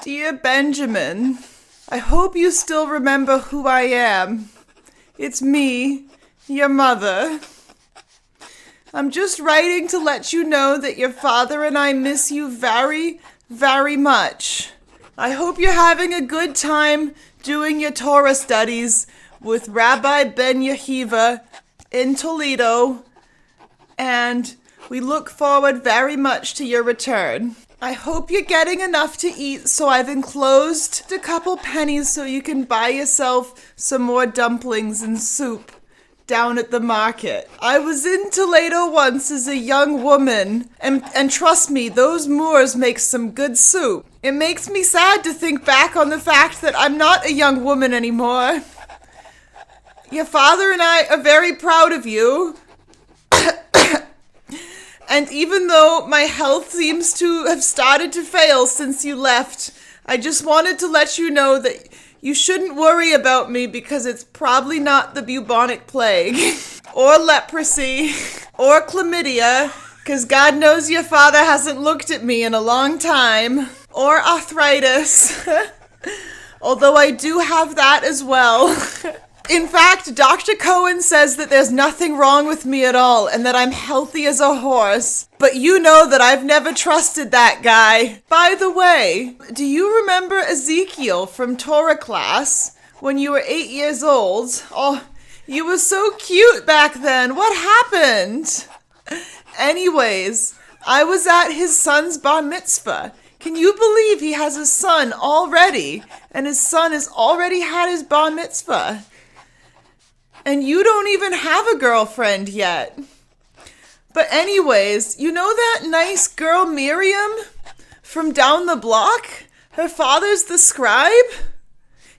Dear Benjamin, I hope you still remember who I am. It's me, your mother. I'm just writing to let you know that your father and I miss you very, very much. I hope you're having a good time doing your Torah studies with Rabbi Ben Yehiva in Toledo, and we look forward very much to your return. I hope you're getting enough to eat, so I've enclosed a couple pennies so you can buy yourself some more dumplings and soup down at the market. I was in Toledo once as a young woman, and trust me, those Moors make some good soup. It makes me sad to think back on the fact that I'm not a young woman anymore. Your father and I are very proud of you. And even though my health seems to have started to fail since you left, I just wanted to let you know that you shouldn't worry about me because it's probably not the bubonic plague, or leprosy, or chlamydia, because God knows your father hasn't looked at me in a long time, or arthritis, although I do have that as well. In fact, Dr. Cohen says that there's nothing wrong with me at all and that I'm healthy as a horse. But you know that I've never trusted that guy. By the way, do you remember Ezekiel from Torah class when you were 8 years old? Oh, you were so cute back then. What happened? Anyways, I was at his son's bar mitzvah. Can you believe he has a son already? And his son has already had his bar mitzvah. And you don't even have a girlfriend yet. But anyways, you know that nice girl Miriam from down the block? Her father's the scribe?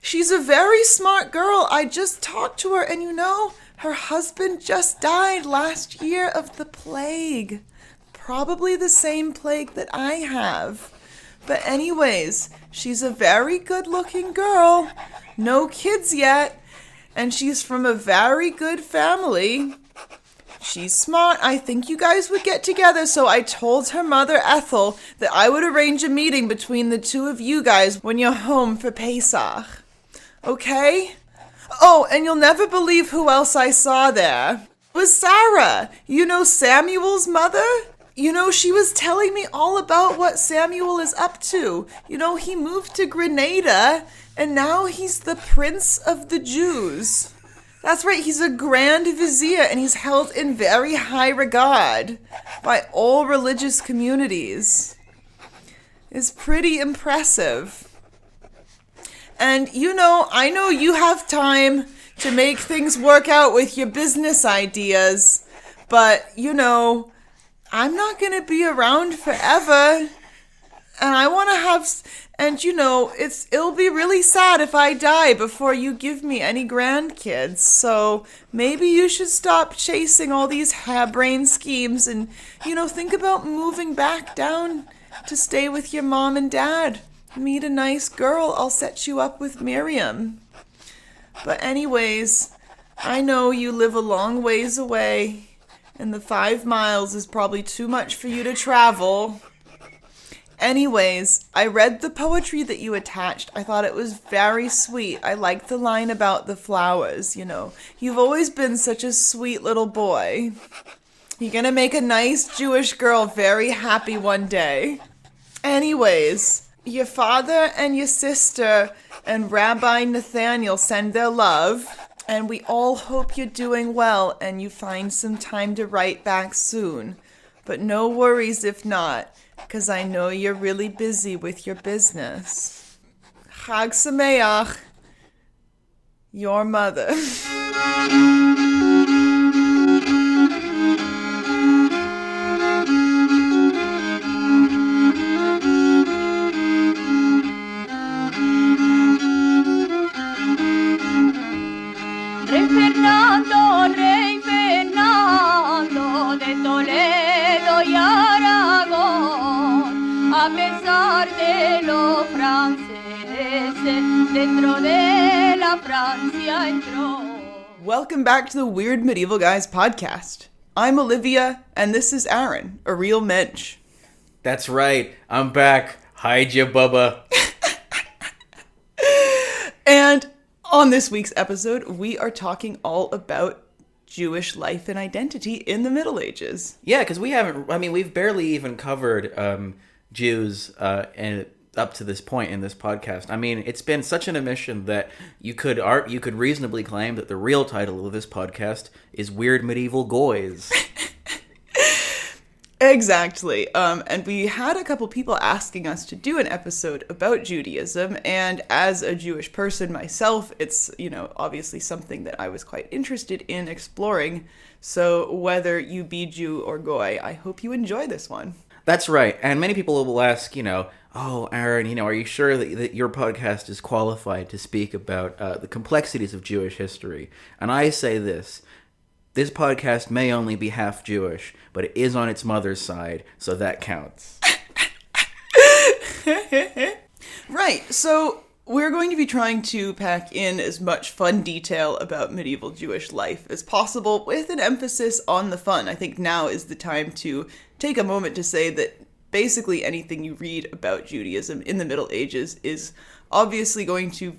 She's a very smart girl. I just talked to her and you know, her husband just died last year of the plague. Probably the same plague that I have. But anyways, she's a very good-looking girl. No kids yet. And she's from a very good family. She's smart. I think you guys would get together. So I told her mother, Ethel, that I would arrange a meeting between the two of you guys when you're home for Pesach. Okay? Oh, and you'll never believe who else I saw there. It was Sarah. You know Samuel's mother? You know, she was telling me all about what Samuel is up to. You know, he moved to Grenada, and now he's the Prince of the Jews. That's right, he's a Grand Vizier, and he's held in very high regard by all religious communities. It's pretty impressive. And, you know, I know you have time to make things work out with your business ideas, but, you know, I'm not going to be around forever, and I want to have, and you know, it'll be really sad if I die before you give me any grandkids, so maybe you should stop chasing all these harebrained schemes and, you know, think about moving back down to stay with your mom and dad. Meet a nice girl, I'll set you up with Miriam. But anyways, I know you live a long ways away, and the 5 miles is probably too much for you to travel. Anyways, I read the poetry that you attached. I thought it was very sweet. I liked the line about the flowers, you know. You've always been such a sweet little boy. You're gonna make a nice Jewish girl very happy one day. Anyways, your father and your sister and Rabbi Nathaniel send their love. And we all hope you're doing well and you find some time to write back soon. But no worries if not, because I know you're really busy with your business. Chag Sameach, your mother. Rey Fernando de Toledo y Aragón, a pesar de los franceses, dentro de la Francia entró. Welcome back to the Weird Medieval Guys podcast. I'm Olivia, and this is Aaron, a real mensch. That's right, I'm back. Hide ya, Bubba. On this week's episode, we are talking all about Jewish life and identity in the Middle Ages. Yeah, because we've barely even covered Jews and up to this point in this podcast. I mean, it's been such an omission that you could reasonably claim that the real title of this podcast is Weird Medieval Goys. Exactly. And we had a couple people asking us to do an episode about Judaism, and as a Jewish person myself, it's, obviously something that I was quite interested in exploring. So whether you be Jew or Goy, I hope you enjoy this one. That's right. And many people will ask, oh, Aaron, are you sure that your podcast is qualified to speak about the complexities of Jewish history? And I say this podcast may only be half Jewish, but it is on its mother's side, so that counts. Right, so we're going to be trying to pack in as much fun detail about medieval Jewish life as possible, with an emphasis on the fun. I think now is the time to take a moment to say that basically anything you read about Judaism in the Middle Ages is obviously going to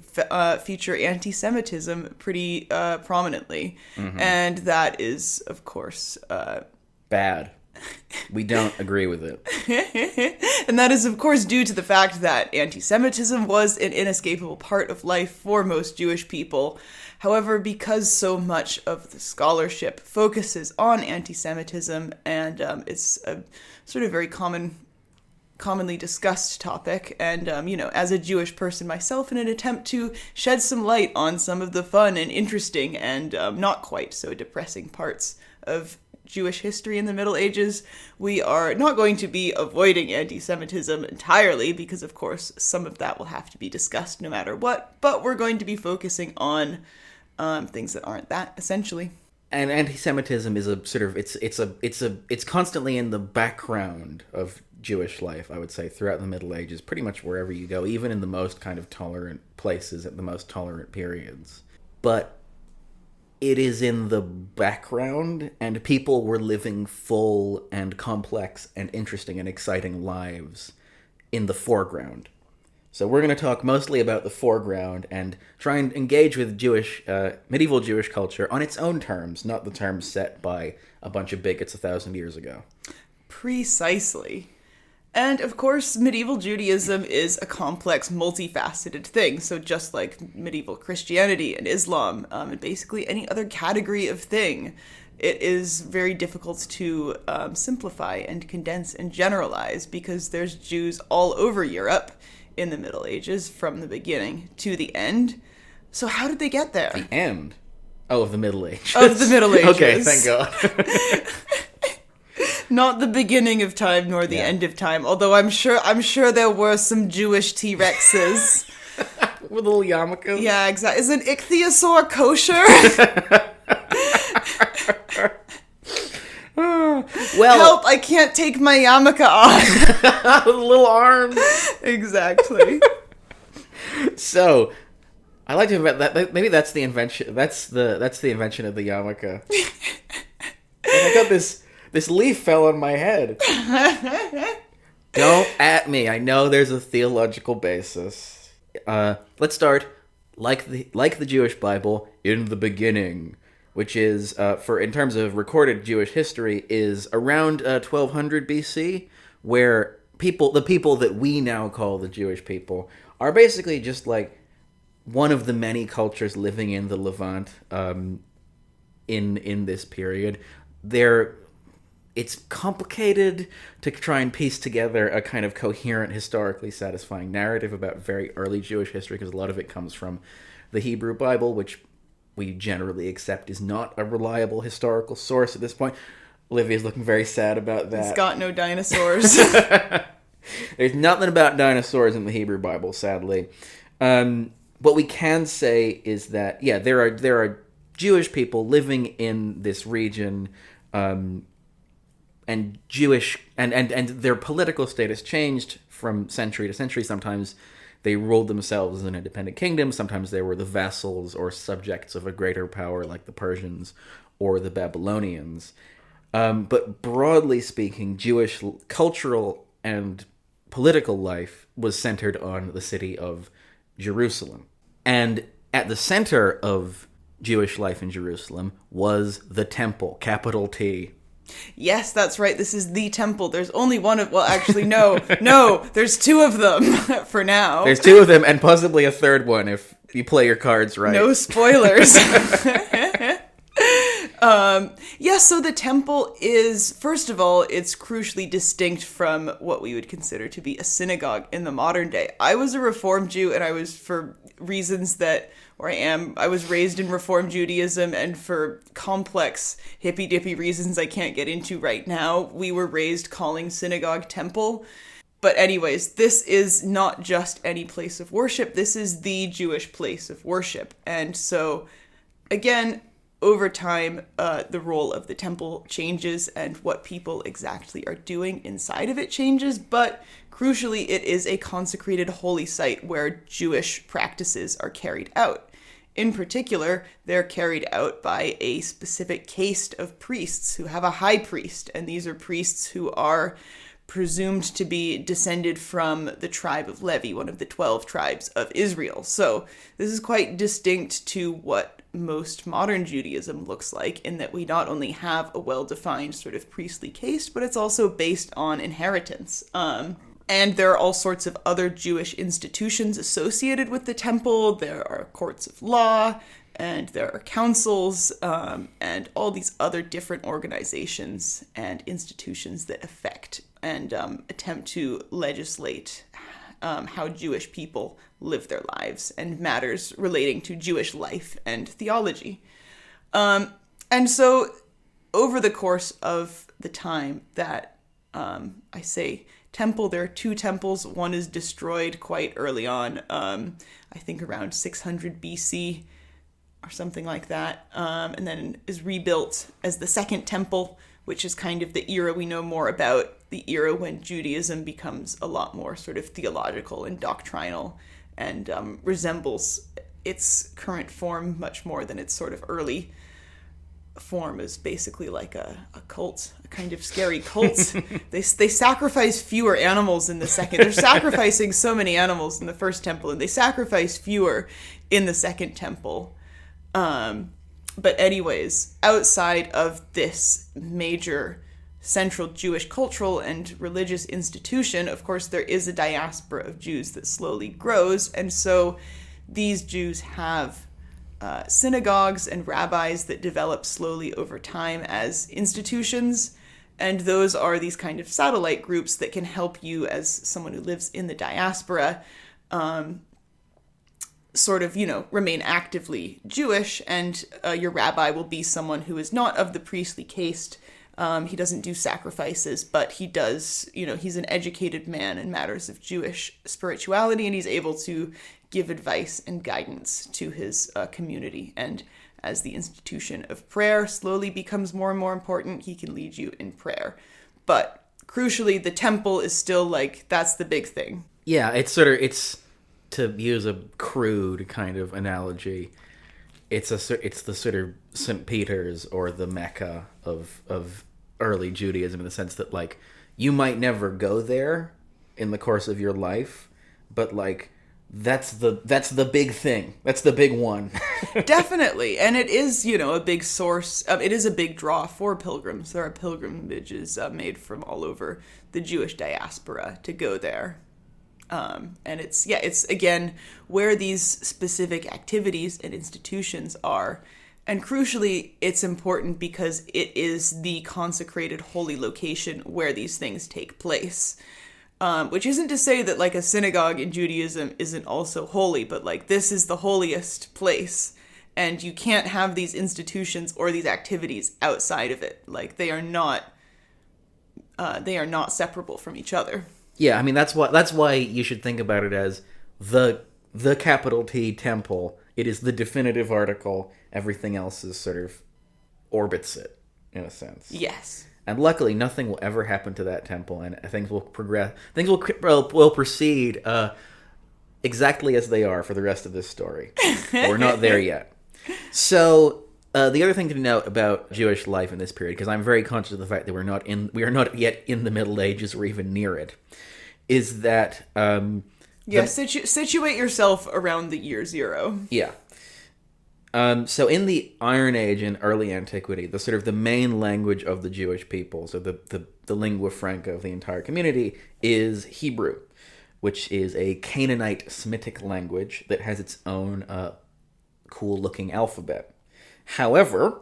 feature anti-Semitism pretty prominently. Mm-hmm. And that is, of course... bad. We don't agree with it. And that is, of course, due to the fact that anti-Semitism was an inescapable part of life for most Jewish people. However, because so much of the scholarship focuses on anti-Semitism, and it's a sort of very commonly discussed topic, and as a Jewish person myself, in an attempt to shed some light on some of the fun and interesting and not quite so depressing parts of Jewish history in the Middle Ages, we are not going to be avoiding anti-Semitism entirely, because of course some of that will have to be discussed no matter what, but we're going to be focusing on things that aren't that, essentially. And anti-Semitism is a sort of it's constantly in the background of Jewish life, I would say, throughout the Middle Ages, pretty much wherever you go, even in the most kind of tolerant places at the most tolerant periods. But it is in the background, and people were living full and complex and interesting and exciting lives in the foreground. So we're going to talk mostly about the foreground and try and engage with medieval Jewish culture on its own terms, not the terms set by a bunch of bigots 1,000 years ago. Precisely. And, of course, medieval Judaism is a complex, multifaceted thing. So just like medieval Christianity and Islam, and basically any other category of thing, it is very difficult to simplify and condense and generalize, because there's Jews all over Europe in the Middle Ages, from the beginning to the end. So how did they get there? The end? Oh, of the Middle Ages. Of the Middle Ages. Okay, thank God. Not the beginning of time nor the end of time, although I'm sure there were some Jewish T-Rexes. With little yarmulkes? Yeah, exactly. Is an ichthyosaur kosher? Well, help, I can't take my yarmulke off. With little arms. Exactly. So, I like to invent that. Maybe that's the invention. That's the invention of the yarmulke. I got this leaf fell on my head. Don't at me. I know there's a theological basis. Let's start like the Jewish Bible, in the beginning, which is in terms of recorded Jewish history, is around 1200 BC, where the people that we now call the Jewish people are basically just like one of the many cultures living in the Levant in this period. It's complicated to try and piece together a kind of coherent, historically satisfying narrative about very early Jewish history, because a lot of it comes from the Hebrew Bible, which we generally accept is not a reliable historical source at this point. Olivia's looking very sad about that. It's got no dinosaurs. There's nothing about dinosaurs in the Hebrew Bible, sadly. What we can say is that, there are Jewish people living in this region, and Jewish and their political status changed from century to century. Sometimes they ruled themselves as an independent kingdom. Sometimes they were the vassals or subjects of a greater power, like the Persians or the Babylonians. But broadly speaking, Jewish cultural and political life was centered on the city of Jerusalem. And at the center of Jewish life in Jerusalem was the temple, capital T. Yes, that's right. This is the temple. There's only one of... Well, actually, no. There's two of them for now. There's two of them and possibly a third one if you play your cards right. No spoilers. So the temple is, first of all, it's crucially distinct from what we would consider to be a synagogue in the modern day. I was a Reform Jew, and I was, for reasons that, I was raised in Reform Judaism, and for complex hippy-dippy reasons I can't get into right now, we were raised calling synagogue temple. But anyways, this is not just any place of worship, this is the Jewish place of worship. And so, again, over time, the role of the temple changes and what people exactly are doing inside of it changes, but crucially, it is a consecrated holy site where Jewish practices are carried out. In particular, they're carried out by a specific caste of priests who have a high priest, and these are priests who are presumed to be descended from the tribe of Levi, one of the 12 tribes of Israel. So this is quite distinct to what most modern Judaism looks like, in that we not only have a well-defined sort of priestly caste, but it's also based on inheritance. And there are all sorts of other Jewish institutions associated with the temple. There are courts of law, and there are councils, and all these other different organizations and institutions that affect and attempt to legislate how Jewish people live their lives and matters relating to Jewish life and theology. And so over the course of the time that I say temple, there are two temples. One is destroyed quite early on, I think around 600 BC or something like that, and then is rebuilt as the second temple, which is kind of the era we know more about, the era when Judaism becomes a lot more sort of theological and doctrinal and resembles its current form much more than its sort of early form is basically like a cult, a kind of scary cult. They sacrifice fewer animals in the second. They're sacrificing so many animals in the first temple, and they sacrifice fewer in the second temple. But anyways, outside of this major central Jewish cultural and religious institution, of course, there is a diaspora of Jews that slowly grows. And so these Jews have synagogues and rabbis that develop slowly over time as institutions. And those are these kind of satellite groups that can help you as someone who lives in the diaspora sort of, remain actively Jewish, and your rabbi will be someone who is not of the priestly caste. He doesn't do sacrifices, but he does, he's an educated man in matters of Jewish spirituality, and he's able to give advice and guidance to his community. And as the institution of prayer slowly becomes more and more important, he can lead you in prayer. But crucially, the temple is still that's the big thing. Yeah, it's to use a crude kind of analogy, it's the sort of St. Peter's or the Mecca of early Judaism, in the sense that you might never go there in the course of your life, but that's the big thing. That's the big one. Definitely. And it is, a big source. It is a big draw for pilgrims. There are pilgrimages made from all over the Jewish diaspora to go there. And it's again where these specific activities and institutions are. And crucially, it's important because it is the consecrated holy location where these things take place. Which isn't to say that a synagogue in Judaism isn't also holy, but this is the holiest place. And you can't have these institutions or these activities outside of it. They are not separable from each other. Yeah, I mean that's why you should think about it as the capital T temple. It is the definitive article. Everything else is sort of orbits it in a sense. Yes. And luckily, nothing will ever happen to that temple, and things will progress. Things will proceed exactly as they are for the rest of this story. We're not there yet. So the other thing to note about Jewish life in this period, because I'm very conscious of the fact that we are not yet in the Middle Ages or even near it, is that situate yourself around the year zero. Yeah. So in the Iron Age and early antiquity, the sort of the main language of the Jewish people, so the lingua franca of the entire community, is Hebrew, which is a Canaanite Semitic language that has its own cool-looking alphabet. However,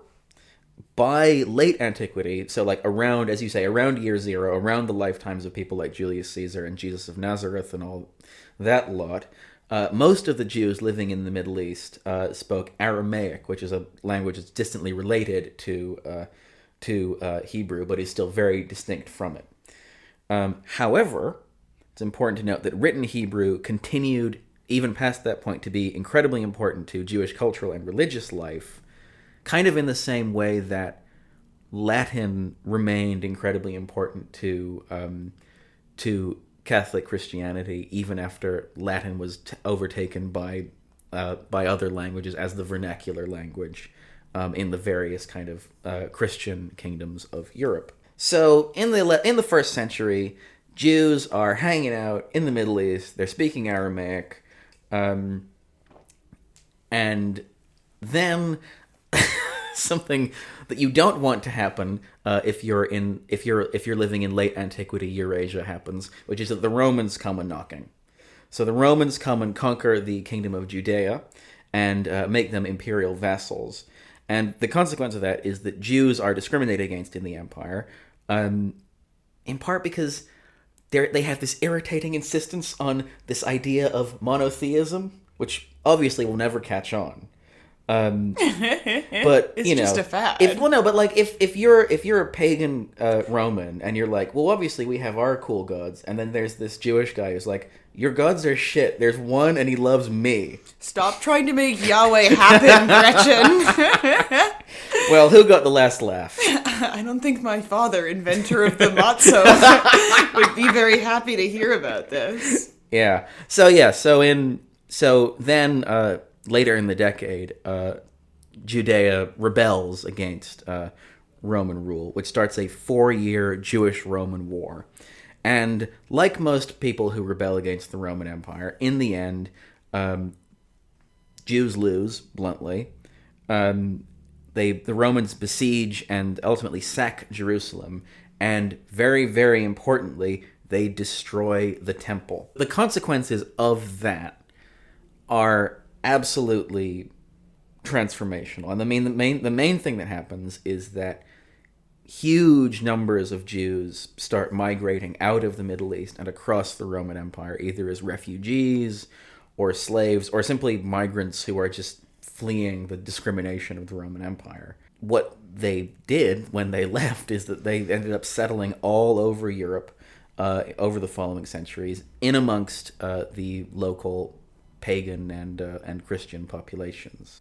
by late antiquity, so like around, as you say, around year zero, around the lifetimes of people like Julius Caesar and Jesus of Nazareth and all that lot, most of the Jews living in the Middle East spoke Aramaic, which is a language that's distantly related to Hebrew, but is still very distinct from it. However, it's important to note that written Hebrew continued, even past that point, to be incredibly important to Jewish cultural and religious life, kind of in the same way that Latin remained incredibly important to Catholic Christianity, even after Latin was overtaken by other languages as the vernacular language in the various kind of Christian kingdoms of Europe. So in the first century, Jews are hanging out in the Middle East. They're speaking Aramaic, and then something that you don't want to happen if you're living in late antiquity Eurasia happens, which is that the Romans come a knocking. So the Romans come and conquer the kingdom of Judea and make them imperial vassals. And the consequence of that is that Jews are discriminated against in the empire, in part because they have this irritating insistence on this idea of monotheism, which obviously will never catch on. But It's just a fad. If you're a pagan Roman and you're like, well, obviously we have our cool gods, and then there's this Jewish guy who's like, your gods are shit. There's one, and he loves me. Stop trying to make Yahweh happen, Gretchen. Well, who got the last laugh? I don't think my father, inventor of the matzo, would be very happy to hear about this. Yeah. So then later in the decade, Judea rebels against Roman rule, which starts a 4-year Jewish-Roman war. And like most people who rebel against the Roman Empire, in the end, Jews lose, bluntly. The Romans besiege and ultimately sack Jerusalem, and very, very importantly, they destroy the temple. The consequences of that are absolutely transformational. And the main thing that happens is that huge numbers of Jews start migrating out of the Middle East and across the Roman Empire, either as refugees or slaves or simply migrants who are just fleeing the discrimination of the Roman Empire. What they did when they left is that they ended up settling all over Europe over the following centuries, in amongst the local pagan and Christian populations.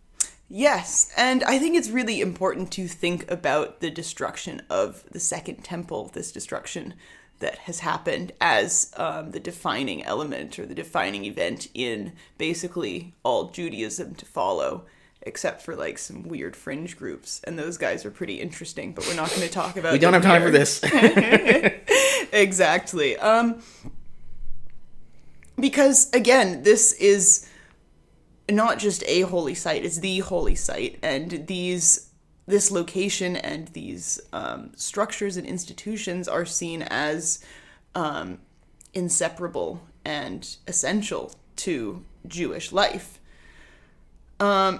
Yes, and I think it's really important to think about the destruction of the Second Temple, this destruction that has happened, as the defining element or the defining event in basically all Judaism to follow, except for like some weird fringe groups, and those guys are pretty interesting, but we're not going to talk about We don't have time for this. Exactly. Because, again, this is not just a holy site, it's the holy site, and this location and these structures and institutions are seen as inseparable and essential to Jewish life. And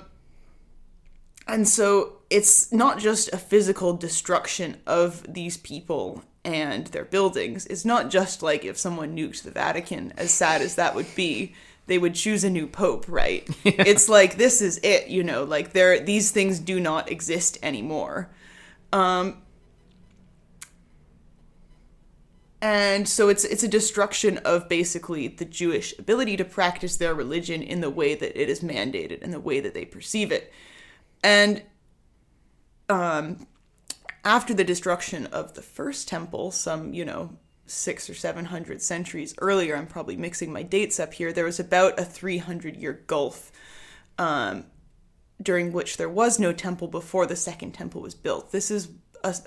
so it's not just a physical destruction of these people and their buildings. It's not just like if someone nuked the Vatican, as sad as that would be, they would choose a new pope, right? Yeah. It's like, this is it, like these things do not exist anymore. And so it's a destruction of basically the Jewish ability to practice their religion in the way that it is mandated and the way that they perceive it. And after the destruction of the first temple, some, 600 or 700 centuries earlier, I'm probably mixing my dates up here, there was about a 300-year gulf during which there was no temple before the second temple was built. This is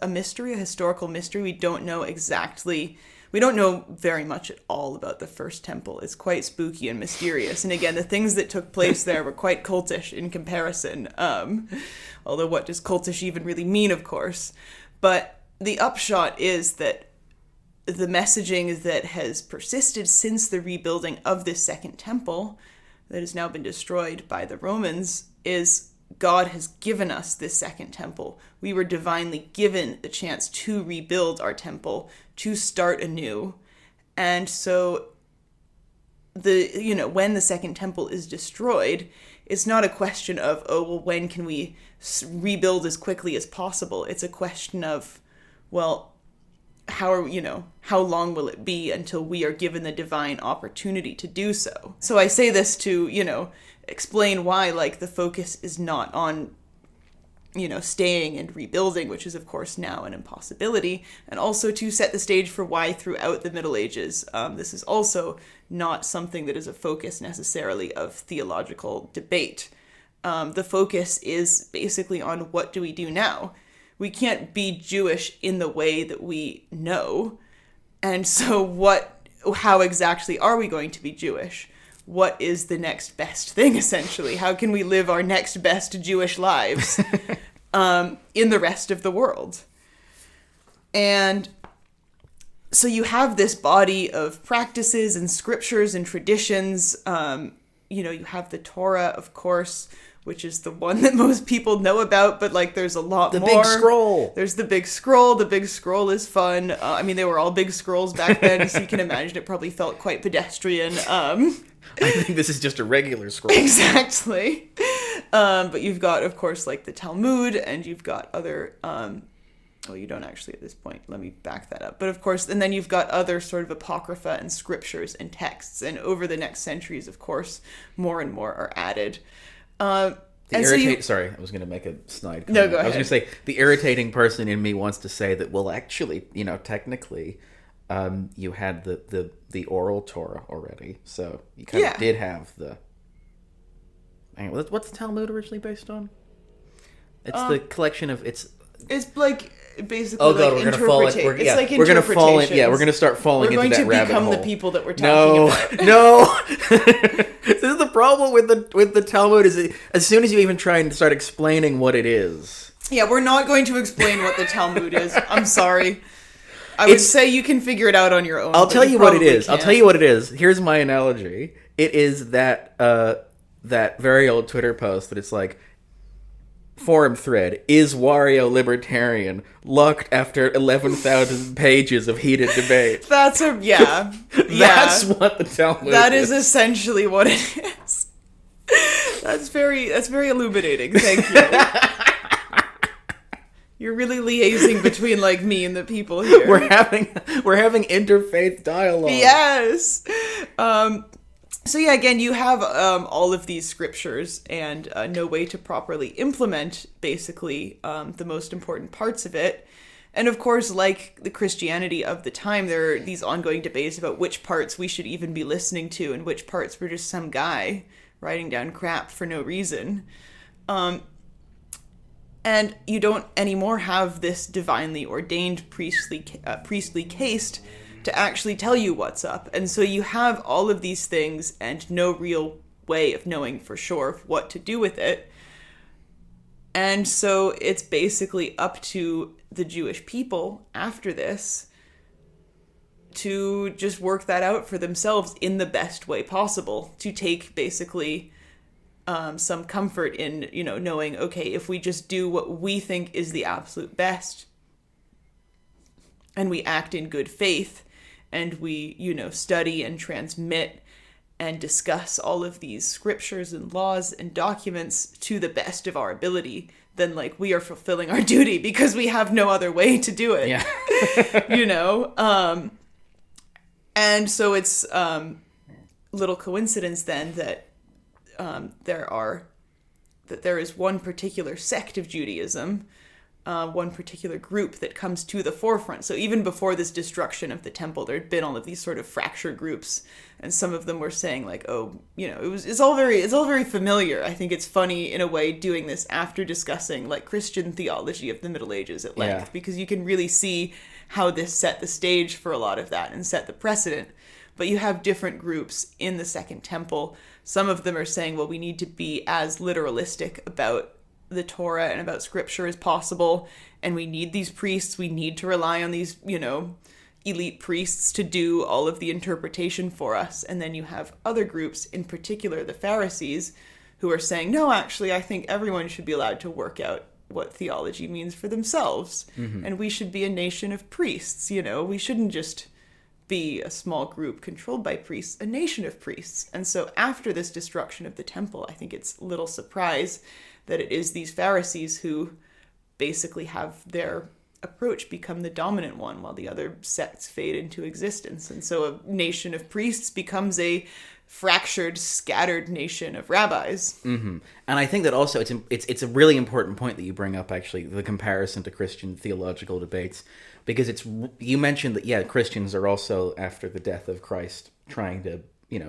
a mystery, a historical mystery. We don't know exactly we don't know very much at all about the first temple. It's quite spooky and mysterious. And again, the things that took place there were quite cultish in comparison. Although what does cultish even really mean, of course? But the upshot is that the messaging that has persisted since the rebuilding of this second temple that has now been destroyed by the Romans is God has given us this second temple. We were divinely given the chance to rebuild our temple, to start anew. And so when the second temple is destroyed, it's not a question of, oh, well, when can we rebuild as quickly as possible? It's a question of, well, how long will it be until we are given the divine opportunity to do so? So I say this to, explain why, like, the focus is not on, staying and rebuilding, which is, of course, now an impossibility, and also to set the stage for why throughout the Middle Ages, this is also not something that is a focus necessarily of theological debate. The focus is basically on what do we do now? We can't be Jewish in the way that we know. And so how exactly are we going to be Jewish? What is the next best thing, essentially? How can we live our next best Jewish lives in the rest of the world? And so you have this body of practices and scriptures and traditions. You have the Torah, of course, which is the one that most people know about, but like there's a lot more. The big scroll. There's the big scroll. The big scroll is fun. They were all big scrolls back then, so you can imagine it probably felt quite pedestrian. I think this is just a regular scroll. Exactly. But you've got, of course, like the Talmud, and you've got other... you don't actually at this point. Let me back that up. But of course, and then you've got other sort of apocrypha and scriptures and texts. And over the next centuries, of course, more and more are added. Sorry, I was going to make a snide comment. No, go ahead. I was going to say, the irritating person in me wants to say that, well, actually, technically, you had the oral Torah already. So you kind of did have the... What's the Talmud originally based on? It's the collection of... It's like basically interpretation. We're going to fall in. Yeah, we're going to start falling into that rabbit hole. We're going to become the people that we're talking about. No. This is the problem with the Talmud. Is as soon as you even try and start explaining what it is. Yeah, we're not going to explain what the Talmud is. I'm sorry. I would say you can figure it out on your own. I'll tell you what it is. I'll tell you what it is. Here's my analogy. It is that very old Twitter post that it's like, forum thread, is Wario libertarian, locked after 11,000 pages of heated debate. That's That's what the Talmud is. That is essentially what it is. That's very illuminating. Thank you. You're really liaising between like me and the people here. We're having interfaith dialogue. Yes. So yeah, again, you have all of these scriptures and no way to properly implement, basically, the most important parts of it. And of course, like the Christianity of the time, there are these ongoing debates about which parts we should even be listening to and which parts were just some guy writing down crap for no reason. And you don't anymore have this divinely ordained priestly caste to actually tell you what's up. And so you have all of these things and no real way of knowing for sure what to do with it. And so it's basically up to the Jewish people after this to just work that out for themselves in the best way possible, to take basically some comfort in, knowing, okay, if we just do what we think is the absolute best and we act in good faith, and we, study and transmit and discuss all of these scriptures and laws and documents to the best of our ability, then, we are fulfilling our duty because we have no other way to do it. Yeah. And so it's little coincidence then that there is one particular sect of Judaism, one particular group that comes to the forefront. So even before this destruction of the temple, there had been all of these sort of fracture groups, and some of them were saying it's all very familiar. I think it's funny in a way doing this after discussing Christian theology of the Middle Ages at length, because you can really see how this set the stage for a lot of that and set the precedent. But you have different groups in the Second Temple. Some of them are saying, well, we need to be as literalistic about the Torah and about scripture as possible, and we need these priests, we need to rely on these, elite priests to do all of the interpretation for us. And then you have other groups, in particular the Pharisees, who are saying, no, actually, I think everyone should be allowed to work out what theology means for themselves. And we should be a nation of priests, we shouldn't just be a small group controlled by priests, a nation of priests. And so after this destruction of the temple, I think it's little surprise that it is these Pharisees who basically have their approach become the dominant one while the other sects fade into existence. And so a nation of priests becomes a fractured, scattered nation of rabbis. And I think that also it's a really important point that you bring up, actually, the comparison to Christian theological debates, because you mentioned that, Christians are also, after the death of Christ, trying to,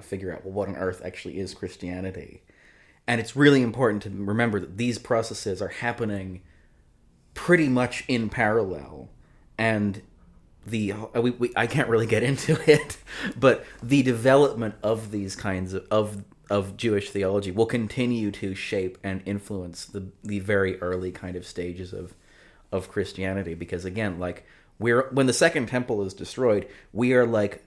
figure out, well, what on earth actually is Christianity. And it's really important to remember that these processes are happening pretty much in parallel. And I can't really get into it, but the development of these kinds of Jewish theology will continue to shape and influence the very early kind of stages of Christianity. Because again, when the Second Temple is destroyed, we are like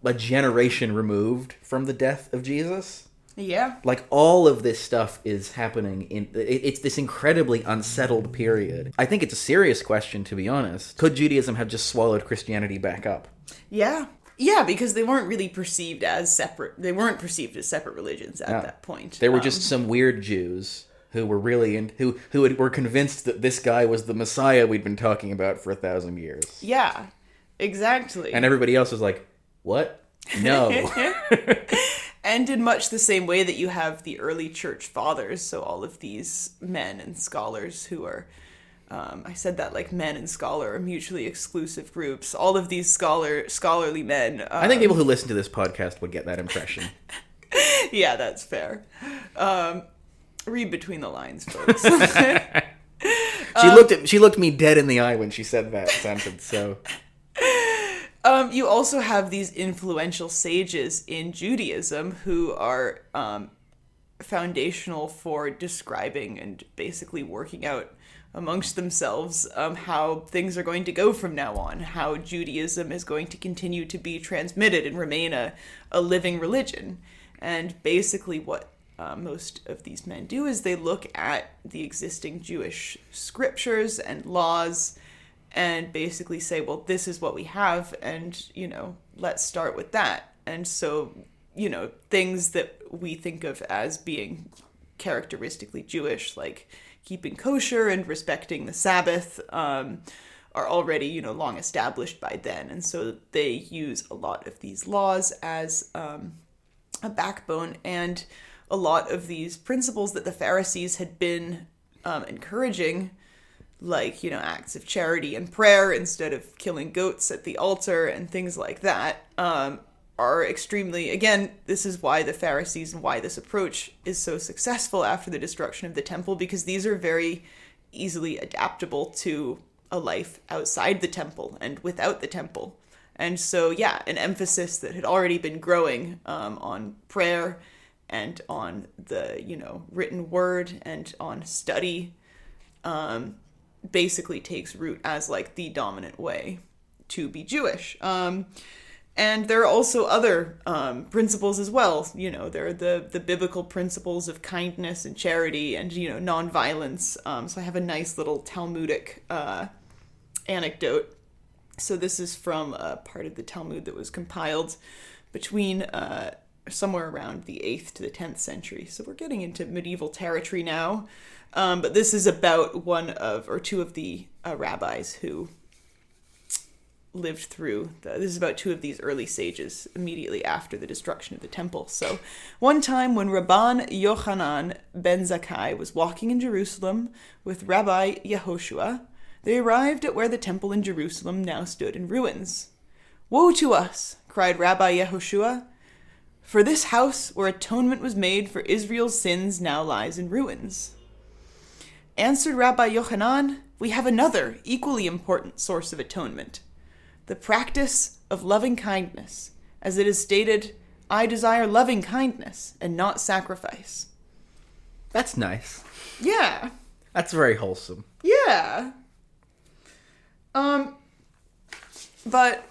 a generation removed from the death of Jesus. Yeah. All of this stuff is happening it's this incredibly unsettled period. I think it's a serious question, to be honest. Could Judaism have just swallowed Christianity back up? Yeah. Yeah, because they weren't really perceived as separate. They weren't perceived as separate religions at that point. They were just some weird Jews who were really were convinced that this guy was the Messiah we'd been talking about for 1,000 years. Yeah, exactly. And everybody else was like, what? No. And in much the same way that you have the early church fathers, so all of these men and scholars who are, I said that like men and scholar are mutually exclusive groups. All of these scholarly men. I think people who listen to this podcast would get that impression. Yeah, that's fair. Read between the lines, folks. She looked me dead in the eye when she said that sentence, so... You also have these influential sages in Judaism who are foundational for describing and basically working out amongst themselves how things are going to go from now on, how Judaism is going to continue to be transmitted and remain a living religion. And basically what most of these men do is they look at the existing Jewish scriptures and laws and basically say, well, this is what we have, and, let's start with that. And so, things that we think of as being characteristically Jewish, like keeping kosher and respecting the Sabbath, are already, long established by then. And so they use a lot of these laws as a backbone, and a lot of these principles that the Pharisees had been encouraging, like, acts of charity and prayer instead of killing goats at the altar and things like that, are extremely, again, this is why the Pharisees and why this approach is so successful after the destruction of the temple, because these are very easily adaptable to a life outside the temple and without the temple. And so, an emphasis that had already been growing on prayer and on the, written word and on study, basically takes root as like the dominant way to be Jewish. And there are also other principles as well. There are the biblical principles of kindness and charity and, nonviolence. So I have a nice little Talmudic anecdote. So this is from a part of the Talmud that was compiled between somewhere around the 8th to the 10th century. So we're getting into medieval territory now. But this is about two of the rabbis who lived through. This is about two of these early sages immediately after the destruction of the temple. So one time when Rabban Yochanan ben Zakkai was walking in Jerusalem with Rabbi Yehoshua, they arrived at where the temple in Jerusalem now stood in ruins. "Woe to us," cried Rabbi Yehoshua, "for this house where atonement was made for Israel's sins now lies in ruins." Answered Rabbi Yochanan, "We have another, equally important source of atonement. the practice of loving kindness. As it is stated, I desire loving kindness and not sacrifice. That's nice. Yeah. That's very wholesome. Yeah. But,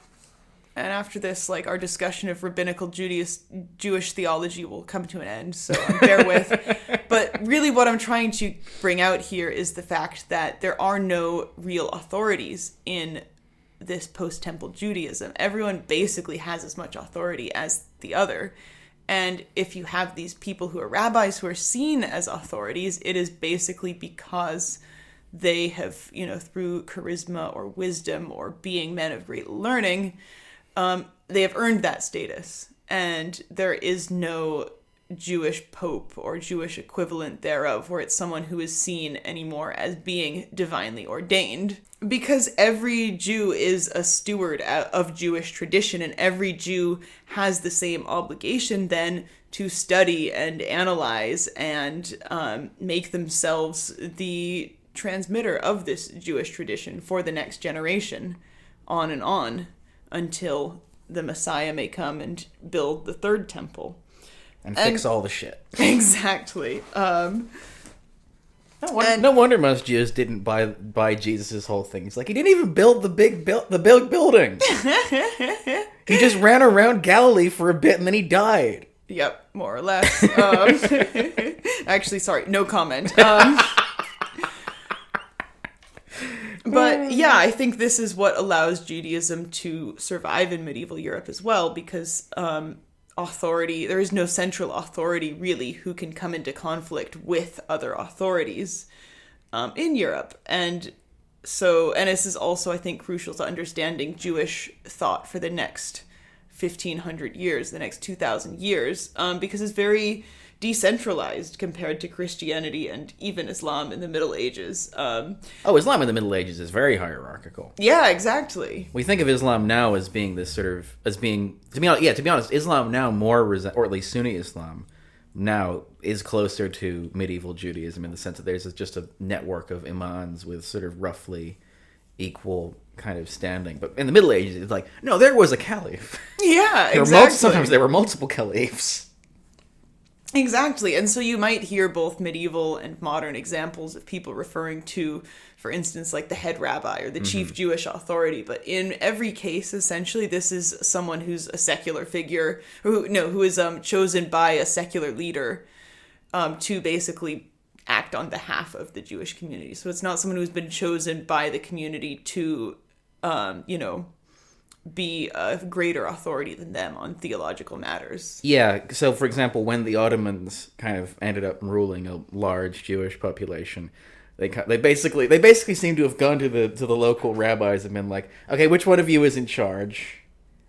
and after this, like, our discussion of rabbinical Jewish theology will come to an end, so bear with. But really what I'm trying to bring out here is the fact that there are no real authorities in this post-temple Judaism. Everyone basically has as much authority as the other. And if you have these people who are rabbis who are seen as authorities, it is basically because they have, through charisma or wisdom or being men of great learning, they have earned that status. And there is no Jewish pope or Jewish equivalent thereof where it's someone who is seen anymore as being divinely ordained. Because every Jew is a steward of Jewish tradition, and every Jew has the same obligation then to study and analyze and make themselves the transmitter of this Jewish tradition for the next generation, on and on, until the Messiah may come and build the third temple. And fix all the shit. Exactly. No wonder most Jews didn't buy Jesus' whole thing. He's like, he didn't even build the big building. He just ran around Galilee for a bit and then he died. Yep, more or less. Actually, sorry, no comment. But yeah, I think this is what allows Judaism to survive in medieval Europe as well, because there is no central authority really who can come into conflict with other authorities in Europe. And this is also, I think, crucial to understanding Jewish thought for the next 1,500 years, the next 2,000 years, because it's very decentralized compared to Christianity and even Islam in the Middle Ages. Islam in the Middle Ages is very hierarchical. Yeah, exactly. We think of Islam now as being this to be honest, Islam now or at least Sunni Islam now is closer to medieval Judaism in the sense that there's just a network of imams with sort of roughly equal kind of standing. But in the Middle Ages, it's like, no, there was a caliph. Yeah, exactly. Sometimes there were multiple caliphs. Exactly. And so you might hear both medieval and modern examples of people referring to, for instance, like the head rabbi or the chief Jewish authority. But in every case, essentially, this is someone who's a secular figure, who is chosen by a secular leader to basically act on behalf of the Jewish community. So it's not someone who's been chosen by the community to, be a greater authority than them on theological matters. Yeah, so for example, when the Ottomans kind of ended up ruling a large Jewish population, they basically seem to have gone to the local rabbis and been like, okay, which one of you is in charge?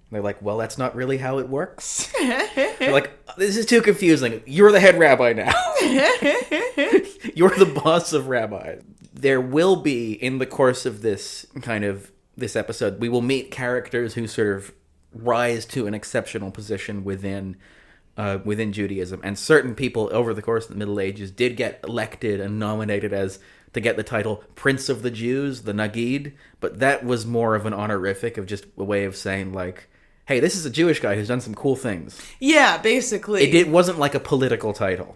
And they're like, well, that's not really how it works. They're like, this is too confusing. You're the head rabbi now. You're the boss of rabbis. There will be, in the course of this episode, we will meet characters who sort of rise to an exceptional position within Judaism, and certain people over the course of the Middle Ages did get elected and nominated to get the title Prince of the Jews, the Nagid, but that was more of an honorific, of just a way of saying like, hey, this is a Jewish guy who's done some cool things. Yeah, basically. It wasn't like a political title.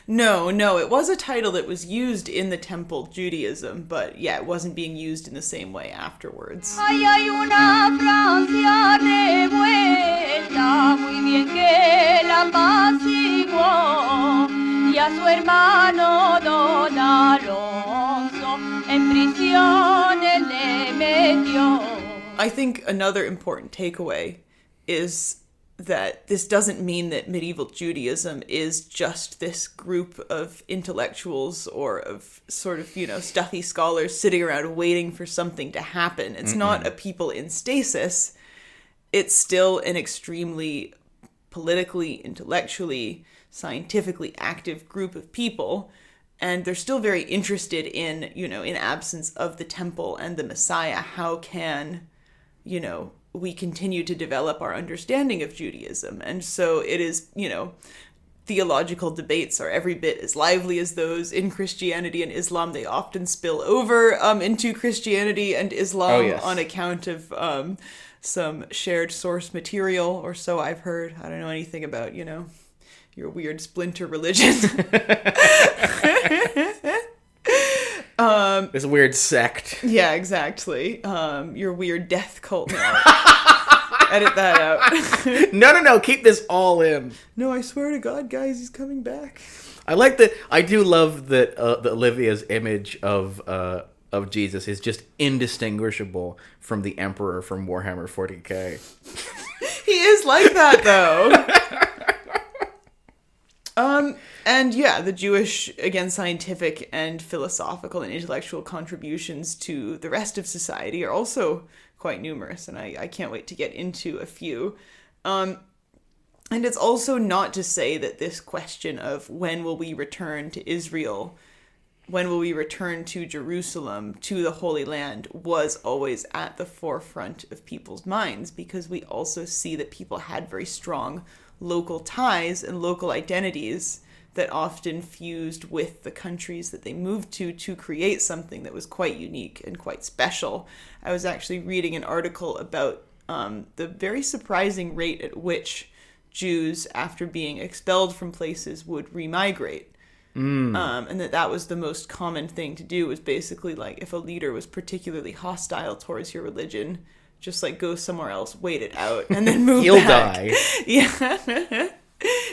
No, it was a title that was used in the Temple Judaism, but yeah, it wasn't being used in the same way afterwards. Ay, hay una Francia revuelta, muy bien que la apaciguó, y a su hermano Don Alonso en prisión él le metió. I think another important takeaway is that this doesn't mean that medieval Judaism is just this group of intellectuals or of sort of, stuffy scholars sitting around waiting for something to happen. It's not a people in stasis. It's still an extremely politically, intellectually, scientifically active group of people. And they're still very interested in, in absence of the temple and the Messiah, how can, we continue to develop our understanding of Judaism. And so it is, theological debates are every bit as lively as those in Christianity and Islam. They often spill over into Christianity and Islam on account of some shared source material, or so I've heard. I don't know anything about, your weird splinter religion. This weird sect. Yeah, exactly. Your weird death cult. No. Edit that out. No. Keep this all in. No, I swear to God, guys, he's coming back. I do love that Olivia's image of Jesus is just indistinguishable from the Emperor from Warhammer 40k. He is like that, though. And yeah, the Jewish, again, scientific and philosophical and intellectual contributions to the rest of society are also quite numerous, and I can't wait to get into a few. And it's also not to say that this question of when will we return to Israel, when will we return to Jerusalem, to the Holy Land, was always at the forefront of people's minds, because we also see that people had very strong local ties and local identities that often fused with the countries that they moved to create something that was quite unique and quite special. I was actually reading an article about the very surprising rate at which Jews, after being expelled from places, would remigrate. And that was the most common thing to do, was basically like, if a leader was particularly hostile towards your religion, just like go somewhere else, wait it out, and then move He'll back. die. Yeah.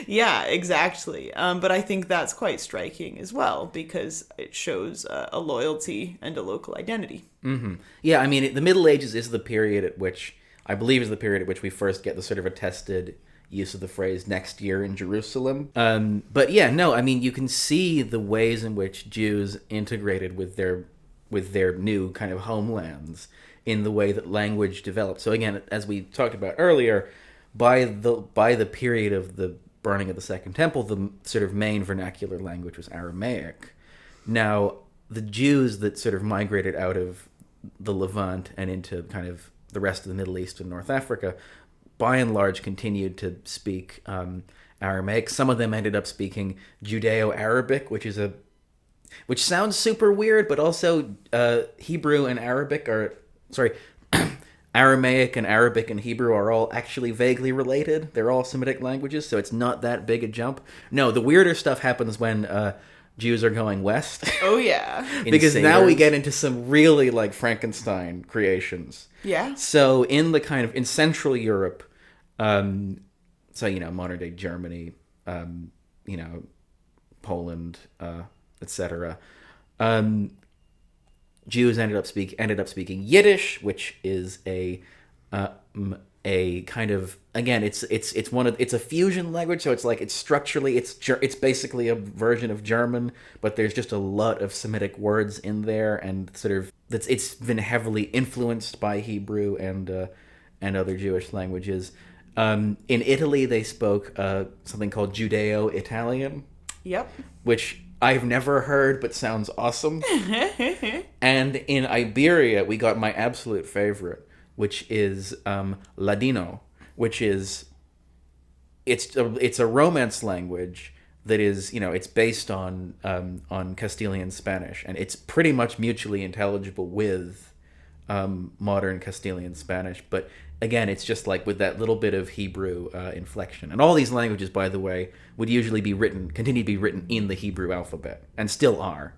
Yeah, exactly. But I think that's quite striking as well, because it shows a loyalty and a local identity. Mm-hmm. Yeah, I mean, the Middle Ages is the period at which, I believe, is the period at which we first get the sort of attested use of the phrase "next year in Jerusalem." But yeah, no, I mean, you can see the ways in which Jews integrated with their new kind of homelands in the way that language developed. So again, as we talked about earlier, by the period of the burning of the Second Temple, the sort of main vernacular language was Aramaic. Now, the Jews that sort of migrated out of the Levant and into kind of the rest of the Middle East and North Africa, by and large, continued to speak Aramaic. Some of them ended up speaking Judeo-Arabic, which sounds super weird, but also Hebrew and Arabic are... Sorry, Aramaic and Arabic and Hebrew are all actually vaguely related. They're all Semitic languages, so it's not that big a jump. No, the weirder stuff happens when Jews are going west. Oh, yeah. Because now we get into some really, like, Frankenstein creations. Yeah. So in Central Europe, modern-day Germany, Poland, etc., Jews ended up speaking Yiddish, which is a kind of, again, it's a fusion language, so it's structurally it's basically a version of German, but there's just a lot of Semitic words in there, and sort of it's been heavily influenced by Hebrew and other Jewish languages. In Italy, they spoke something called Judeo-Italian. Yep. Which I've never heard, but sounds awesome. And in Iberia, we got my absolute favorite, which is Ladino, which is it's a Romance language that is, it's based on Castilian Spanish, and it's pretty much mutually intelligible with modern Castilian Spanish, but again, it's just like with that little bit of Hebrew inflection. And all these languages, by the way, would usually continue to be written in the Hebrew alphabet, and still are,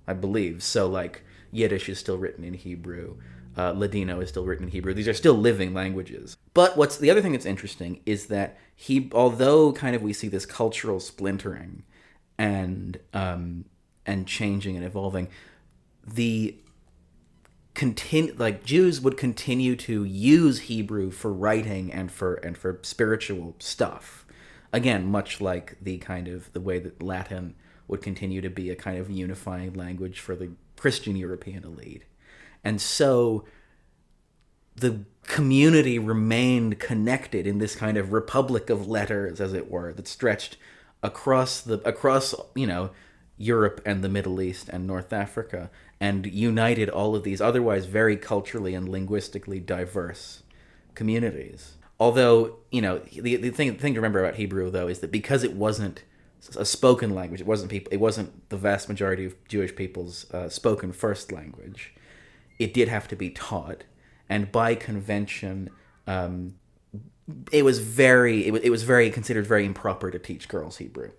I believe. So, like, Yiddish is still written in Hebrew. Ladino is still written in Hebrew. These are still living languages. But what's the other thing that's interesting is that although kind of we see this cultural splintering and changing and evolving, Jews would continue to use Hebrew for writing and for spiritual stuff. Again, much like the way that Latin would continue to be a kind of unifying language for the Christian European elite. And so the community remained connected in this kind of republic of letters, as it were, that stretched across Europe and the Middle East and North Africa, and united all of these otherwise very culturally and linguistically diverse communities. Although, the thing to remember about Hebrew, though, is that because it wasn't a spoken language, it wasn't the vast majority of Jewish people's spoken first language, it did have to be taught. And by convention, it was very considered very improper to teach girls Hebrew.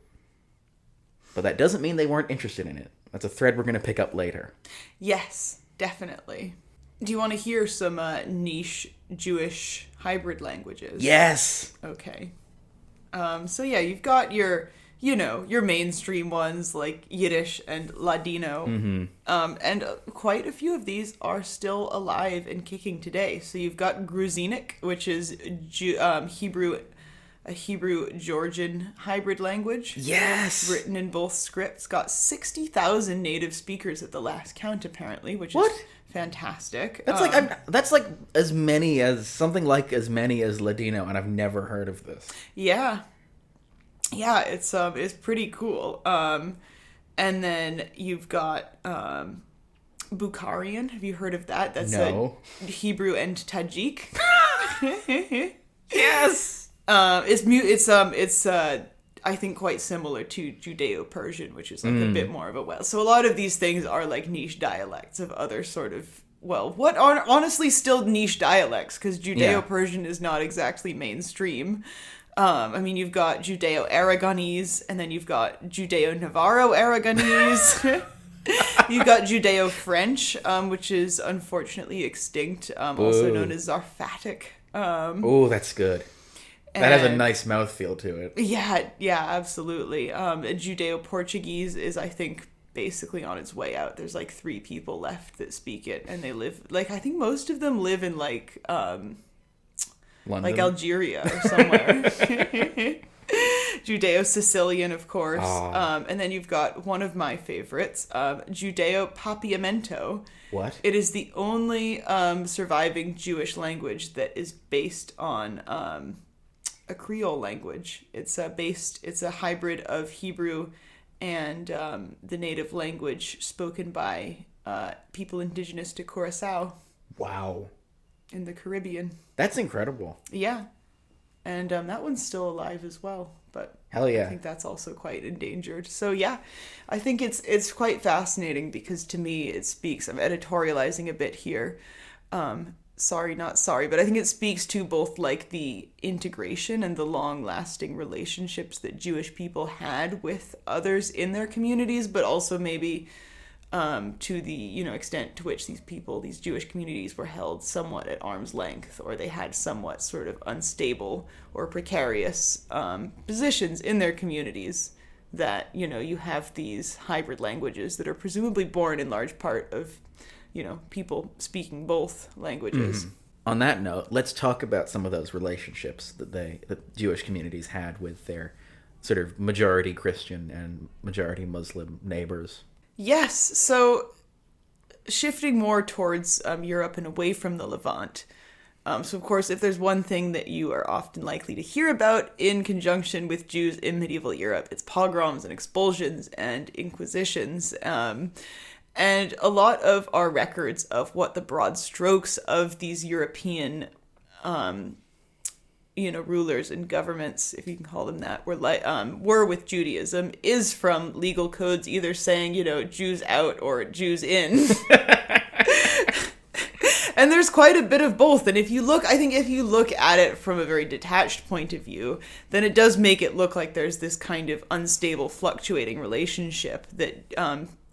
But that doesn't mean they weren't interested in it. That's a thread we're going to pick up later. Yes, definitely. Do you want to hear some niche Jewish hybrid languages? Yes! Okay. So yeah, you've got your mainstream ones like Yiddish and Ladino. Mm-hmm. And quite a few of these are still alive and kicking today. So you've got Gruzinic, which is Hebrew, a Hebrew-Georgian hybrid language. Yes! Written in both scripts. Got 60,000 native speakers at the last count, apparently, which is fantastic. That's like as many as Ladino, and I've never heard of this. Yeah, it's pretty cool. And then you've got Bukharian. Have you heard of that? That's Hebrew and Tajik. Yes. It's I think quite similar to Judeo-Persian, which is like a bit more of a well. So a lot of these things are like niche dialects of other sort of, what are honestly still niche dialects, because Judeo-Persian is not exactly mainstream. I mean, you've got Judeo-Aragonese, and then you've got Judeo-Navarro-Aragonese. You've got Judeo-French, which is unfortunately extinct, also known as Zarfatic. Oh, that's good. That has a nice mouthfeel to it. Yeah, absolutely. Judeo-Portuguese is, I think, basically on its way out. There's like 3 people left that speak it, and they live, like, I think most of them live in like London? Like Algeria or somewhere. Judeo-Sicilian, of course. And then you've got one of my favorites, Judeo-Papiamento. What? It is the only surviving Jewish language that is based on a Creole language. It's a hybrid of Hebrew and the native language spoken by people indigenous to Curaçao. Wow. In the Caribbean. That's incredible. Yeah. And that one's still alive as well, but hell yeah. I think that's also quite endangered. So yeah, I think it's quite fascinating because to me it speaks, I'm editorializing a bit here. Sorry, not sorry, but I think it speaks to both like the integration and the long-lasting relationships that Jewish people had with others in their communities, but also maybe to the extent to which these Jewish communities were held somewhat at arm's length, or they had somewhat sort of unstable or precarious positions in their communities. That you have these hybrid languages that are presumably born in large part of people speaking both languages. Mm-hmm. On that note, let's talk about some of those relationships that Jewish communities had with their sort of majority Christian and majority Muslim neighbors. Yes, so shifting more towards Europe and away from the Levant. So, of course, if there's one thing that you are often likely to hear about in conjunction with Jews in medieval Europe, it's pogroms and expulsions and inquisitions. And a lot of our records of what the broad strokes of these European rulers and governments, if you can call them that, were with Judaism is from legal codes either saying, Jews out or Jews in. And there's quite a bit of both. And if you look at it from a very detached point of view, then it does make it look like there's this kind of unstable, fluctuating relationship that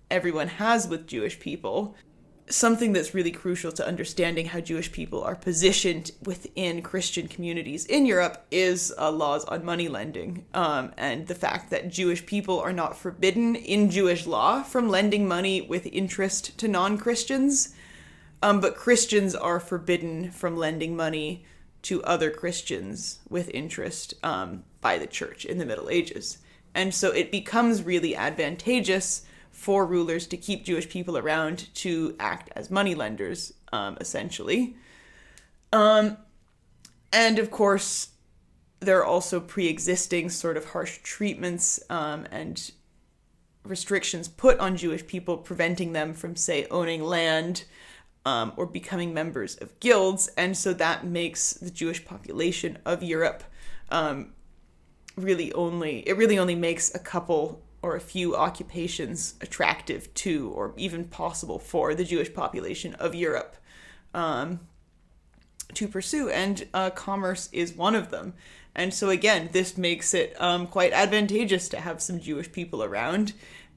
everyone has with Jewish people. Something that's really crucial to understanding how Jewish people are positioned within Christian communities in Europe is laws on money lending, and the fact that Jewish people are not forbidden in Jewish law from lending money with interest to non-Christians, but Christians are forbidden from lending money to other Christians with interest by the church in the Middle Ages. And so it becomes really advantageous for rulers to keep Jewish people around to act as moneylenders, essentially. And of course, there are also pre-existing sort of harsh treatments and restrictions put on Jewish people, preventing them from, say, owning land or becoming members of guilds. And so that makes the Jewish population of Europe really only makes a couple or a few occupations attractive to, or even possible for, the Jewish population of Europe. to pursue, and commerce is one of them. And so again, this makes it quite advantageous to have some Jewish people around.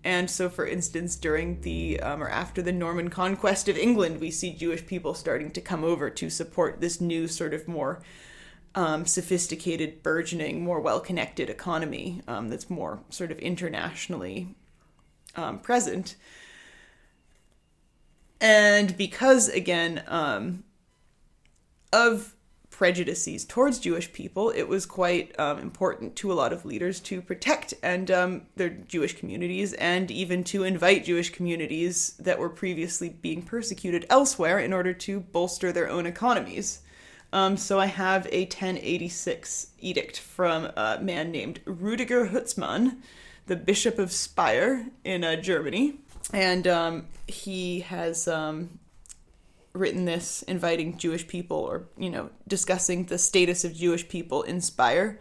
And so, for instance, during the or after the Norman Conquest of England, we see Jewish people starting to come over to support this new sort of more sophisticated, burgeoning, more well-connected economy that's more sort of internationally present. And because, again, of prejudices towards Jewish people, it was quite important to a lot of leaders to protect their Jewish communities, and even to invite Jewish communities that were previously being persecuted elsewhere in order to bolster their own economies. So I have a 1086 edict from a man named Rudiger Hutzmann, the Bishop of Speyer in Germany, and he has written this inviting Jewish people, or, discussing the status of Jewish people in Speyer.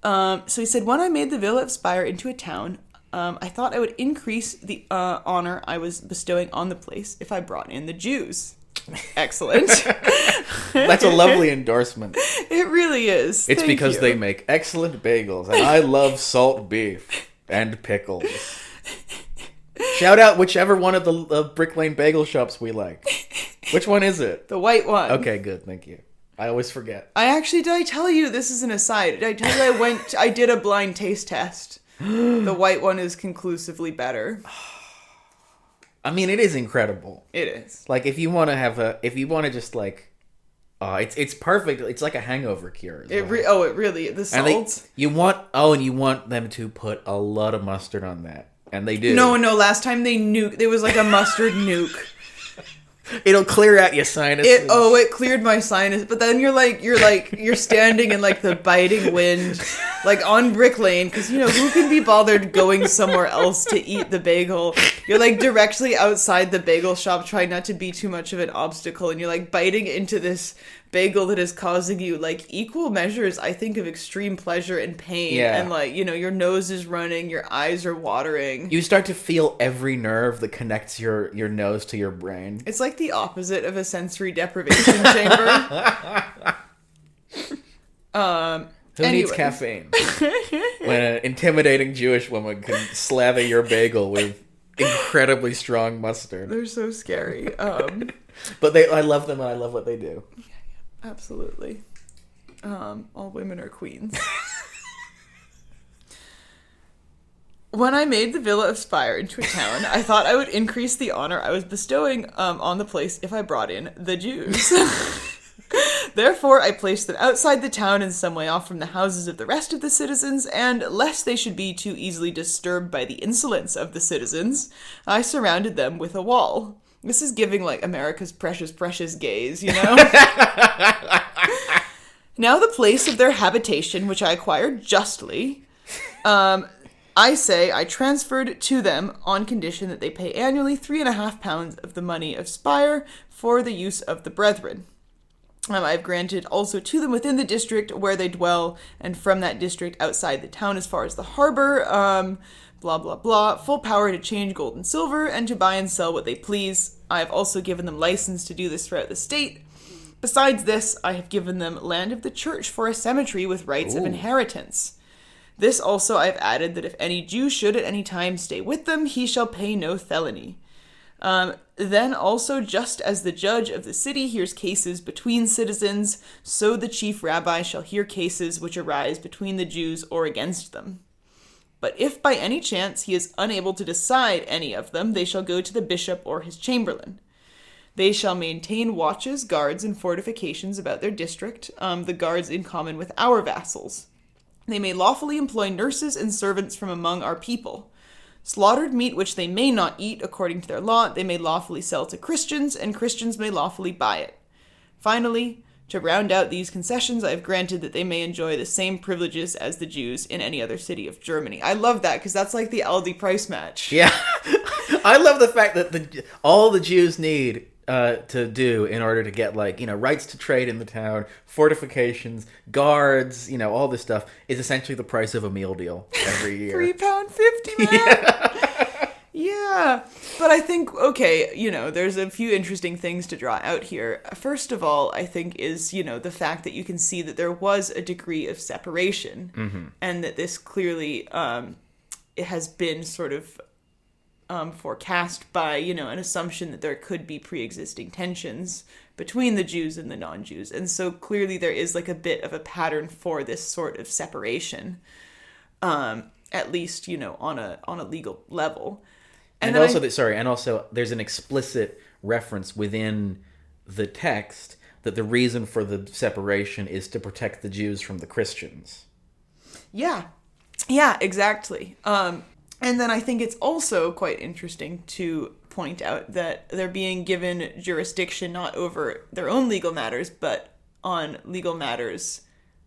So he said, when I made the villa of Speyer into a town, I thought I would increase the honor I was bestowing on the place if I brought in the Jews. Excellent. That's a lovely endorsement. It really is. It's Thank because you. they make excellent bagels, and I love salt beef and pickles. Shout out whichever one of the Brick Lane bagel shops we like. Which one is it? The white one. Okay, good. Thank you. I always forget. Did I tell you, this is an aside, did I tell you I did a blind taste test. The white one is conclusively better. I mean, it is incredible. It is. Like, if you want to just like, it's perfect. It's like a hangover cure. It really, the salt. And you want them to put a lot of mustard on that. And they do. No, last time they nuked, there was like a mustard nuke. It'll clear out your sinuses. It cleared my sinus, but then you're standing in like the biting wind, like on Brick Lane, because who can be bothered going somewhere else to eat the bagel? You're like directly outside the bagel shop, trying not to be too much of an obstacle, and you're like biting into this bagel that is causing you like equal measures, I think, of extreme pleasure and pain. Yeah. And like, your nose is running, your eyes are watering. You start to feel every nerve that connects your nose to your brain. It's like the opposite of a sensory deprivation chamber. Who needs caffeine? When an intimidating Jewish woman can slather your bagel with incredibly strong mustard. They're so scary. But I love them, and I love what they do. Absolutely. All women are queens. When I made the Villa of Speyer into a town, I thought I would increase the honor I was bestowing on the place if I brought in the Jews. Therefore, I placed them outside the town and some way off from the houses of the rest of the citizens, and lest they should be too easily disturbed by the insolence of the citizens, I surrounded them with a wall. This is giving, like, America's precious, precious gays, Now the place of their habitation, which I acquired justly, I say I transferred to them on condition that they pay annually 3.5 pounds of the money of Speyer for the use of the brethren. I have granted also to them within the district where they dwell, and from that district outside the town as far as the harbor, blah, blah, blah, full power to change gold and silver and to buy and sell what they please. I have also given them license to do this throughout the state. Besides this, I have given them land of the church for a cemetery with rights of inheritance. This also I have added, that if any Jew should at any time stay with them, he shall pay no felony. Then also, just as the judge of the city hears cases between citizens, so the chief rabbi shall hear cases which arise between the Jews or against them. But if by any chance he is unable to decide any of them, they shall go to the bishop or his chamberlain. They shall maintain watches, guards, and fortifications about their district, the guards in common with our vassals. They may lawfully employ nurses and servants from among our people. Slaughtered meat which they may not eat according to their law, they may lawfully sell to Christians, and Christians may lawfully buy it. Finally, to round out these concessions, I have granted that they may enjoy the same privileges as the Jews in any other city of Germany. I love that, because that's like the Aldi price match. Yeah. I love the fact that all the Jews need to do in order to get, like, rights to trade in the town, fortifications, guards, all this stuff, is essentially the price of a meal deal every year. £3.50, man. Yeah. But I think, okay, there's a few interesting things to draw out here. First of all, I think is, the fact that you can see that there was a degree of separation, and that this clearly it has been sort of forecast by, an assumption that there could be pre-existing tensions between the Jews and the non-Jews. And so clearly there is like a bit of a pattern for this sort of separation, at least, on a legal level. And also there's an explicit reference within the text that the reason for the separation is to protect the Jews from the Christians. Yeah, exactly. And then I think it's also quite interesting to point out that they're being given jurisdiction not over their own legal matters, but on legal matters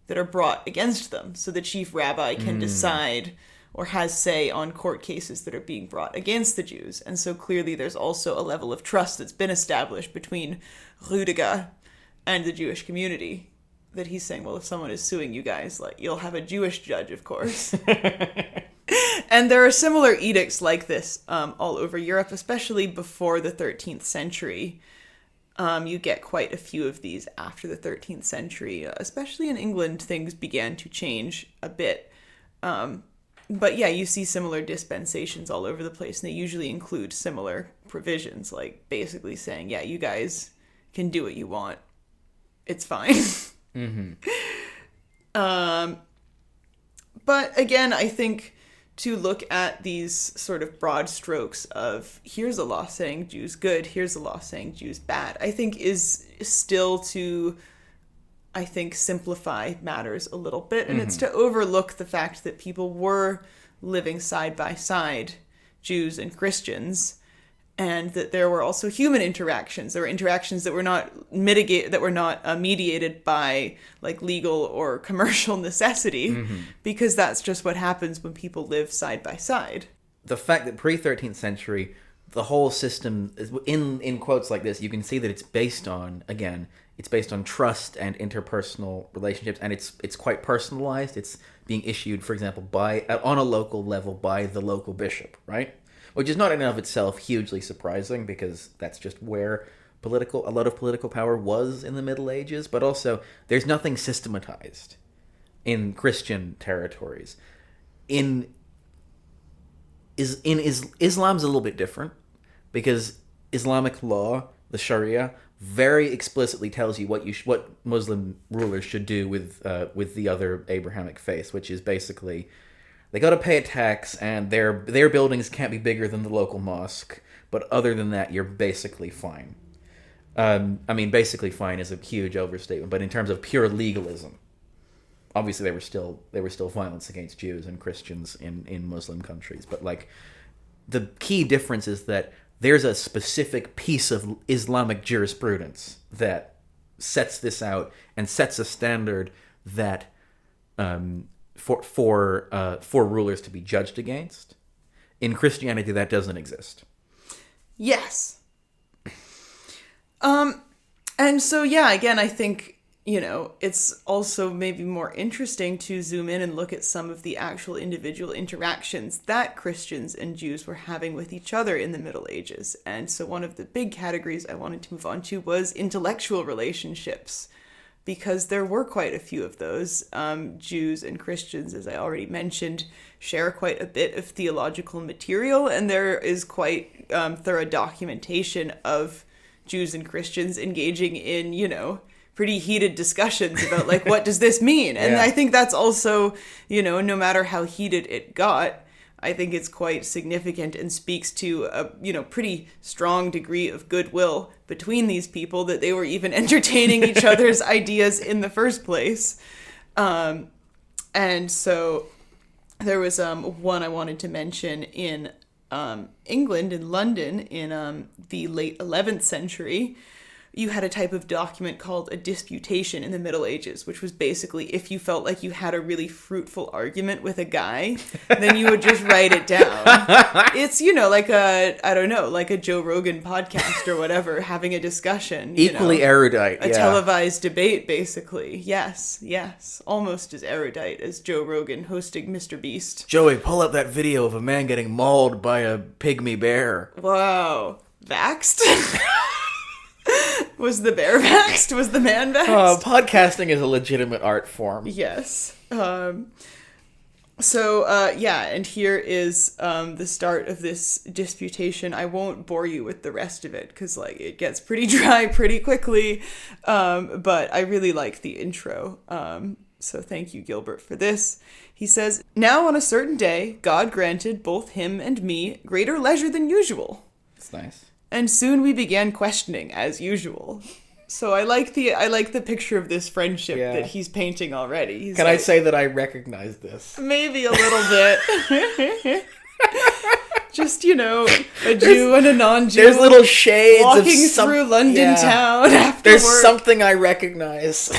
that are brought against them. So the chief rabbi can decide or has say on court cases that are being brought against the Jews. And so clearly there's also a level of trust that's been established between Rüdiger and the Jewish community, that he's saying, well, if someone is suing you guys, like, you'll have a Jewish judge, of course. And there are similar edicts like this all over Europe, especially before the 13th century. You get quite a few of these after the 13th century. Especially in England, things began to change a bit. But yeah, you see similar dispensations all over the place, and they usually include similar provisions, like basically saying, yeah, you guys can do what you want. It's fine. But again, I think to look at these sort of broad strokes of here's a law saying Jews good, here's a law saying Jews bad, I think is still to, simplify matters a little bit. And it's to overlook the fact that people were living side by side, Jews and Christians, and that there were also human interactions. There were interactions that were not mediated by like legal or commercial necessity, because that's just what happens when people live side by side. The fact that pre-13th century, the whole system, in quotes like this, you can see that it's based on, again, it's based on trust and interpersonal relationships, and it's quite personalized. It's being issued, for example, on a local level by the local bishop, right? Which is not in and of itself hugely surprising, because that's just where a lot of political power was in the Middle Ages. But also, there's nothing systematized in Christian territories. Islam's a little bit different, because Islamic law, the Sharia, very explicitly tells you what Muslim rulers should do with the other Abrahamic faiths, which is basically they got to pay a tax, and their buildings can't be bigger than the local mosque. But other than that, you're basically fine. Basically fine is a huge overstatement. But in terms of pure legalism, obviously there were still violence against Jews and Christians in Muslim countries. But like the key difference is that there's a specific piece of Islamic jurisprudence that sets this out and sets a standard that for rulers to be judged against. In Christianity, that doesn't exist. Yes. And so, yeah, again, I think, it's also maybe more interesting to zoom in and look at some of the actual individual interactions that Christians and Jews were having with each other in the Middle Ages. And so one of the big categories I wanted to move on to was intellectual relationships, because there were quite a few of those. Jews and Christians, as I already mentioned, share quite a bit of theological material, and there is quite thorough documentation of Jews and Christians engaging in, pretty heated discussions about, like, what does this mean? And I think that's also, no matter how heated it got, I think it's quite significant and speaks to a, pretty strong degree of goodwill between these people, that they were even entertaining each other's ideas in the first place. And so there was one I wanted to mention in England, in London, in the late 11th century. you had a type of document called a disputation in the Middle Ages, which was basically if you felt like you had a really fruitful argument with a guy, then you would just write it down. It's, like a Joe Rogan podcast or whatever, having a discussion. Equally erudite, a televised debate, basically. Yes, almost as erudite as Joe Rogan hosting Mr. Beast. Joey, pull up that video of a man getting mauled by a pygmy bear. Wow. Vaxxed? Was the bear vaxxed? Was the man vaxxed? Podcasting is a legitimate art form. Yes. And here is the start of this disputation. I won't bore you with the rest of it, because, it gets pretty dry pretty quickly, but I really like the intro. So thank you, Gilbert, for this. He says, "Now on a certain day, God granted both him and me greater leisure than usual. That's nice. And soon we began questioning, as usual." So I like the picture of this friendship that he's painting already. Can I say that I recognize this? Maybe a little bit. Just, a Jew and a non-Jew. There's little shades walking through London town after There's work. something I recognize.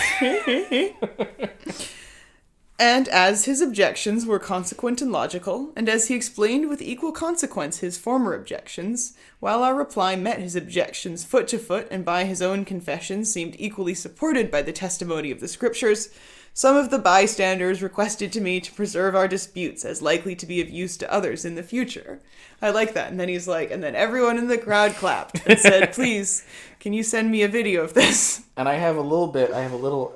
And as his objections were consequent and logical, and as he explained with equal consequence his former objections, while our reply met his objections foot to foot and by his own confession seemed equally supported by the testimony of the scriptures, some of the bystanders requested to me to preserve our disputes as likely to be of use to others in the future. I like that. And then he's like, and then everyone in the crowd clapped and said, "Please, can you send me a video of this?" And I have a little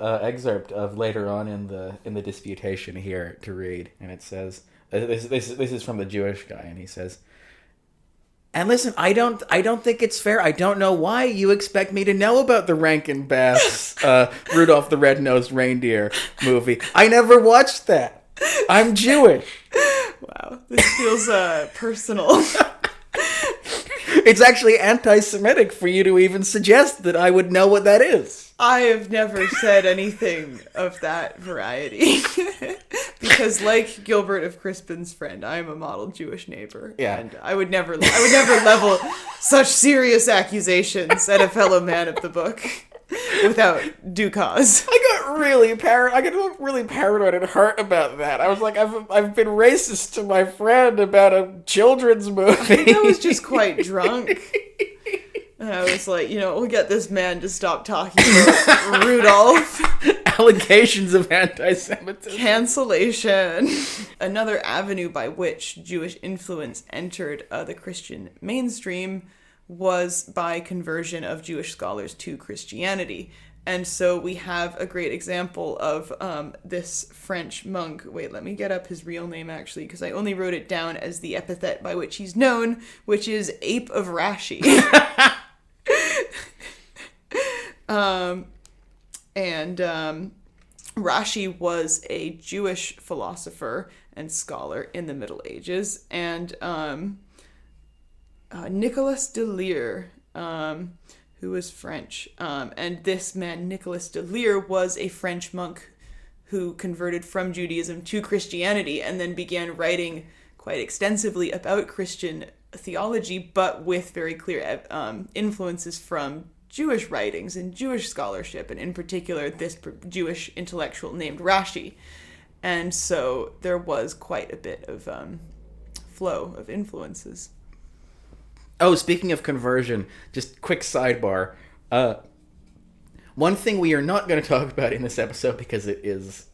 excerpt of later on in the disputation here to read, and it says, this is from the Jewish guy, and he says, "And listen, I don't think it's fair. I don't know why you expect me to know about the Rankin Bass Rudolph the Red-Nosed Reindeer movie. I never watched that. I'm Jewish." Wow, this feels personal. It's actually anti-Semitic for you to even suggest that I would know what that is. I have never said anything of that variety. Because like Gilbert of Crispin's friend, I am a model Jewish neighbor. Yeah. And I would never level such serious accusations at a fellow man of the book without due cause. I got really paranoid and hurt about that. I was like, I've been racist to my friend about a children's movie. I think I was just quite drunk. And I was like, we'll get this man to stop talking about Rudolph. Allegations of anti-Semitism. Cancellation. Another avenue by which Jewish influence entered the Christian mainstream was by conversion of Jewish scholars to Christianity. And so we have a great example of this French monk. Wait, let me get up his real name, actually, because I only wrote it down as the epithet by which he's known, which is Ape of Rashi. Rashi was a Jewish philosopher and scholar in the Middle Ages, and Nicolas de Leer, who was French, and this man, Nicolas de Leer, was a French monk who converted from Judaism to Christianity and then began writing quite extensively about Christian theology, but with very clear influences from Jewish writings and Jewish scholarship, and in particular this Jewish intellectual named Rashi. And so there was quite a bit of flow of influences. Oh, speaking of conversion, just quick sidebar. One thing we are not going to talk about in this episode, because it is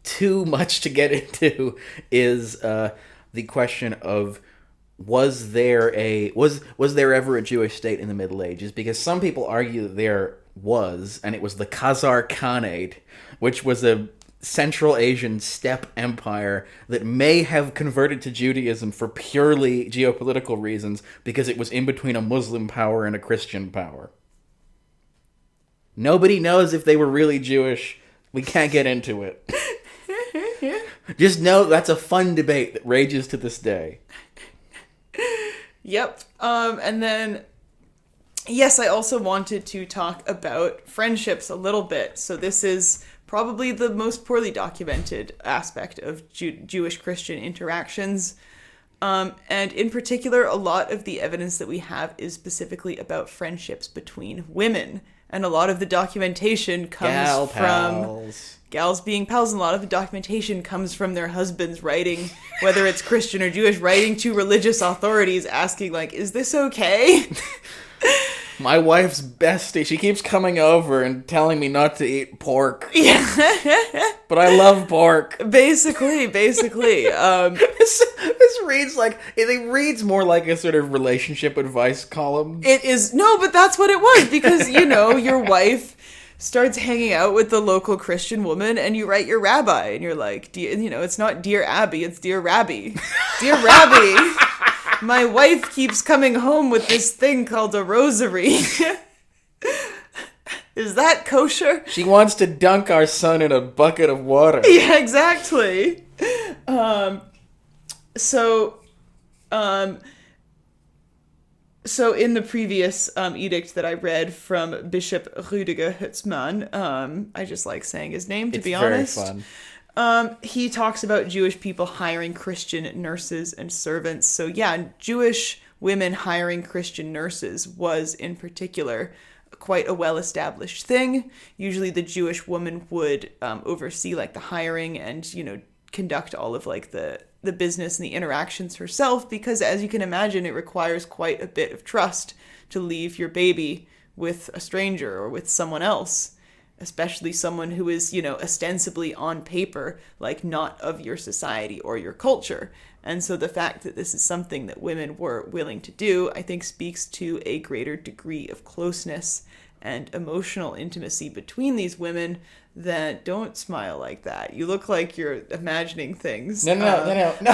too much to get into, is the question of was there ever a Jewish state in the Middle Ages? Because some people argue that there was, and it was the Khazar Khanate, which was a Central Asian steppe empire that may have converted to Judaism for purely geopolitical reasons because it was in between a Muslim power and a Christian power. Nobody knows if they were really Jewish. We can't get into it. Just know that's a fun debate that rages to this day. Yep. And then, yes, I also wanted to talk about friendships a little bit. So this is probably the most poorly documented aspect of Jewish-Christian interactions. And in particular, a lot of the evidence that we have is specifically about friendships between women. And a lot of the documentation comes from gals being pals, and a lot of the documentation comes from their husbands writing, whether it's Christian or Jewish, writing to religious authorities asking, like, is this okay? My wife's bestie, she keeps coming over and telling me not to eat pork. Yeah. But I love pork. Basically. This reads like, it reads more like a sort of relationship advice column. It is, no, but that's what it was, because, your wife starts hanging out with the local Christian woman, and you write your rabbi, and you're like, it's not Dear Abby, it's Dear Rabbi. Dear Rabbi, my wife keeps coming home with this thing called a rosary. Is that kosher? She wants to dunk our son in a bucket of water. Yeah, exactly. So in the previous edict that I read from Bishop Rüdiger Hutzmann, I just like saying his name, to be honest. It's very fun. He talks about Jewish people hiring Christian nurses and servants. So yeah, Jewish women hiring Christian nurses was in particular quite a well-established thing. Usually the Jewish woman would oversee like the hiring and, conduct all of like the business and the interactions herself, because as you can imagine, it requires quite a bit of trust to leave your baby with a stranger or with someone else, especially someone who is, ostensibly on paper, like not of your society or your culture. And so the fact that this is something that women were willing to do, I think speaks to a greater degree of closeness and emotional intimacy between these women. That don't smile like that. You look like you're imagining things. No. I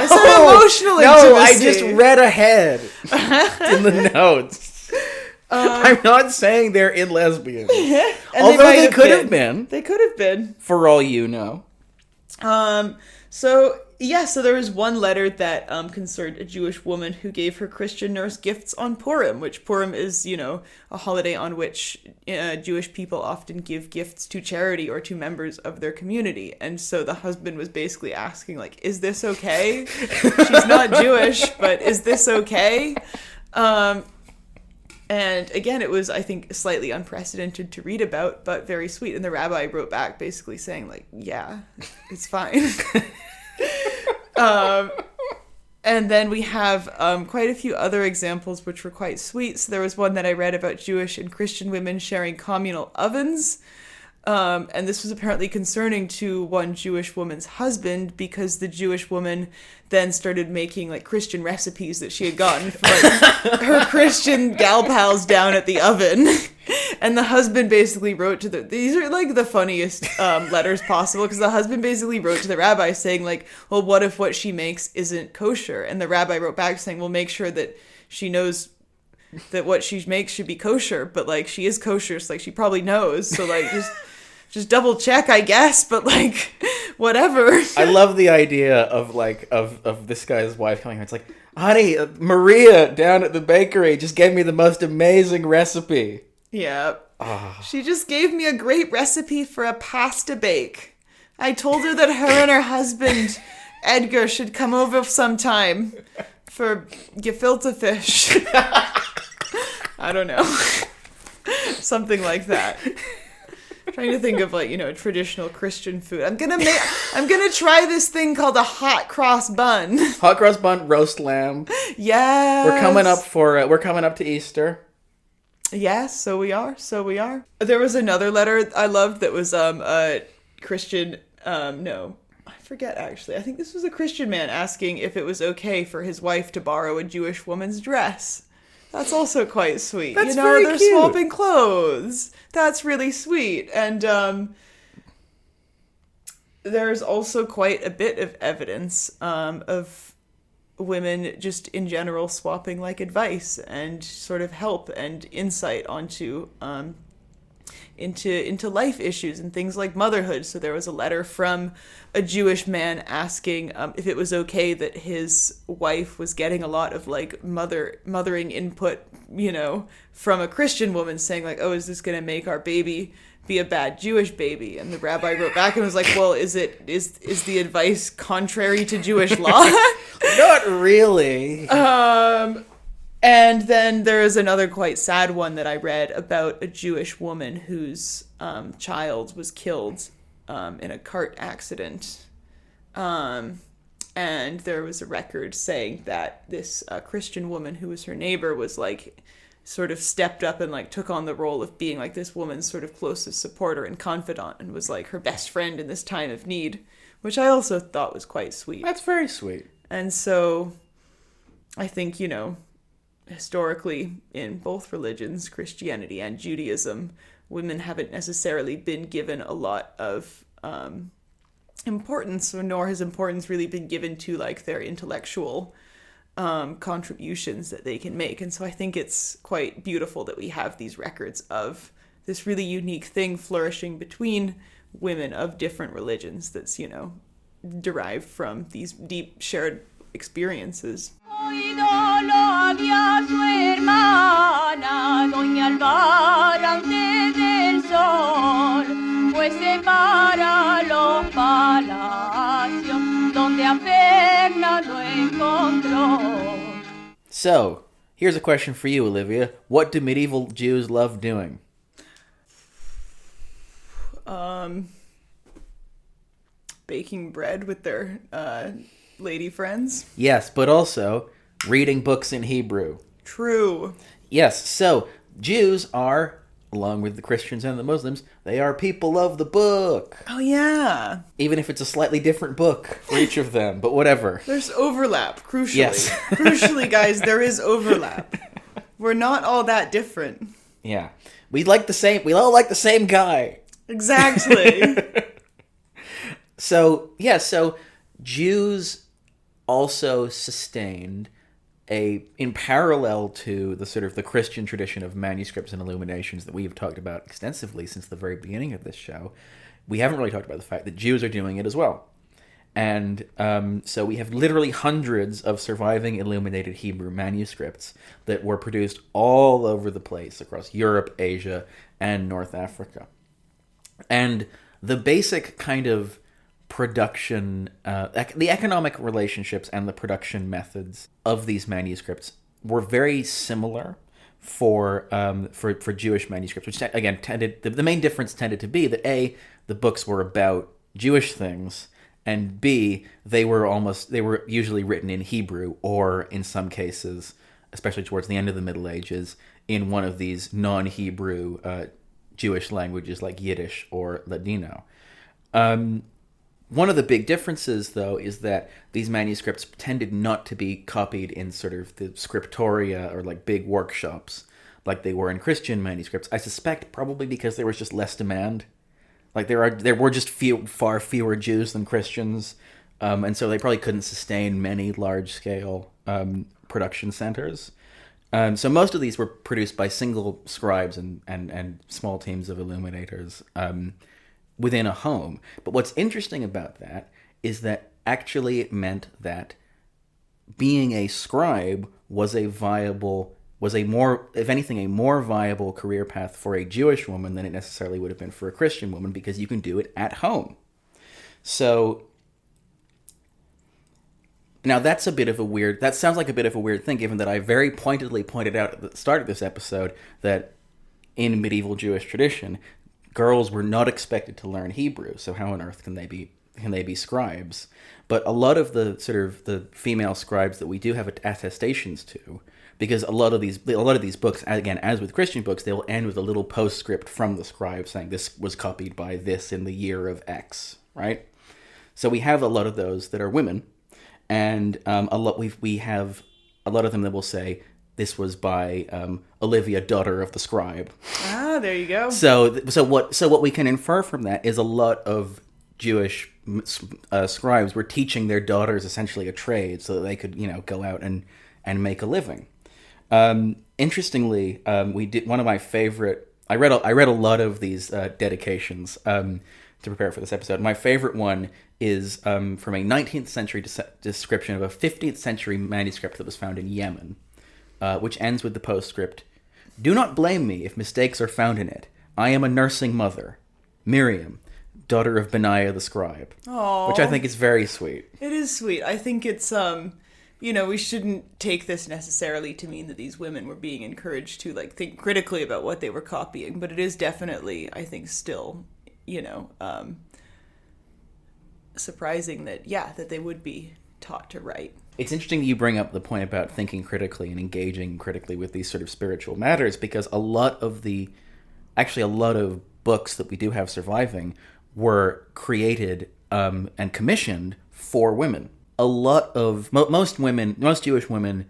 said emotional intimacy. No, I just read ahead in the notes. I'm not saying they're in lesbians. Although they could have been. They could have been. For all you know. So there was one letter that concerned a Jewish woman who gave her Christian nurse gifts on Purim, which Purim is, a holiday on which Jewish people often give gifts to charity or to members of their community. And so the husband was basically asking, like, is this okay? She's not Jewish, but is this okay? And again, it was, I think, slightly unprecedented to read about, but very sweet. And the rabbi wrote back basically saying, like, yeah, it's fine. And then we have quite a few other examples which were quite sweet. So there was one that I read about Jewish and Christian women sharing communal ovens. And this was apparently concerning to one Jewish woman's husband, because the Jewish woman then started making like Christian recipes that she had gotten from like, her Christian gal pals down at the oven. And the husband basically wrote to these are like the funniest letters possible, because the husband basically wrote to the rabbi saying like, well, what if what she makes isn't kosher? And the rabbi wrote back saying, well, make sure that she knows that what she makes should be kosher, but like she is kosher, so like she probably knows, so like just double check, I guess, but like whatever. I love the idea of like of this guy's wife coming home. It's like, honey, Maria down at the bakery just gave me the most amazing recipe. Yeah. She just gave me a great recipe for a pasta bake. I told her that her and her husband Edgar should come over sometime for gefilte fish. I don't know. Something like that. Trying to think of like, traditional Christian food. I'm gonna try this thing called a hot cross bun. Hot cross bun, roast lamb. Yes. We're coming up to Easter. Yes, so we are. There was another letter I loved that was a Christian, no, I forget actually. I think this was a Christian man asking if it was okay for his wife to borrow a Jewish woman's dress. That's also quite sweet. That's very they're cute. swapping clothes. That's really sweet. And there's also quite a bit of evidence of women just in general swapping like advice and sort of help and insight onto into life issues and things like motherhood. So there was a letter from a Jewish man asking if it was okay that his wife was getting a lot of like mothering input, from a Christian woman saying like, oh, is this going to make our baby be a bad Jewish baby? And the rabbi wrote back and was like, well, is the advice contrary to Jewish law? Not really. And then there is another quite sad one that I read about a Jewish woman whose child was killed in a cart accident. And there was a record saying that this Christian woman who was her neighbor was like sort of stepped up and like took on the role of being like this woman's sort of closest supporter and confidant and was like her best friend in this time of need, which I also thought was quite sweet. That's very sweet. And so I think, historically in both religions, Christianity and Judaism, women haven't necessarily been given a lot of importance, nor has importance really been given to like their intellectual contributions that they can make. And so I think it's quite beautiful that we have these records of this really unique thing flourishing between women of different religions that's, derived from these deep shared experiences. Ídolo había su hermana, doña Alvar, antes del sol, pues separa los palacios, donde a Fernando encontró. So, here's a question for you, Olivia. What do medieval Jews love doing? Baking bread with their lady friends. Yes, but also reading books in Hebrew. True. Yes, so Jews are, along with the Christians and the Muslims, they are people of the book. Oh, yeah. Even if it's a slightly different book for each of them, but whatever. There's overlap, crucially. Yes. Crucially, guys, there is overlap. We're not all that different. Yeah. We all like the same guy. Exactly. So Jews also sustained in parallel to the sort of the Christian tradition of manuscripts and illuminations that we have talked about extensively since the very beginning of this show. We haven't really talked about the fact that Jews are doing it as well. And so we have literally hundreds of surviving illuminated Hebrew manuscripts that were produced all over the place across Europe, Asia, and North Africa. And the basic kind of production, the economic relationships and the production methods of these manuscripts were very similar for Jewish manuscripts, which again the main difference tended to be that A, the books were about Jewish things, and B, they were usually written in Hebrew, or in some cases, especially towards the end of the Middle Ages, in one of these non-Hebrew Jewish languages like Yiddish or Ladino. One of the big differences, though, is that these manuscripts tended not to be copied in sort of the scriptoria or like big workshops like they were in Christian manuscripts. I suspect probably because there was just less demand. Like there were just far fewer Jews than Christians, and so they probably couldn't sustain many large-scale production centers. So most of these were produced by single scribes and small teams of illuminators within a home. But what's interesting about that is that actually it meant that being a scribe was a more, if anything, a more viable career path for a Jewish woman than it necessarily would have been for a Christian woman, because you can do it at home. So now that sounds like a bit of a weird thing, given that I very pointedly pointed out at the start of this episode that in medieval Jewish tradition, girls were not expected to learn Hebrew, so how on earth can they be scribes? But a lot of the sort of the female scribes that we do have attestations to, because a lot of these books, again, as with Christian books, they will end with a little postscript from the scribe saying this was copied by this in the year of X, right? So we have a lot of those that are women, and we have a lot of them that will say this was by Olivia, daughter of the scribe. Ah, there you go. So what we can infer from that is a lot of Jewish scribes were teaching their daughters essentially a trade so that they could, go out and make a living. Interestingly, we did one of my favorite. I read a lot of these dedications to prepare for this episode. My favorite one is from a 19th century description of a 15th century manuscript that was found in Yemen, which ends with the postscript: "Do not blame me if mistakes are found in it. I am a nursing mother, Miriam, daughter of Benaiah the scribe." Aww. Which I think is very sweet. It is sweet. I think it's we shouldn't take this necessarily to mean that these women were being encouraged to like think critically about what they were copying, but it is definitely, I think, still, surprising that they would be taught to write. It's interesting that you bring up the point about thinking critically and engaging critically with these sort of spiritual matters, because a lot of books that we do have surviving were created and commissioned for women. A lot of most Jewish women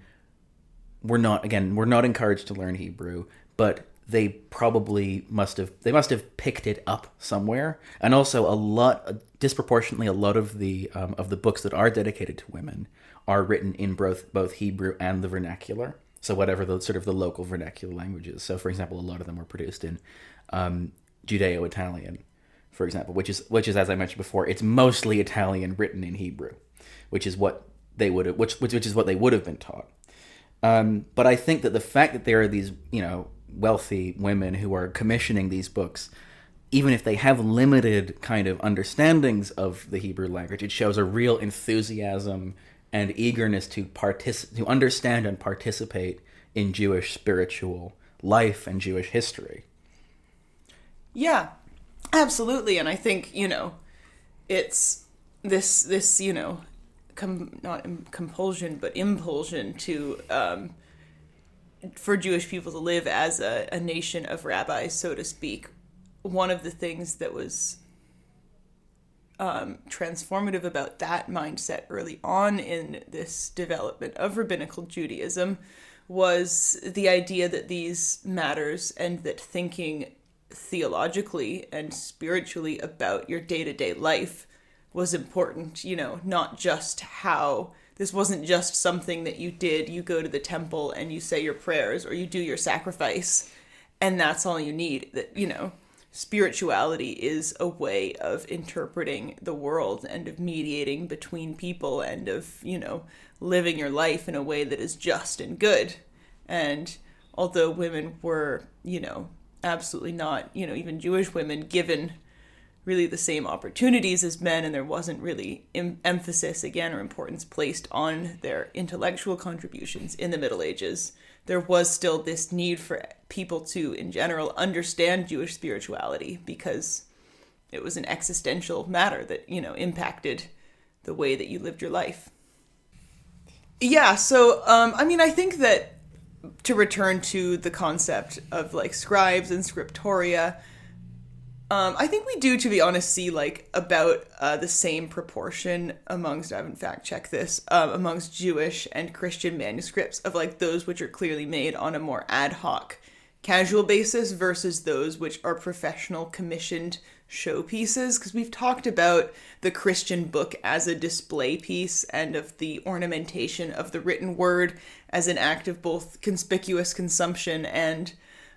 were not encouraged to learn Hebrew, but they probably must have picked it up somewhere. And also disproportionately a lot of the books that are dedicated to women are written in both Hebrew and the vernacular. So whatever the sort of the local vernacular languages. So for example, a lot of them were produced in Judeo-Italian, for example, which is, as I mentioned before, it's mostly Italian written in Hebrew, which is what they would have been taught. But I think that the fact that there are these, wealthy women who are commissioning these books, even if they have limited kind of understandings of the Hebrew language, it shows a real enthusiasm and eagerness to understand and participate in Jewish spiritual life and Jewish history. Yeah, absolutely. And I think, it's this not compulsion, but impulsion to, for Jewish people to live as a nation of rabbis, so to speak. One of the things that was transformative about that mindset early on in this development of rabbinical Judaism was the idea that these matters and that thinking theologically and spiritually about your day-to-day life was important, not just how this wasn't just something that you did. You go to the temple and you say your prayers or you do your sacrifice and that's all you need. That, spirituality is a way of interpreting the world and of mediating between people and of, living your life in a way that is just and good. And although women were, absolutely not, even Jewish women given really the same opportunities as men, and there wasn't really emphasis, again, or importance placed on their intellectual contributions in the Middle Ages, there was still this need for people to, in general, understand Jewish spirituality because it was an existential matter that, impacted the way that you lived your life. Yeah, so, I think that to return to the concept of, scribes and scriptoria, I think we do, to be honest, see, about the same proportion amongst, I haven't fact-checked this, amongst Jewish and Christian manuscripts of, those which are clearly made on a more ad hoc, casual basis versus those which are professional, commissioned showpieces, because we've talked about the Christian book as a display piece and of the ornamentation of the written word as an act of both conspicuous consumption and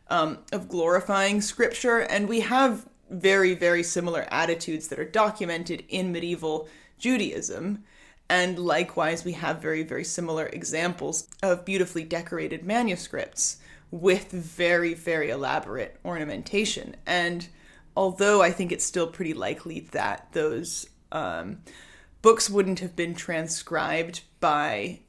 of glorifying scripture, and we have very, very similar attitudes that are documented in medieval Judaism. And likewise, we have very, very similar examples of beautifully decorated manuscripts with very, very elaborate ornamentation. And although I think it's still pretty likely that those books wouldn't have been transcribed by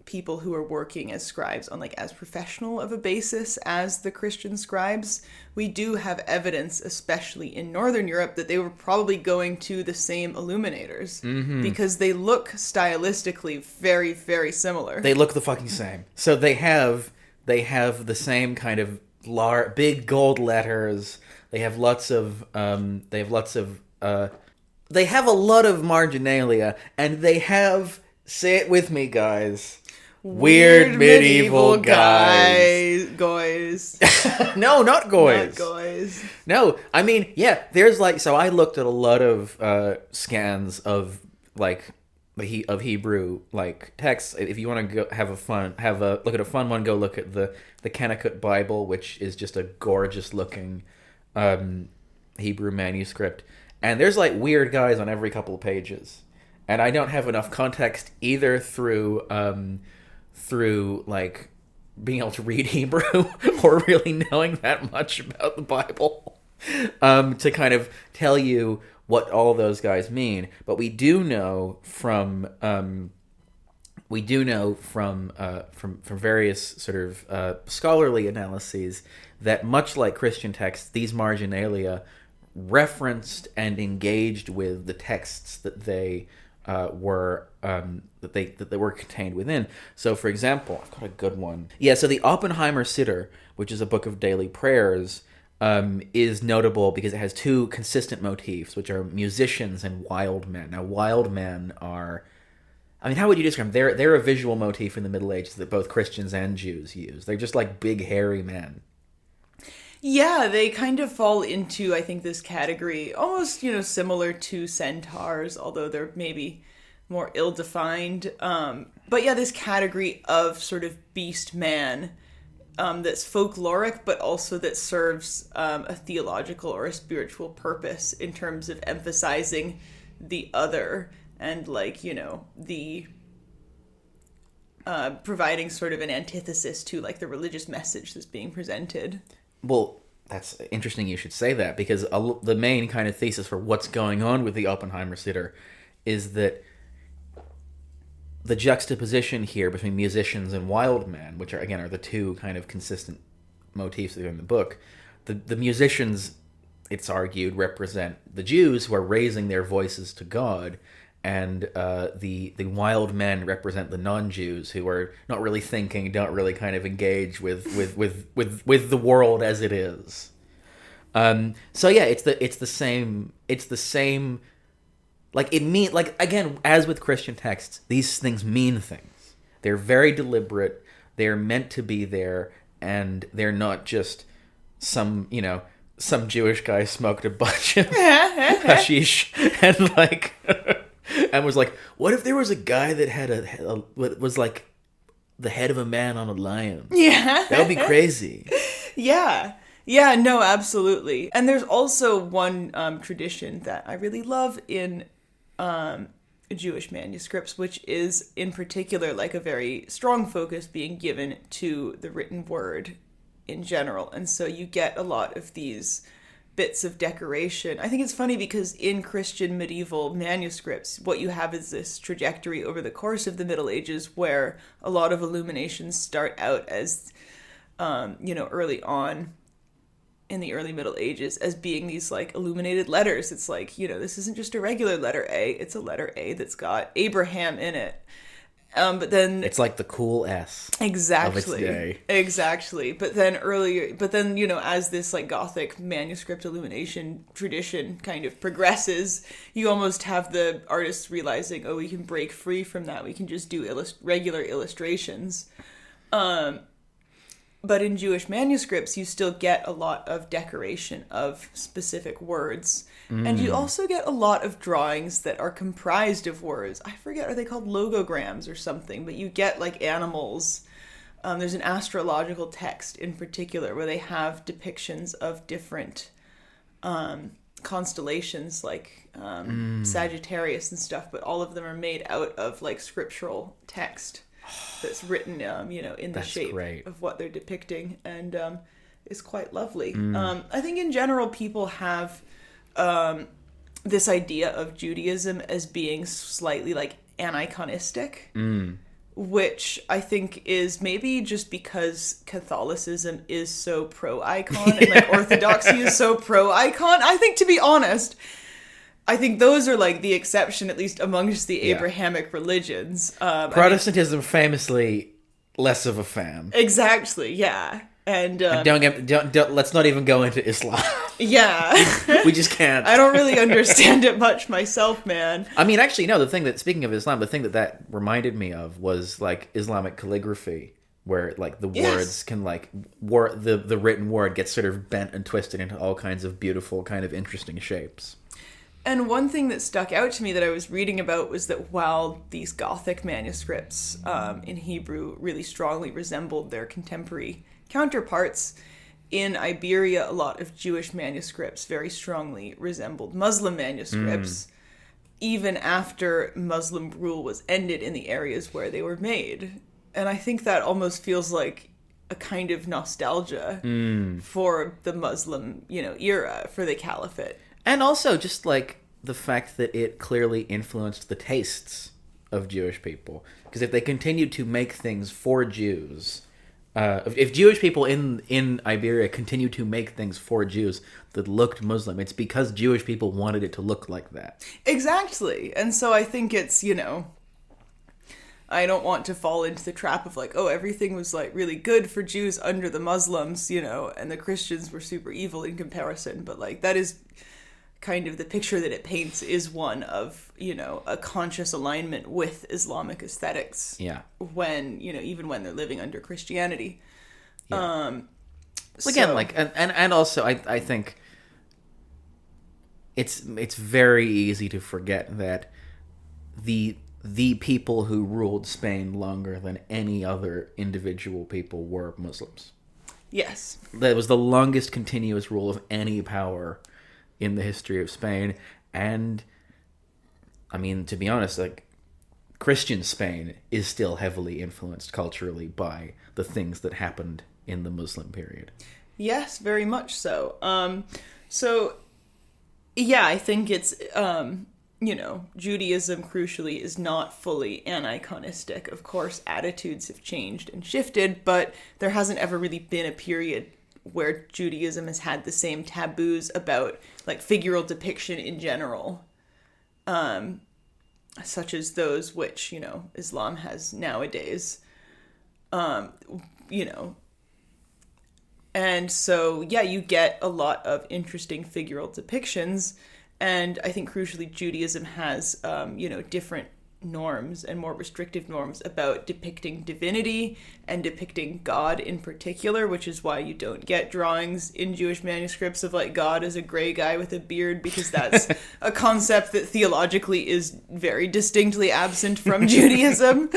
people who are working as scribes on as professional of a basis as the Christian scribes, we do have evidence, especially in Northern Europe, that they were probably going to the same illuminators because they look stylistically very, very similar. They look the fucking same. So they have the same kind of big gold letters. They have lots of they have a lot of marginalia, and they have, say it with me, guys, weird medieval guys. No, not goys. Not goys. No, there's so I looked at a lot of scans of of Hebrew texts. If you want to go have a look at a fun one, go look at the Kennecut Bible, which is just a gorgeous looking Hebrew manuscript. And there's weird guys on every couple of pages. And I don't have enough context either through being able to read Hebrew or really knowing that much about the Bible to kind of tell you what all those guys mean. But we do know from we do know from various sort of scholarly analyses that much like Christian texts, these marginalia referenced and engaged with the texts that they were contained within. So, for example, I've got a good one. Yeah, so the Oppenheimer Siddur, which is a book of daily prayers, is notable because it has two consistent motifs, which are musicians and wild men. Now, wild men are, I mean, how would you describe them? They're a visual motif in the Middle Ages that both Christians and Jews use. They're just like big, hairy men. Yeah, they kind of fall into, I think, this category, almost, similar to centaurs, although they're maybe more ill-defined. But yeah, this category of sort of beast man that's folkloric, but also that serves a theological or a spiritual purpose in terms of emphasizing the other and, the providing sort of an antithesis to, the religious message that's being presented. Well, that's interesting you should say that, because the main kind of thesis for what's going on with the Oppenheimer Siddur is that the juxtaposition here between musicians and wild men, which are the two kind of consistent motifs that are in the book, the musicians, it's argued, represent the Jews who are raising their voices to God, and the wild men represent the non-Jews who are not really thinking, don't really kind of engage with the world as it is. So yeah, it's the same. Again, as with Christian texts, these things mean things. They're very deliberate. They're meant to be there, and they're not just some Jewish guy smoked a bunch of hashish and and was like, what if there was a guy that had was like the head of a man on a lion? Yeah. That would be crazy. Yeah. Yeah, no, absolutely. And there's also one tradition that I really love in Jewish manuscripts, which is in particular a very strong focus being given to the written word in general. And so you get a lot of these bits of decoration. I think it's funny because in Christian medieval manuscripts, what you have is this trajectory over the course of the Middle Ages where a lot of illuminations start out as, early on in the early Middle Ages as being these illuminated letters. It's this isn't just a regular letter A, it's a letter A that's got Abraham in it. But then it's like the cool S exactly of its day. Exactly. But then as this Gothic manuscript illumination tradition kind of progresses, you almost have the artists realizing, oh, we can break free from that. We can just do regular illustrations. But in Jewish manuscripts, you still get a lot of decoration of specific words. And you also get a lot of drawings that are comprised of words. I forget, are they called logograms or something? But you get animals. There's an astrological text in particular where they have depictions of different constellations Sagittarius and stuff. But all of them are made out of scriptural text that's written, in the shape of what they're depicting, and is quite lovely. I think in general people have this idea of Judaism as being slightly aniconistic, which I think is maybe just because Catholicism is so pro-icon and Orthodoxy is so pro-icon. I think, to be honest, I think those are the exception, at least amongst the Abrahamic religions. Protestantism famously less of a fan. Exactly, yeah. And don't let's not even go into Islam. Yeah. We just can't. I don't really understand it much myself, man. I mean, actually, no, speaking of Islam, the thing that reminded me of was Islamic calligraphy, where the words can the written word gets sort of bent and twisted into all kinds of beautiful, kind of interesting shapes. And one thing that stuck out to me that I was reading about was that while these Gothic manuscripts in Hebrew really strongly resembled their contemporary counterparts, in Iberia, a lot of Jewish manuscripts very strongly resembled Muslim manuscripts, even after Muslim rule was ended in the areas where they were made. And I think that almost feels like a kind of nostalgia for the Muslim, era, for the Caliphate. And also just the fact that it clearly influenced the tastes of Jewish people. Because if they continue to make things for Jews, if Jewish people in Iberia continue to make things for Jews that looked Muslim, it's because Jewish people wanted it to look like that. Exactly. And so I think it's, I don't want to fall into the trap of like, oh, everything was like really good for Jews under the Muslims, and the Christians were super evil in comparison. But like that is kind of the picture that it paints is one of, a conscious alignment with Islamic aesthetics. Yeah. When, even when they're living under Christianity. Yeah. Again, like, and also I think it's very easy to forget that the people who ruled Spain longer than any other individual people were Muslims. Yes. That was the longest continuous rule of any power in the history of Spain. And, I mean, to be honest, like, Christian Spain is still heavily influenced culturally by the things that happened in the Muslim period. Yes, very much so. Yeah, I think it's, Judaism, crucially, is not fully aniconistic. Of course, attitudes have changed and shifted, but there hasn't ever really been a period where Judaism has had the same taboos about, like, figural depiction in general, such as those which, Islam has nowadays, And so, yeah, you get a lot of interesting figural depictions. And I think, crucially, Judaism has, different norms and more restrictive norms about depicting divinity and depicting God in particular, which is why you don't get drawings in Jewish manuscripts of, like, God as a gray guy with a beard, because that's a concept that theologically is very distinctly absent from Judaism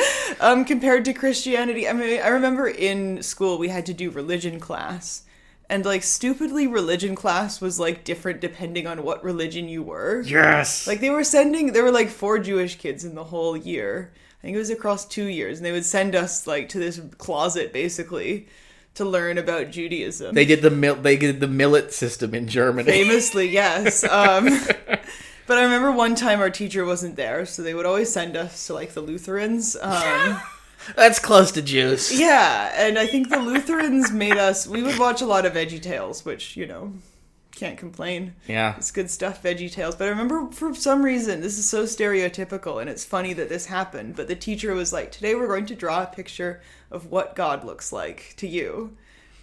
compared to Christianity. I mean, I remember in school we had to do religion class. And, like, stupidly, religion class was, like, different depending on what religion you were. Yes! Like, there were, like, 4 Jewish kids in the whole year. I think it was across 2 years. And they would send us, like, to this closet, basically, to learn about Judaism. They did the millet system in Germany. Famously, yes. But I remember one time our teacher wasn't there, so they would always send us to, like, the Lutherans. That's close to Jews. Yeah, and I think the Lutherans made us... We would watch a lot of VeggieTales, which, can't complain. Yeah. It's good stuff, VeggieTales. But I remember, for some reason, this is so stereotypical, and it's funny that this happened, but the teacher was like, today we're going to draw a picture of what God looks like to you.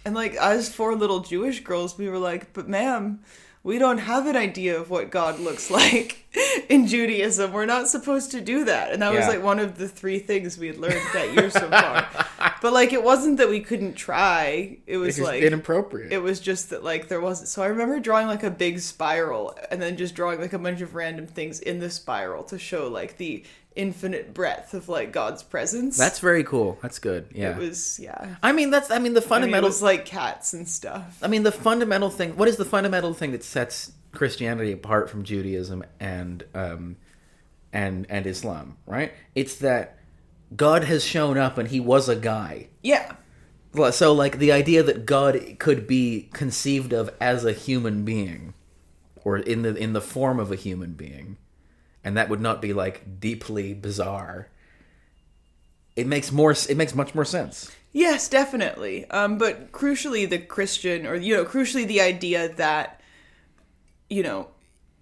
And, like, as 4 little Jewish girls, we were like, but ma'am... We don't have an idea of what God looks like in Judaism. We're not supposed to do that. And that was, like, one of the 3 things we had learned that year so far. But, like, it wasn't that we couldn't try. It was, like... inappropriate. It was just that, like, there wasn't... So I remember drawing, like, a big spiral and then just drawing, like, a bunch of random things in the spiral to show, like, the infinite breadth of, like, God's presence. That's very cool. That's good. Yeah. It was, yeah. The fundamental... it was, like, cats and stuff. I mean, the fundamental thing... What is the fundamental thing that sets Christianity apart from Judaism and Islam, right? It's that God has shown up and he was a guy. Yeah. So, like, the idea that God could be conceived of as a human being, or in the form of a human being, and that would not be, like, deeply bizarre. It makes much more sense. Yes, definitely. But crucially, the Christian, or, crucially the idea that,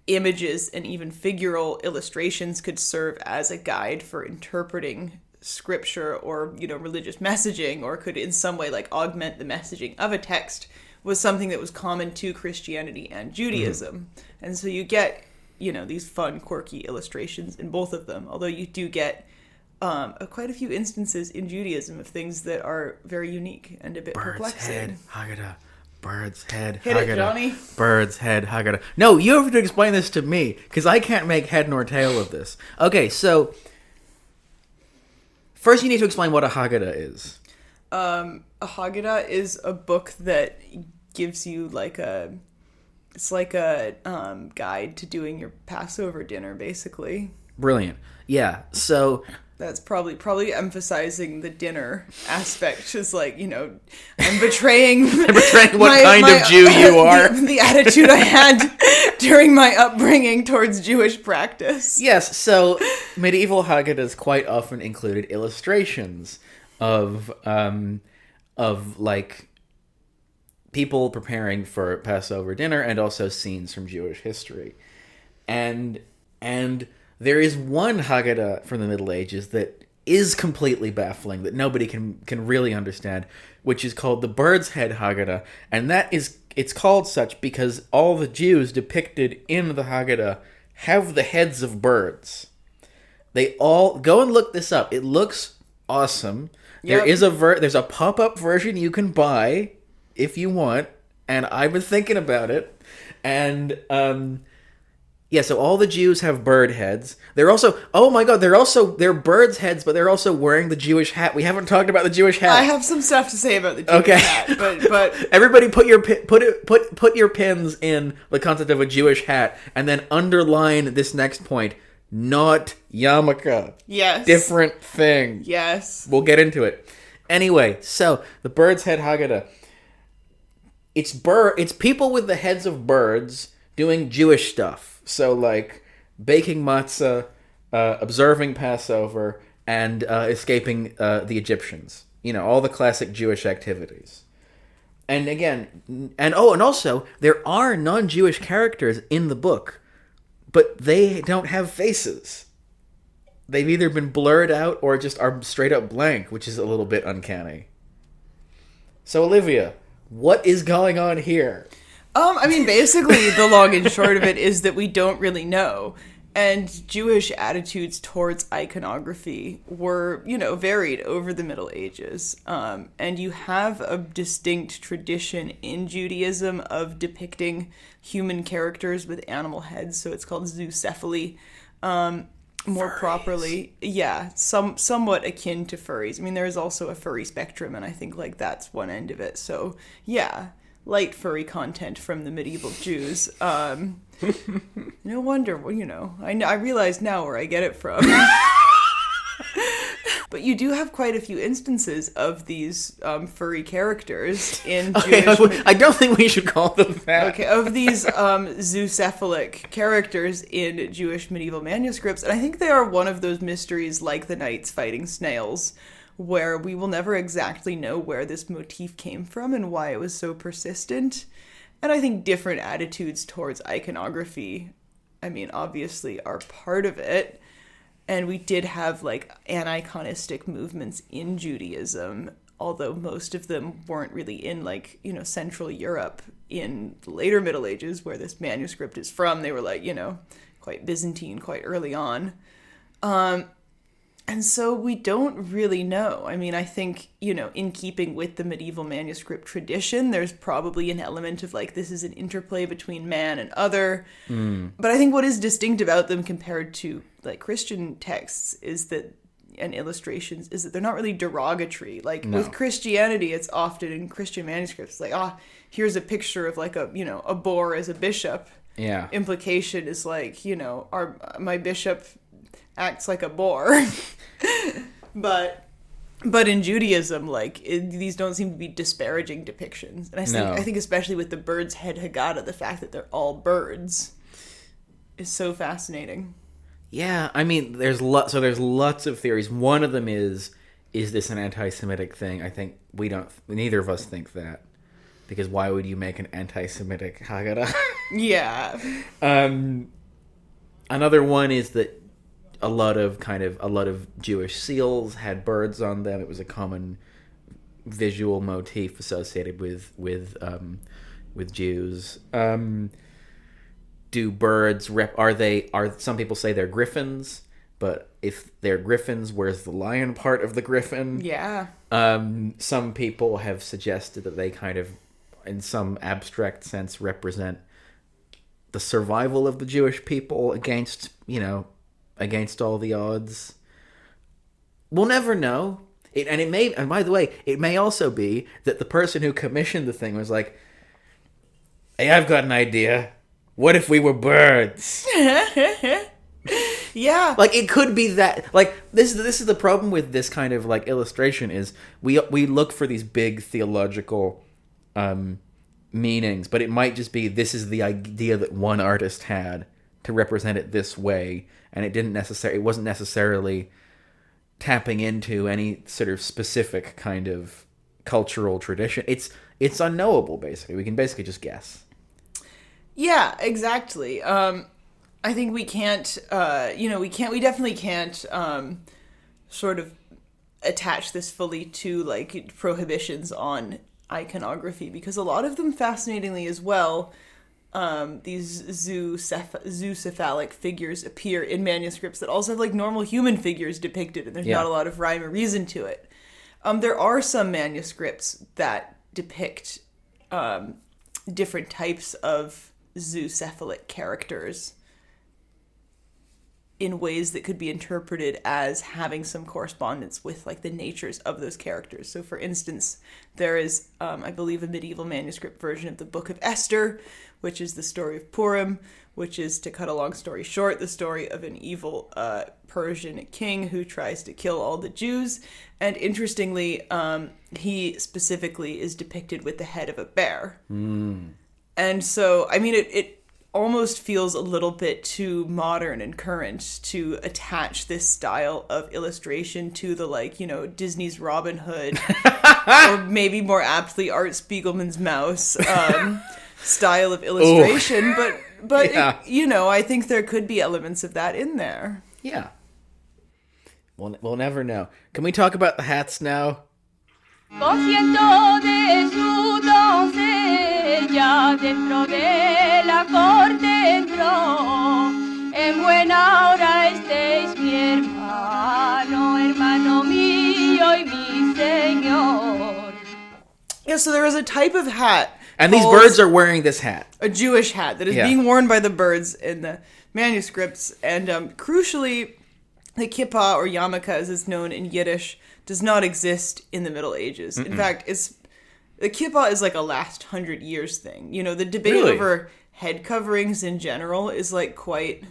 images and even figural illustrations could serve as a guide for interpreting scripture or, religious messaging, or could in some way, like, augment the messaging of a text, was something that was common to Christianity and Judaism. Mm-hmm. And so you get, these fun, quirky illustrations in both of them, although you do get quite a few instances in Judaism of things that are very unique and a bit perplexing. Bird's head, Hit Haggadah. it, Johnny. Bird's head, Haggadah. No, you have to explain this to me, because I can't make head nor tail of this. Okay, so... First you need to explain what a Haggadah is. A Haggadah is a book that gives you, like, It's like a guide to doing your Passover dinner, basically. Brilliant. Yeah, so That's probably emphasizing the dinner aspect. Is like, I'm betraying what kind of Jew you are. The attitude I had during my upbringing towards Jewish practice. Yes, so medieval Haggadahs quite often included illustrations of like people preparing for Passover dinner, and also scenes from Jewish history. And there is one Haggadah from the Middle Ages that is completely baffling, that nobody can really understand, which is called the Bird's Head Haggadah. And it's called such because all the Jews depicted in the Haggadah have the heads of birds. They all... Go and look this up. It looks awesome. Yep. There's a pop-up version you can buy if you want, and I've been thinking about it. And... yeah, so all the Jews have bird heads. They're also, oh my god, they're birds' heads, but they're also wearing the Jewish hat. We haven't talked about the Jewish hat. I have some stuff to say about the Jewish hat, but everybody put your pins in the concept of a Jewish hat, and then underline this next point: not yarmulke. Yes, different thing. Yes, we'll get into it. Anyway, so the Bird's Head Haggadah. It's people with the heads of birds doing Jewish stuff. So, like, baking matzah, observing Passover, and escaping the Egyptians. All the classic Jewish activities. And again, and also, there are non-Jewish characters in the book, but they don't have faces. They've either been blurred out or just are straight up blank, which is a little bit uncanny. So, Olivia, what is going on here? Basically, the long and short of it is that we don't really know. And Jewish attitudes towards iconography were, varied over the Middle Ages. And you have a distinct tradition in Judaism of depicting human characters with animal heads. So it's called zoocephaly. More furries. Properly, yeah, somewhat akin to furries. There is also a furry spectrum, and I think, that's one end of it. So, yeah. Light furry content from the medieval Jews. No wonder, I realize now where I get it from. But you do have quite a few instances of these furry characters in Jewish... I don't think we should call them that. Okay, of these zoocephalic characters in Jewish medieval manuscripts. And I think they are one of those mysteries like the knights fighting snails, where we will never exactly know where this motif came from and why it was so persistent. And I think different attitudes towards iconography, obviously are part of it. And we did have, aniconistic movements in Judaism, although most of them weren't really in, Central Europe in the later Middle Ages, where this manuscript is from. They were, quite Byzantine quite early on. And so we don't really know. I think, in keeping with the medieval manuscript tradition, there's probably an element of, this is an interplay between man and other. But I think what is distinct about them compared to, Christian texts and illustrations is that they're not really derogatory. No. With Christianity, it's often in Christian manuscripts, here's a picture of, a boar as a bishop. Yeah. Implication is, my bishop acts like a boar. but in Judaism, these don't seem to be disparaging depictions. And I think especially with the Bird's Head Haggadah, the fact that they're all birds is so fascinating. Yeah, there's lots of theories. One of them is this an anti-Semitic thing? I think neither of us think that, because why would you make an anti-Semitic Haggadah? Yeah. Another one is that a lot of Jewish seals had birds on them. It was a common visual motif associated with Jews. Do birds are some people say they're griffins, but if they're griffins, where's the lion part of the griffin? Yeah. Some people have suggested that they kind of, in some abstract sense, represent the survival of the Jewish people against all the odds. We'll never know. And by the way, it may also be that the person who commissioned the thing was like, hey, I've got an idea. What if we were birds? Yeah. Like, it could be that. Like, this is the problem with this kind of, like, illustration is we look for these big theological meanings, but it might just be this is the idea that one artist had to represent it this way, and it wasn't necessarily tapping into any sort of specific kind of cultural tradition. It's unknowable, basically. We can basically just guess. Yeah, exactly. I think we can't, we definitely can't sort of attach this fully to, like, prohibitions on iconography, because a lot of them, fascinatingly as well, these zoocephalic figures appear in manuscripts that also have, like, normal human figures depicted, and there's not a lot of rhyme or reason to it. There are some manuscripts that depict different types of zoocephalic characters in ways that could be interpreted as having some correspondence with, like, the natures of those characters. So, for instance, there is, I believe, a medieval manuscript version of the Book of Esther, which is the story of Purim, which is, to cut a long story short, the story of an evil Persian king who tries to kill all the Jews. And interestingly, he specifically is depicted with the head of a bear. And so, I mean, it almost feels a little bit too modern and current to attach this style of illustration to the, like, Disney's Robin Hood, or maybe more aptly Art Spiegelman's Mouse style of illustration. But yeah. I think there could be elements of that in there. Yeah. We'll never know. Can we talk about the hats now? Consciento de su doncella dentro de la corte entró. En buena hora estéis mi hermano mío y mi señor. Yeah, so there is a type of hat. And these birds are wearing this hat. A Jewish hat that is being worn by the birds in the manuscripts. And crucially, the kippah, or yarmulke as it's known in Yiddish, does not exist in the Middle Ages. In fact, the kippah is like a last 100 years thing. The debate over head coverings in general is, like, quite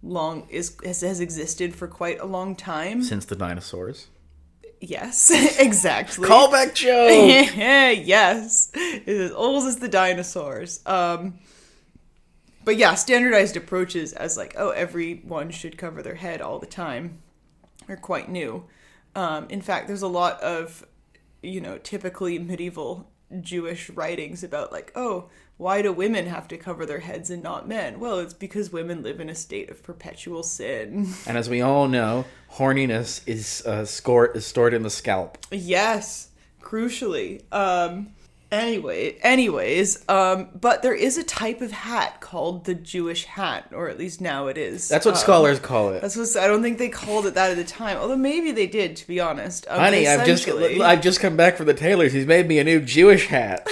long, has existed for quite a long time. Since the dinosaurs. Yes, exactly. Callback Joe! Yes. It's as old as the dinosaurs. But yeah, standardized approaches as, like, everyone should cover their head all the time are quite new. In fact, there's a lot of, typically medieval Jewish writings about, like, why do women have to cover their heads and not men? Well, it's because women live in a state of perpetual sin. And as we all know, horniness is stored in the scalp. Yes, crucially. Anyways, but there is a type of hat called the Jewish hat, or at least now it is. That's what scholars call it. I don't think they called it that at the time, although maybe they did, to be honest. Honey, I've just come back from the tailor's. He's made me a new Jewish hat.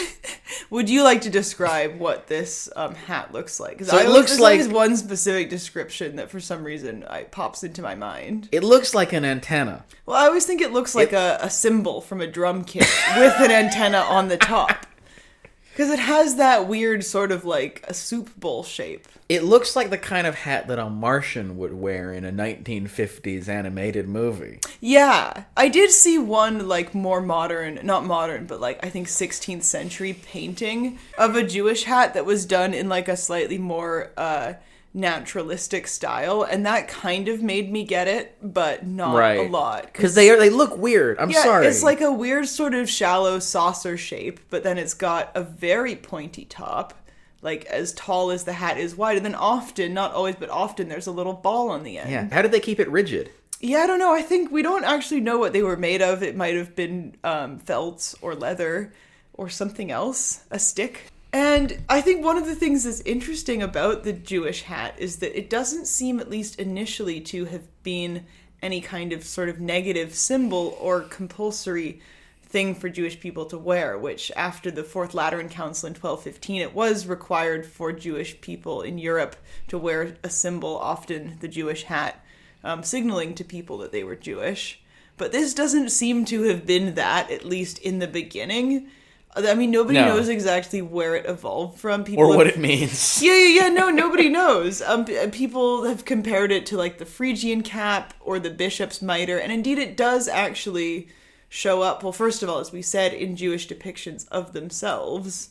Would you like to describe what this hat looks like? So it looks like there's one specific description that for some reason pops into my mind. It looks like an antenna. Well, I always think it looks like a cymbal from a drum kit with an antenna on the top. Because it has that weird sort of, like, a soup bowl shape. It looks like the kind of hat that a Martian would wear in a 1950s animated movie. Yeah. I did see one, like, more modern, not modern, but, like, I think 16th century painting of a Jewish hat that was done in, like, a slightly more naturalistic style, and that kind of made me get it, but not a lot. Because they look weird. I'm sorry. It's like a weird sort of shallow saucer shape, but then it's got a very pointy top, like as tall as the hat is wide, and then often, not always, but often there's a little ball on the end. Yeah. How did they keep it rigid? Yeah, I don't know. I think we don't actually know what they were made of. It might have been felt or leather or something else, a stick. And I think one of the things that's interesting about the Jewish hat is that it doesn't seem, at least initially, to have been any kind of sort of negative symbol or compulsory thing for Jewish people to wear, which after the Fourth Lateran Council in 1215, it was required for Jewish people in Europe to wear a symbol, often the Jewish hat, signaling to people that they were Jewish. But this doesn't seem to have been that, at least in the beginning. I mean, nobody No. knows exactly where it evolved from. People Or what have- it means. Yeah. No, nobody knows. People have compared it to like the Phrygian cap or the bishop's mitre, and indeed it does actually show up. Well, first of all, as we said, in Jewish depictions of themselves.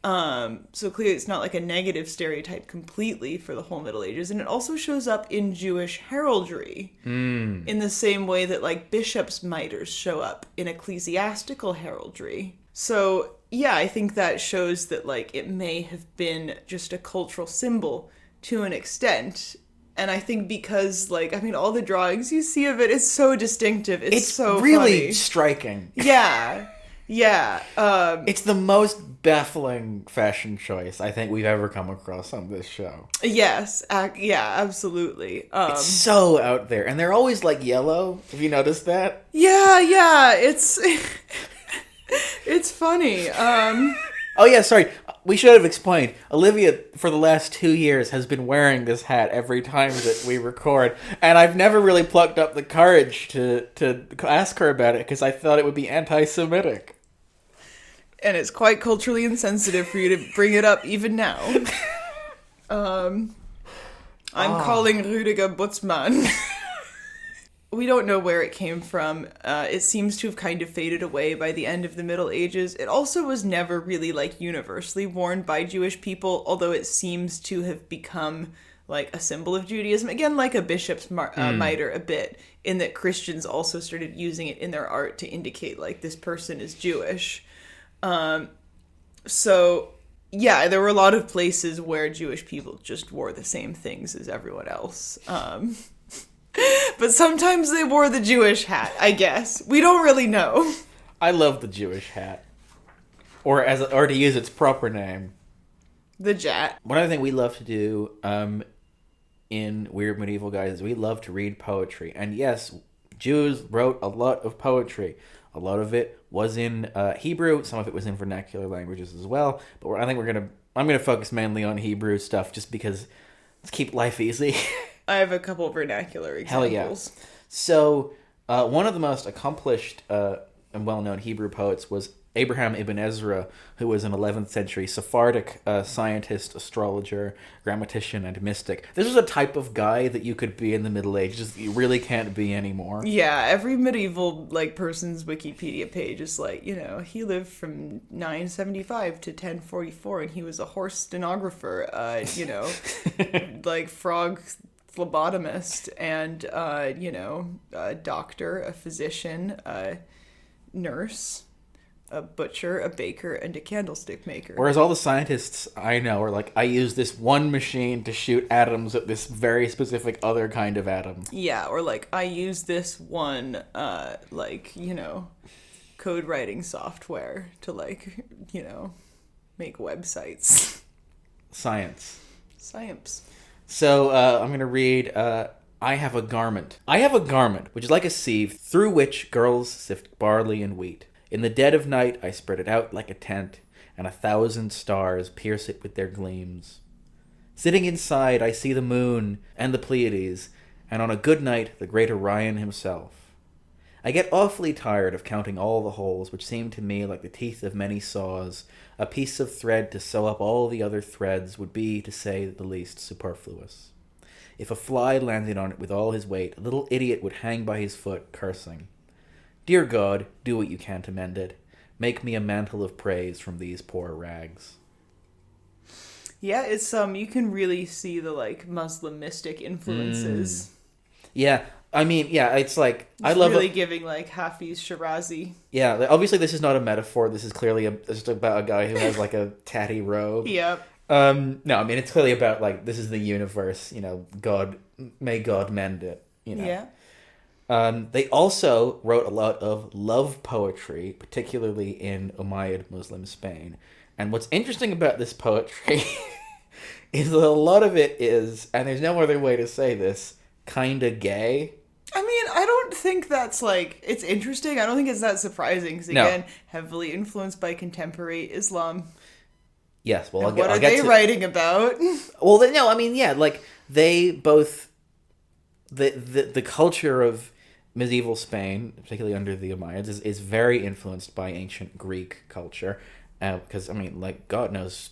So clearly it's not like a negative stereotype completely for the whole Middle Ages, and it also shows up in Jewish heraldry in the same way that like bishops' mitres show up in ecclesiastical heraldry. So yeah, I think that shows that like it may have been just a cultural symbol to an extent. And I think because like, I mean, all the drawings you see of it is so distinctive. It's so really funny. striking. Yeah. It's the most baffling fashion choice I think we've ever come across on this show. Yes. Yeah, absolutely. It's so out there. And they're always like yellow. Have you noticed that? Yeah. It's it's funny. Oh yeah, sorry. We should have explained. Olivia, for the last 2 years, has been wearing this hat every time that we record, and I've never really plucked up the courage to ask her about it because I thought it would be anti-Semitic. And it's quite culturally insensitive for you to bring it up even now. I'm calling Rüdiger Butzmann. We don't know where it came from. It seems to have kind of faded away by the end of the Middle Ages. It also was never really like universally worn by Jewish people, although it seems to have become like a symbol of Judaism. Again, like a bishop's mitre a bit, in that Christians also started using it in their art to indicate like this person is Jewish. So yeah, there were a lot of places where Jewish people just wore the same things as everyone else. But sometimes they wore the Jewish hat, I guess. We don't really know. I love the Jewish hat. Or to use its proper name. The Jat. One other thing we love to do in Weird Medieval Guys is we love to read poetry. And yes, Jews wrote a lot of poetry. A lot of it was in Hebrew. Some of it was in vernacular languages as well. But I'm gonna focus mainly on Hebrew stuff just because let's keep life easy. I have a couple vernacular examples. Hell yeah. So, one of the most accomplished and well-known Hebrew poets was Abraham ibn Ezra, who was an 11th century Sephardic scientist, astrologer, grammatician, and mystic. This was a type of guy that you could be in the Middle Ages that you really can't be anymore. Yeah, every medieval like person's Wikipedia page is like, he lived from 975 to 1044, and he was a horse stenographer, like frog phlebotomist, and a doctor, a physician, a nurse, a butcher, a baker, and a candlestick maker. Whereas all the scientists I know are like, I use this one machine to shoot atoms at this very specific other kind of atom. Yeah, or like, I use this one, code writing software to make websites. Science. So, I'm going to read, I have a garment. I have a garment, which is like a sieve, through which girls sift barley and wheat. In the dead of night, I spread it out like a tent, and 1,000 stars pierce it with their gleams. Sitting inside, I see the moon and the Pleiades, and on a good night, the great Orion himself. I get awfully tired of counting all the holes, which seem to me like the teeth of many saws. A piece of thread to sew up all the other threads would be, to say the least, superfluous. If a fly landed on it with all his weight, a little idiot would hang by his foot, cursing. Dear God, do what you can to mend it. Make me a mantle of praise from these poor rags. Yeah, it's you can really see the Muslim mystic influences. Yeah, I mean, yeah, it's like It's really giving Hafiz Shirazi. Yeah, obviously this is not a metaphor. This is clearly just about a guy who has a tatty robe. Yep. No, I mean it's clearly about this is the universe. God, may God mend it. Yeah. They also wrote a lot of love poetry, particularly in Umayyad Muslim Spain. And what's interesting about this poetry is that a lot of it is, and there's no other way to say this, kinda gay. I mean, I don't think that's it's interesting. I don't think it's that surprising because, again, heavily influenced by contemporary Islam. Yes, well, what are they writing about? Well, no, I mean, yeah, they both, the culture of medieval Spain, particularly under the Umayyads, is very influenced by ancient Greek culture. Because, I mean, like, God knows,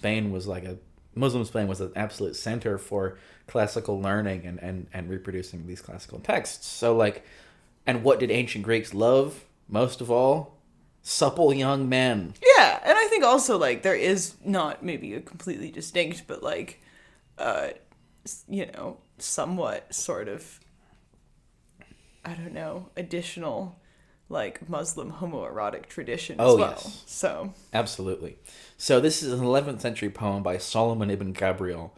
Muslim Spain was an absolute center for classical learning and reproducing these classical texts. So, like, and what did ancient Greeks love most of all? Supple young men. Yeah, and I think also, like, there is not maybe a completely distinct, but, like, somewhat sort of, I don't know, additional, like, Muslim homoerotic tradition as well. Yes. So. Absolutely. So this is an 11th century poem by Solomon ibn Gabriel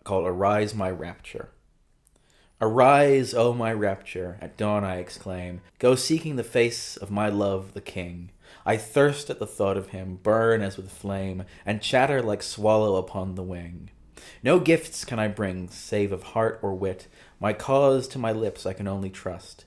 called Arise, My Rapture. Arise, O my rapture, at dawn I exclaim, go seeking the face of my love, the king. I thirst at the thought of him, burn as with flame, and chatter like swallow upon the wing. No gifts can I bring, save of heart or wit, my cause to my lips I can only trust.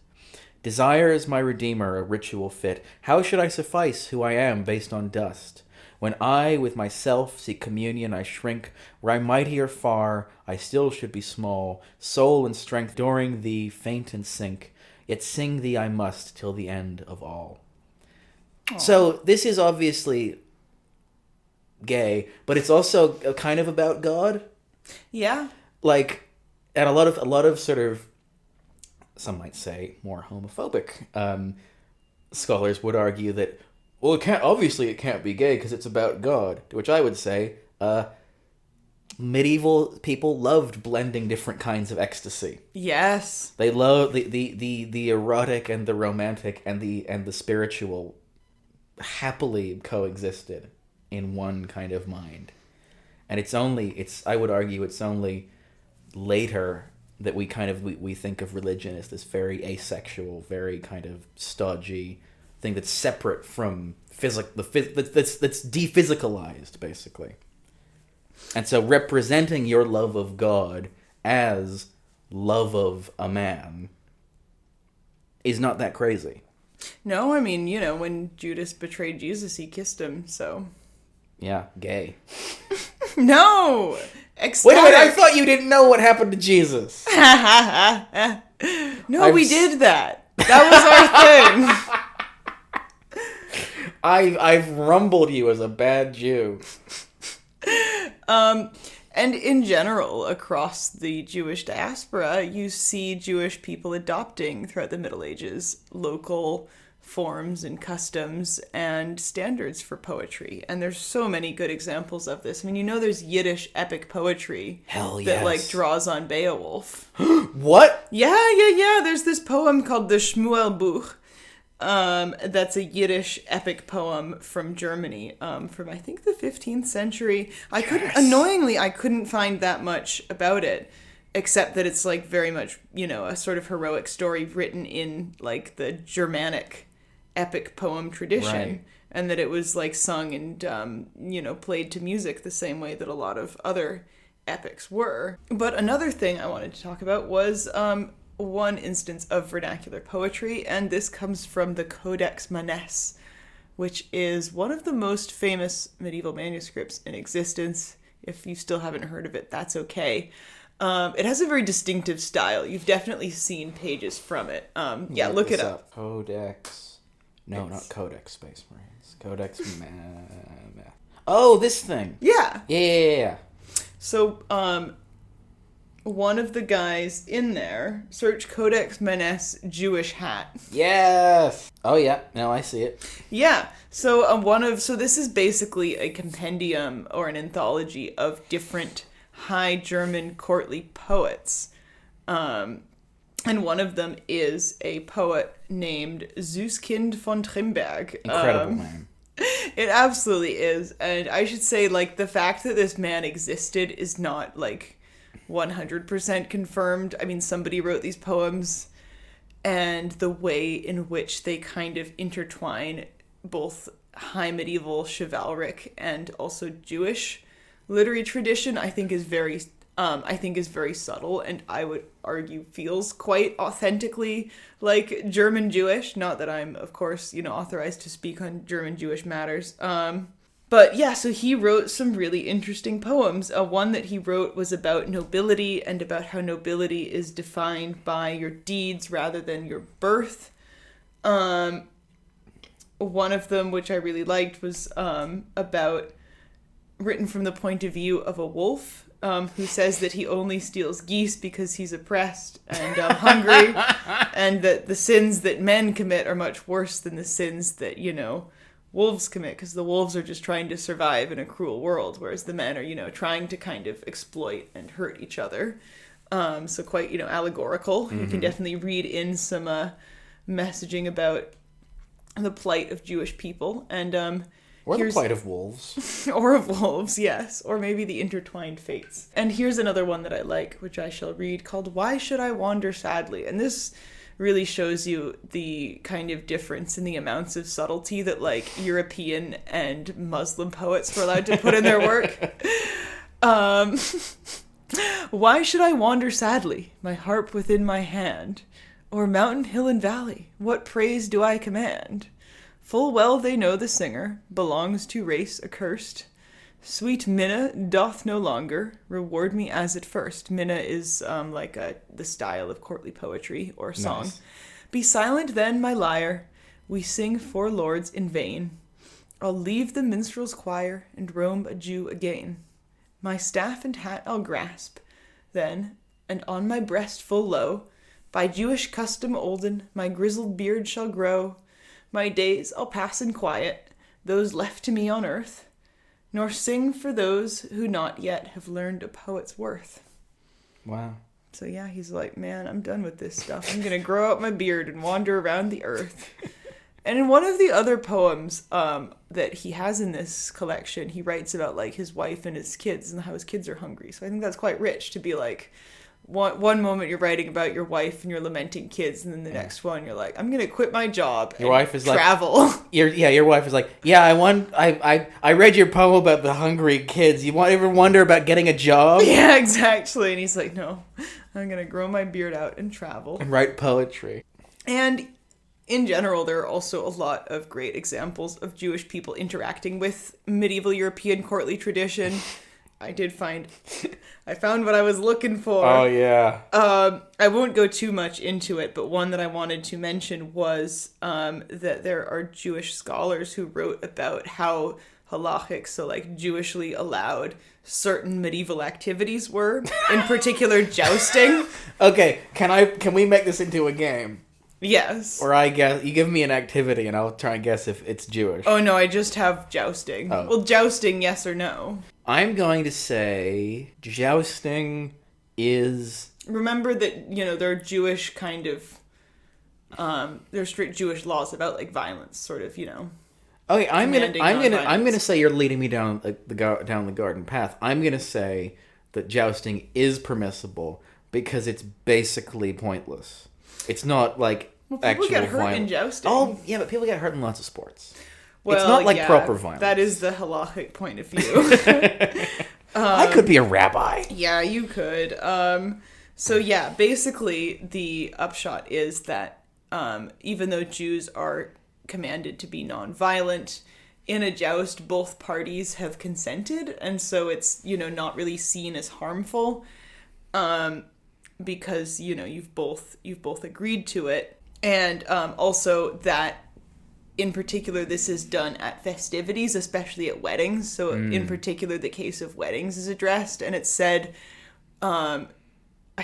Desire is my redeemer, a ritual fit, how should I suffice who I am based on dust? When I with myself seek communion I shrink, were I mightier far, I still should be small, soul and strength adoring thee faint and sink, yet sing thee I must till the end of all. Aww. So this is obviously gay, but it's also kind of about God. Yeah. Like, and a lot of sort of, some might say, more homophobic scholars would argue that, well, it can't be gay because it's about God. To which I would say, medieval people loved blending different kinds of ecstasy. Yes. They loved the erotic and the romantic and the spiritual happily coexisted in one kind of mind. And I would argue it's only later that we think of religion as this very asexual, very kind of stodgy thing that's separate from that's dephysicalized, basically. And so representing your love of God as love of a man is not that crazy. No, I mean, when Judas betrayed Jesus, he kissed him, so. Yeah, gay. No! Ecstatic. Wait a minute, I thought you didn't know what happened to Jesus. No, we did that. That was our thing. I've rumbled you as a bad Jew. And in general, across the Jewish diaspora, you see Jewish people adopting, throughout the Middle Ages, local forms and customs and standards for poetry. And there's so many good examples of this. I mean, there's Yiddish epic poetry. Hell yes. That, like, draws on Beowulf. What? Yeah. There's this poem called the Shmuel Buch. That's a Yiddish epic poem from Germany, from I think the 15th century. I couldn't find that much about it, except that it's like very much, a sort of heroic story written in like the Germanic epic poem tradition. Right. And that it was like sung and, played to music the same way that a lot of other epics were. But another thing I wanted to talk about was, one instance of vernacular poetry, and this comes from the Codex Manesse, which is one of the most famous medieval manuscripts in existence. If you still haven't heard of it, that's okay. It has a very distinctive style. You've definitely seen pages from it. Look it up. Codex. No, not Codex Space Marines. Codex Manesse. Oh, this thing. Yeah. Yeah. So, one of the guys in there, search Codex Manesse Jewish hat. Yes. Oh yeah. Now I see it. Yeah. So this is basically a compendium or an anthology of different High German courtly poets. And one of them is a poet named Süskind von Trimberg. Incredible name. It absolutely is. And I should say, like, the fact that this man existed is not, like, 100% confirmed. I mean, somebody wrote these poems, and the way in which they kind of intertwine both high medieval chivalric and also Jewish literary tradition, I think is very subtle, and I would argue feels quite authentically like German Jewish. Not that I'm, of course, authorized to speak on German Jewish matters. But yeah, so he wrote some really interesting poems. One that he wrote was about nobility and about how nobility is defined by your deeds rather than your birth. One of them, which I really liked, was about written from the point of view of a wolf who says that he only steals geese because he's oppressed and hungry, and that the sins that men commit are much worse than the sins that, wolves commit, because the wolves are just trying to survive in a cruel world, whereas the men are, trying to kind of exploit and hurt each other. So quite, allegorical. Mm-hmm. You can definitely read in some messaging about the plight of Jewish people. And or the plight of wolves. Or of wolves, yes. Or maybe the intertwined fates. And here's another one that I like, which I shall read, called Why Should I Wander Sadly? And this really shows you the kind of difference in the amounts of subtlety that, like, European and Muslim poets were allowed to put in their work. Why should I wander sadly, my harp within my hand? O'er mountain, hill, and valley, what praise do I command? Full well they know the singer belongs to race accursed. Sweet Minna doth no longer reward me as at first. Minna is the style of courtly poetry or song. Nice. Be silent then, my lyre. We sing four lords in vain. I'll leave the minstrel's choir and roam a Jew again. My staff and hat I'll grasp then, and on my breast full low, by Jewish custom olden, my grizzled beard shall grow. My days I'll pass in quiet, those left to me on earth, nor sing for those who not yet have learned a poet's worth. Wow. So yeah, he's like, man, I'm done with this stuff. I'm going to grow out my beard and wander around the earth. And in one of the other poems that he has in this collection, he writes about, like, his wife and his kids and how his kids are hungry. So I think that's quite rich to be like, one moment you're writing about your wife and you're lamenting kids, and then the next one you're like, I'm gonna quit my job. Your wife is travel. Like, your wife is like, yeah, I read your poem about the hungry kids. You ever wonder about getting a job? Yeah, exactly. And he's like, no, I'm gonna grow my beard out and travel and write poetry. And in general, there are also a lot of great examples of Jewish people interacting with medieval European courtly tradition. I found what I was looking for. Oh, yeah. I won't go too much into it, but one that I wanted to mention was that there are Jewish scholars who wrote about how halachic, so like Jewishly allowed, certain medieval activities were, in particular jousting. Okay, can we make this into a game? Yes. Or I guess you give me an activity and I'll try and guess if it's Jewish. Oh no, I just have jousting. Oh. Well, jousting, yes or no? I'm going to say jousting is... Remember that, there are Jewish kind of... there are strict Jewish laws about, like, violence, sort of, Okay, I'm gonna say you're leading me down the garden path. I'm gonna say that jousting is permissible because it's basically pointless. It's not like people get hurt in jousting. Oh, yeah, but people get hurt in lots of sports. Well, it's not like proper violence. That is the halachic point of view. I could be a rabbi. Yeah, you could. So yeah, basically the upshot is that even though Jews are commanded to be nonviolent, in a joust both parties have consented, and so it's not really seen as harmful. Because you've both agreed to it, and also that in particular this is done at festivities, especially at weddings. So in particular the case of weddings is addressed, and it's said, I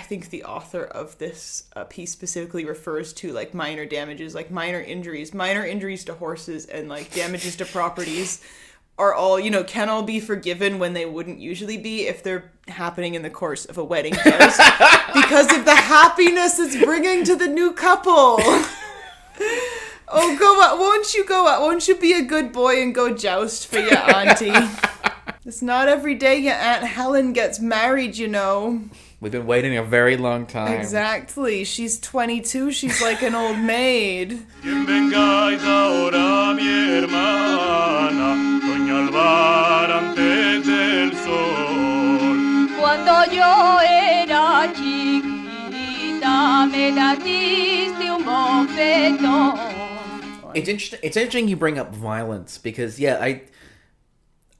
think the author of this piece specifically refers to like minor damages, like minor injuries to horses, and like damages to properties are all, can all be forgiven when they wouldn't usually be if they're happening in the course of a wedding joust because of the happiness it's bringing to the new couple. Oh, go out. Won't you go out? Won't you be a good boy and go joust for your auntie? It's not every day your Aunt Helen gets married, We've been waiting a very long time. Exactly. She's 22. She's like an old maid. Cuando yo era chiquita, me diste un bofetón. It's interesting you bring up violence because,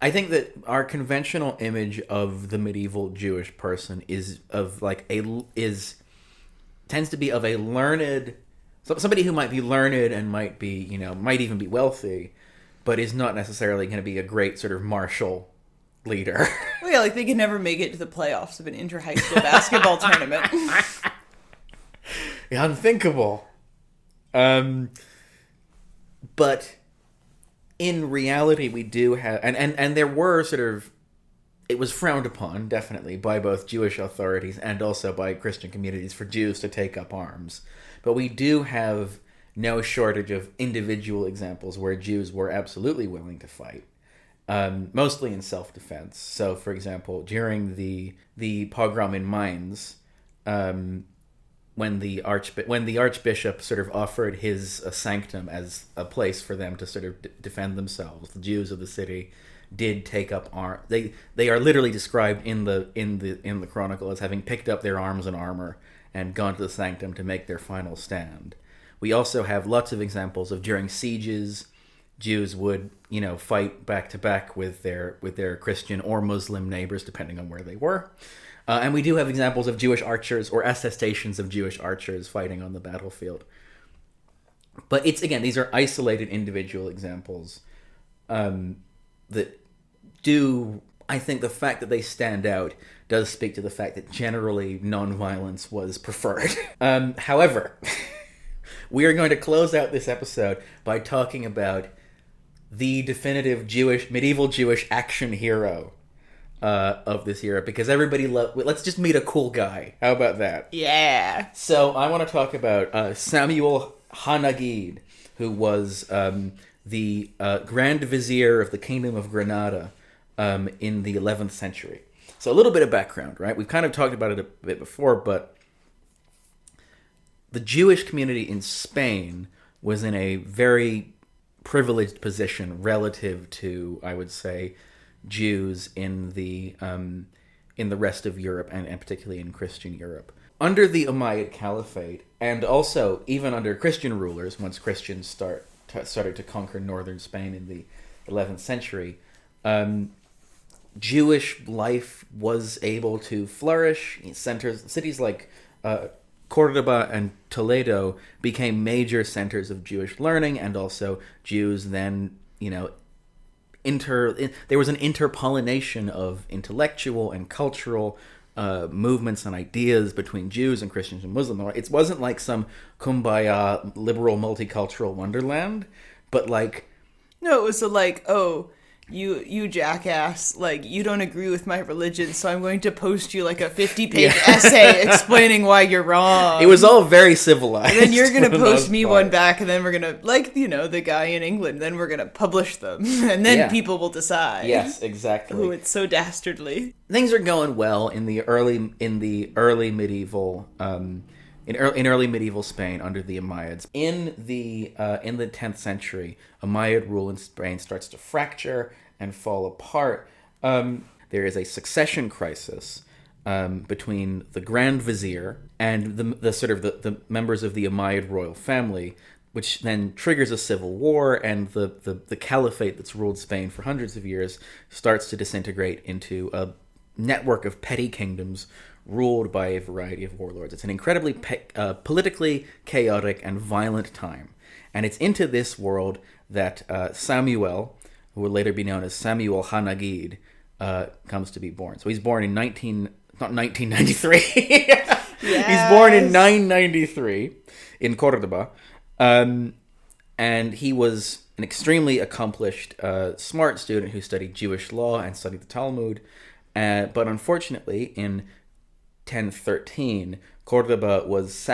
I think that our conventional image of the medieval Jewish person tends to be of a learned, somebody who might be learned and might be, might even be wealthy, but is not necessarily going to be a great sort of martial leader. Well, yeah, like they could never make it to the playoffs of an inter-high school basketball tournament. Unthinkable. But in reality, we do have, and there were it was frowned upon, definitely, by both Jewish authorities and also by Christian communities for Jews to take up arms. But we do have no shortage of individual examples where Jews were absolutely willing to fight, mostly in self-defense. So, for example, during the pogrom in Mainz, when the archbishop sort of offered his sanctum as a place for them to sort of defend themselves, the Jews of the city did take up arms. They are literally described in the chronicle as having picked up their arms and armor and gone to the sanctum to make their final stand. We also have lots of examples of during sieges, Jews would fight back to back with their Christian or Muslim neighbors, depending on where they were. And we do have examples of Jewish archers or attestations of Jewish archers fighting on the battlefield. But these are isolated individual examples that do, I think the fact that they stand out does speak to the fact that generally nonviolence was preferred. However, we are going to close out this episode by talking about the definitive medieval Jewish action hero of this era, because everybody let's just meet a cool guy. How about that? Yeah. So I want to talk about Samuel Hanagid, who was the Grand Vizier of the Kingdom of Granada in the 11th century. So a little bit of background, right? We've kind of talked about it a bit before, but the Jewish community in Spain was in a very privileged position relative to, I would say, Jews in the rest of Europe and particularly in Christian Europe. Under the Umayyad Caliphate, and also even under Christian rulers, once Christians started to conquer northern Spain in the 11th century, Jewish life was able to flourish. Cities like Cordoba and Toledo became major centers of Jewish learning, and also Jews then, there was an interpollination of intellectual and cultural movements and ideas between Jews and Christians and Muslims. It wasn't like some kumbaya liberal multicultural wonderland, but no, it was you jackass, you don't agree with my religion, so I'm going to post you a 50-page essay explaining why you're wrong. It was all very civilized. And then you're going to post me one back, and then we're going to, the guy in England, then we're going to publish them, and then people will decide. Yes, exactly. Oh, it's so dastardly. Things are going well in the early medieval in early medieval Spain under the Umayyads. In the 10th century, Umayyad rule in Spain starts to fracture and fall apart. There is a succession crisis between the Grand Vizier and the members of the Umayyad royal family, which then triggers a civil war, and the caliphate that's ruled Spain for hundreds of years starts to disintegrate into a network of petty kingdoms ruled by a variety of warlords. It's an incredibly politically chaotic and violent time. And it's into this world that Samuel, who will later be known as Samuel Hanagid, comes to be born. So he's born in 1993. Yes. He's born in 993 in Cordoba. And he was an extremely accomplished, smart student who studied Jewish law and studied the Talmud. But unfortunately, in 1013, Cordoba was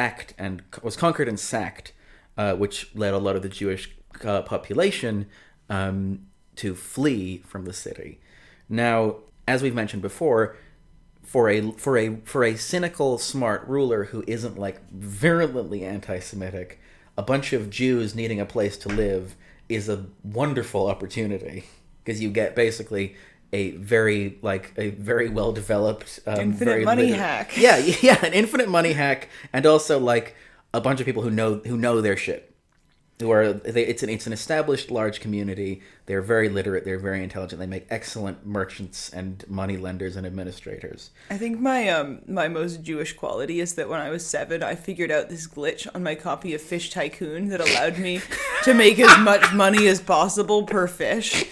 conquered and sacked, which led a lot of the Jewish population to flee from the city. Now, as we've mentioned before, for a cynical, smart ruler who isn't virulently anti-Semitic, a bunch of Jews needing a place to live is a wonderful opportunity, because you get basically a very well developed infinite money hack. Yeah, an infinite money hack, and also a bunch of people who know their shit. it's an established large community. They're very literate. They're very intelligent. They make excellent merchants and money lenders and administrators. I think my most Jewish quality is that when I was 7, I figured out this glitch on my copy of Fish Tycoon that allowed me to make as much money as possible per fish.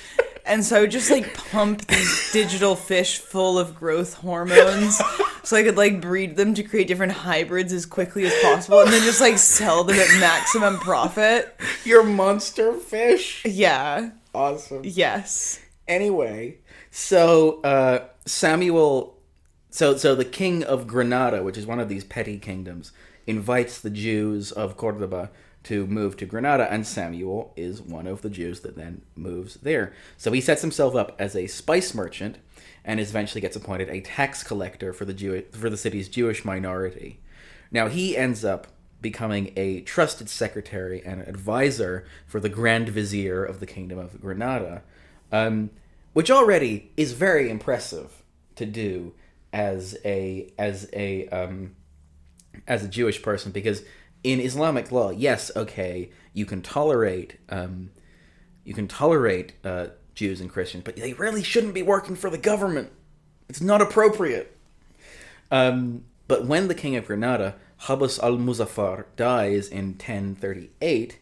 And so I would just, like, pump these digital fish full of growth hormones so I could, like, breed them to create different hybrids as quickly as possible and then just, like, sell them at maximum profit. Your monster fish? Yeah. Awesome. Yes. Anyway, so Samuel... So the king of Granada, which is one of these petty kingdoms, invites the Jews of Cordoba to move to Granada, and Samuel is one of the Jews that then moves there. So he sets himself up as a spice merchant, and eventually gets appointed a tax collector for the city's Jewish minority. Now he ends up becoming a trusted secretary and advisor for the Grand Vizier of the Kingdom of Granada, which already is very impressive to do as a Jewish person, because in Islamic law, yes, okay, you can tolerate Jews and Christians, but they really shouldn't be working for the government. It's not appropriate. But when the king of Granada, Habas al-Muzaffar, dies in 1038,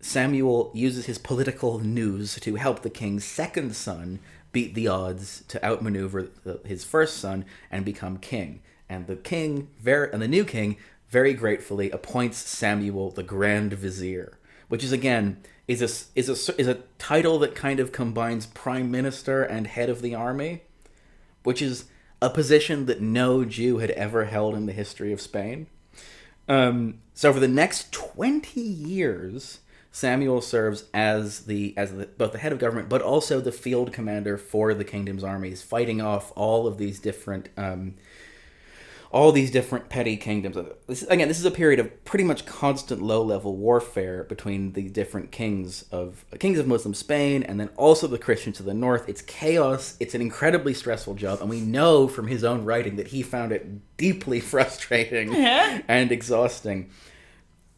Samuel uses his political nous to help the king's second son beat the odds to outmaneuver his first son and become king. And the new king very gratefully appoints Samuel the Grand Vizier, which is again a title that kind of combines prime minister and head of the army, which is a position that no Jew had ever held in the history of Spain. So for the next 20 years, Samuel serves as both the head of government, but also the field commander for the kingdom's armies, fighting off all these different petty kingdoms. This is a period of pretty much constant low-level warfare between the different kings of Muslim Spain, and then also the Christians to the north. It's chaos. It's an incredibly stressful job, and we know from his own writing that he found it deeply frustrating and exhausting.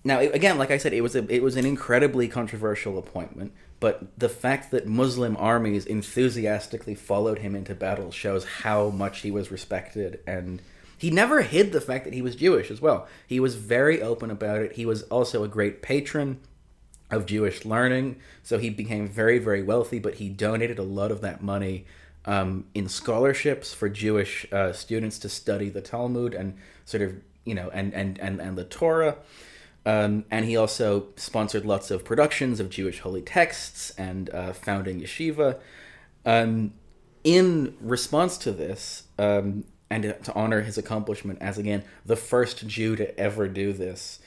Now, again, like I said, it was an incredibly controversial appointment, but the fact that Muslim armies enthusiastically followed him into battle shows how much he was respected, and he never hid the fact that he was Jewish as well. He was very open about it. He was also a great patron of Jewish learning, so he became very, very wealthy, but he donated a lot of that money in scholarships for Jewish students to study the Talmud and sort of, and the Torah. And he also sponsored lots of productions of Jewish holy texts and founding yeshiva. In response to this, and to honor his accomplishment as, again, the first Jew to ever do this,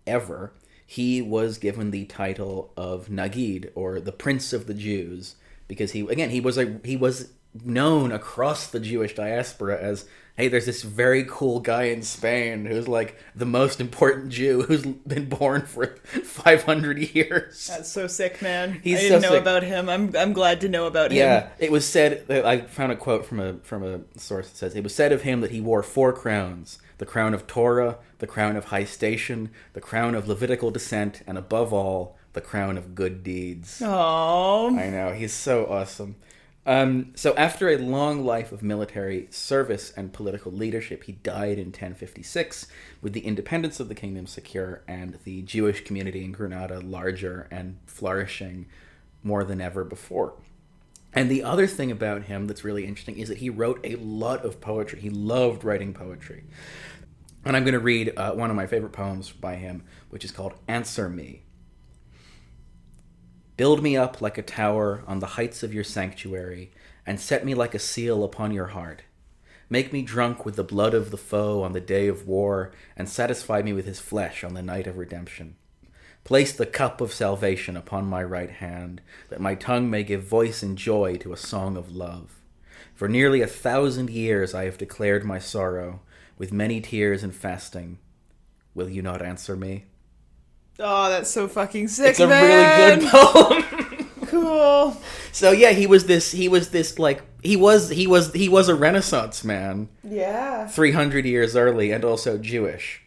ever, he was given the title of Nagid, or the Prince of the Jews, because he was known across the Jewish diaspora as, hey, there's this very cool guy in Spain who's like the most important Jew who's been born for 500 years. That's so sick, man. I didn't know about him. I'm glad to know about him. Yeah, it was said, I found a quote from a source that says, it was said of him that he wore 4 crowns: the crown of Torah, the crown of high station, the crown of Levitical descent, and above all, the crown of good deeds. Aww. I know, he's so awesome. So after a long life of military service and political leadership, he died in 1056 with the independence of the kingdom secure and the Jewish community in Granada larger and flourishing more than ever before. And the other thing about him that's really interesting is that he wrote a lot of poetry. He loved writing poetry. And I'm going to read one of my favorite poems by him, which is called Answer Me. Build me up like a tower on the heights of your sanctuary, and set me like a seal upon your heart. Make me drunk with the blood of the foe on the day of war, and satisfy me with his flesh on the night of redemption. Place the cup of salvation upon my right hand, that my tongue may give voice and joy to a song of love. For nearly 1,000 years I have declared my sorrow, with many tears and fasting. Will you not answer me? Oh, that's so fucking sick, it's a man. really good poem. Cool. So yeah, he was a Renaissance man. Yeah. 300 years early, and also Jewish.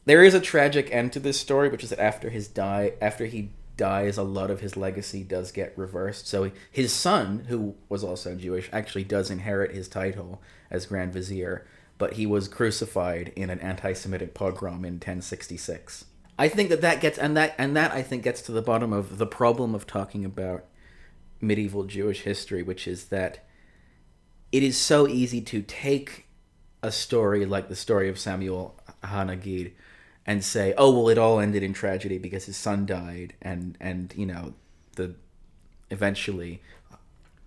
there is a tragic end to this story, which is that after he dies, a lot of his legacy does get reversed. So his son, who was also Jewish, actually does inherit his title as Grand Vizier, but he was crucified in an anti-Semitic pogrom in 1066. I think that gets I think gets to the bottom of the problem of talking about medieval Jewish history, which is that it is so easy to take a story like the story of Samuel Hanagid and say, oh, well, it all ended in tragedy because his son died, and you know, eventually,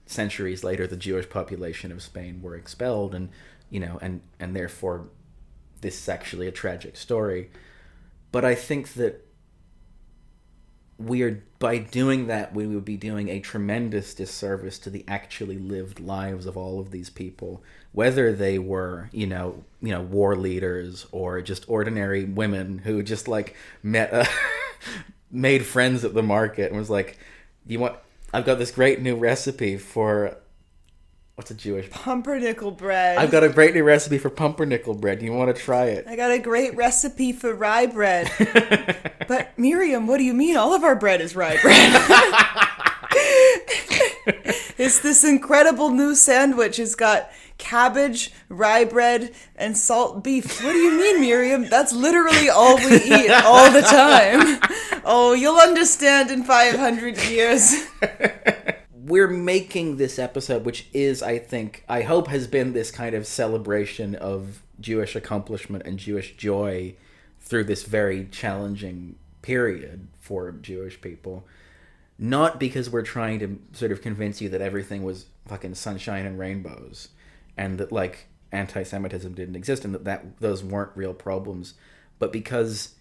centuries later, the Jewish population of Spain were expelled, and you know, and therefore, this is actually a tragic story. But I think that by doing that, we would be doing a tremendous disservice to the actually lived lives of all of these people, whether they were, you know, war leaders or just ordinary women who just like made friends at the market and was like, I've got this great new recipe for, what's a Jewish? Pumpernickel bread. I've got a great new recipe for pumpernickel bread. Do you want to try it? I got a great recipe for rye bread. But Miriam, what do you mean? All of our bread is rye bread. It's this incredible new sandwich. It's got cabbage, rye bread, and salt beef. What do you mean, Miriam? That's literally all we eat all the time. Oh, you'll understand in 500 years. We're making this episode, which is, I hope has been this kind of celebration of Jewish accomplishment and Jewish joy through this very challenging period for Jewish people. Not because we're trying to sort of convince you that everything was fucking sunshine and rainbows and that, like, anti-Semitism didn't exist and that those weren't real problems, but because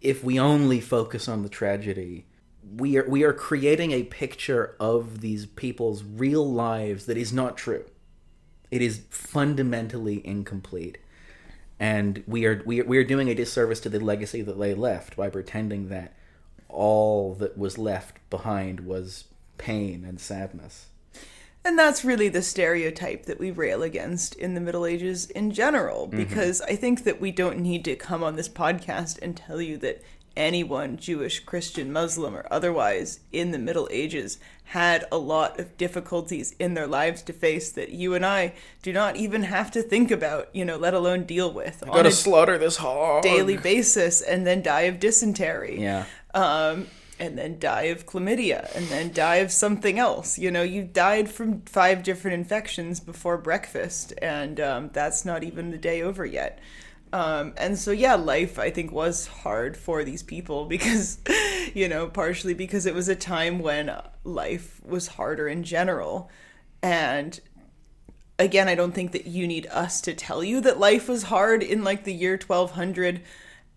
if we only focus on the tragedy, we are creating a picture of these people's real lives that is not true. It is fundamentally incomplete. And we are doing a disservice to the legacy that they left by pretending that all that was left behind was pain and sadness. And that's really the stereotype that we rail against in the Middle Ages in general, because I think that we don't need to come on this podcast and tell you that anyone, Jewish, Christian, Muslim, or otherwise, in the Middle Ages had a lot of difficulties in their lives to face that you and I do not even have to think about, let alone deal with. I gotta slaughter this hog. Daily basis, and then die of dysentery. Yeah. And then die of chlamydia, and then die of something else. You died from 5 different infections before breakfast, and that's not even the day over yet. And so, yeah, life, I think, was hard for these people because, partially because it was a time when life was harder in general. And again, I don't think that you need us to tell you that life was hard in, like, the year 1200.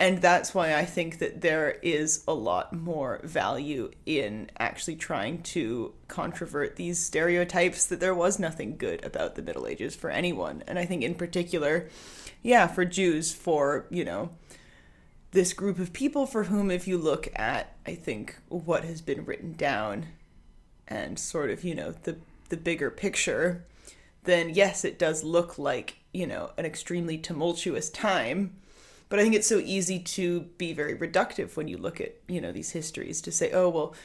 And that's why I think that there is a lot more value in actually trying to controvert these stereotypes that there was nothing good about the Middle Ages for anyone. And I think in particular, for Jews, for, this group of people for whom, if you look at, I think, what has been written down and sort of, the bigger picture, then yes, it does look like, an extremely tumultuous time. But I think it's so easy to be very reductive when you look at, these histories to say, oh, well,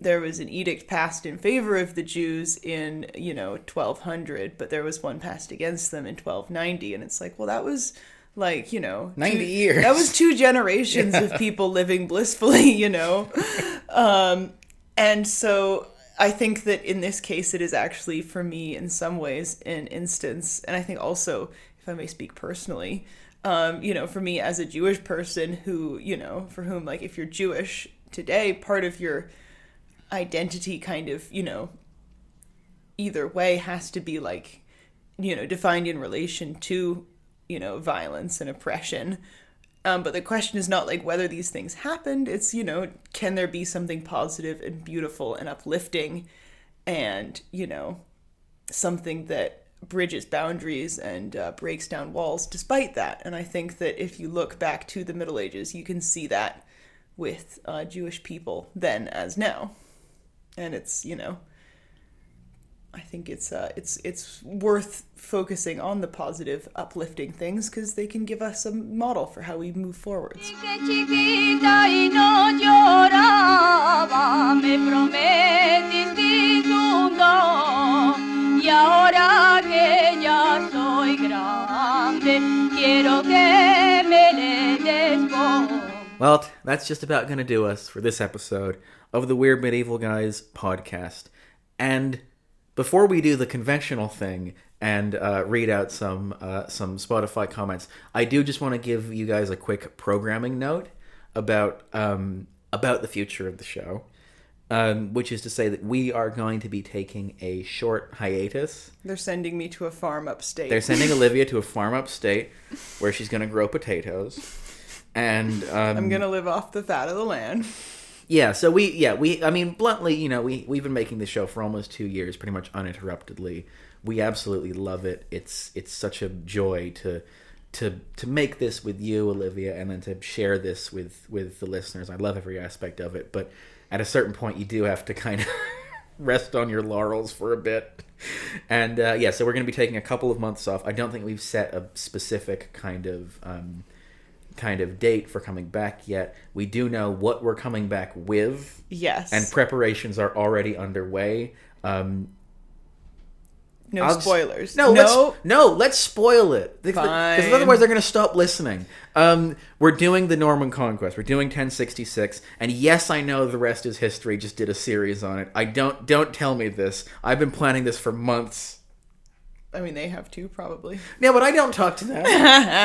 there was an edict passed in favor of the Jews in, 1200, but there was one passed against them in 1290. And it's like, well, that was like, 90 years. That was 2 generations of people living blissfully, And so I think that in this case, it is actually, for me, in some ways, an instance. And I think also, if I may speak personally, for me as a Jewish person who, for whom, like, if you're Jewish today, part of your identity kind of, either way has to be, like, defined in relation to, violence and oppression. But the question is not, like, whether these things happened. It's, can there be something positive and beautiful and uplifting and, something that bridges boundaries and breaks down walls despite that. And I think that if you look back to the Middle Ages, you can see that with Jewish people then as now. And it's, I think it's worth focusing on the positive, uplifting things because they can give us a model for how we move forwards. Que chiquita y no lloraba, me prometiste un don, y ahora que ya soy grande, quiero que me le des voz. Well, that's just about going to do us for this episode of the Weird Medieval Guys podcast. And before we do the conventional thing and read out some Spotify comments, I do just want to give you guys a quick programming note about the future of the show, which is to say that we are going to be taking a short hiatus. They're sending me to a farm upstate. They're sending Olivia to a farm upstate where she's going to grow potatoes. And I'm going to live off the fat of the land. Yeah, so I mean, bluntly, you know, we've been making the show for almost 2 years, pretty much uninterruptedly. We absolutely love it. It's such a joy to make this with you, Olivia, and then to share this with the listeners. I love every aspect of it, but at a certain point, you do have to kind of rest on your laurels for a bit. And so we're going to be taking a couple of months off. I don't think we've set a specific kind of date for coming back yet. We do know what we're coming back with. Yes. And preparations are already underway. No spoilers. Let's spoil it. Fine. Because otherwise they're going to stop listening. We're doing the Norman Conquest. We're doing 1066. And yes, I know the rest is history. Just did a series on it. Don't tell me this. I've been planning this for months. I mean, they have too, probably. Yeah, but I don't talk to them.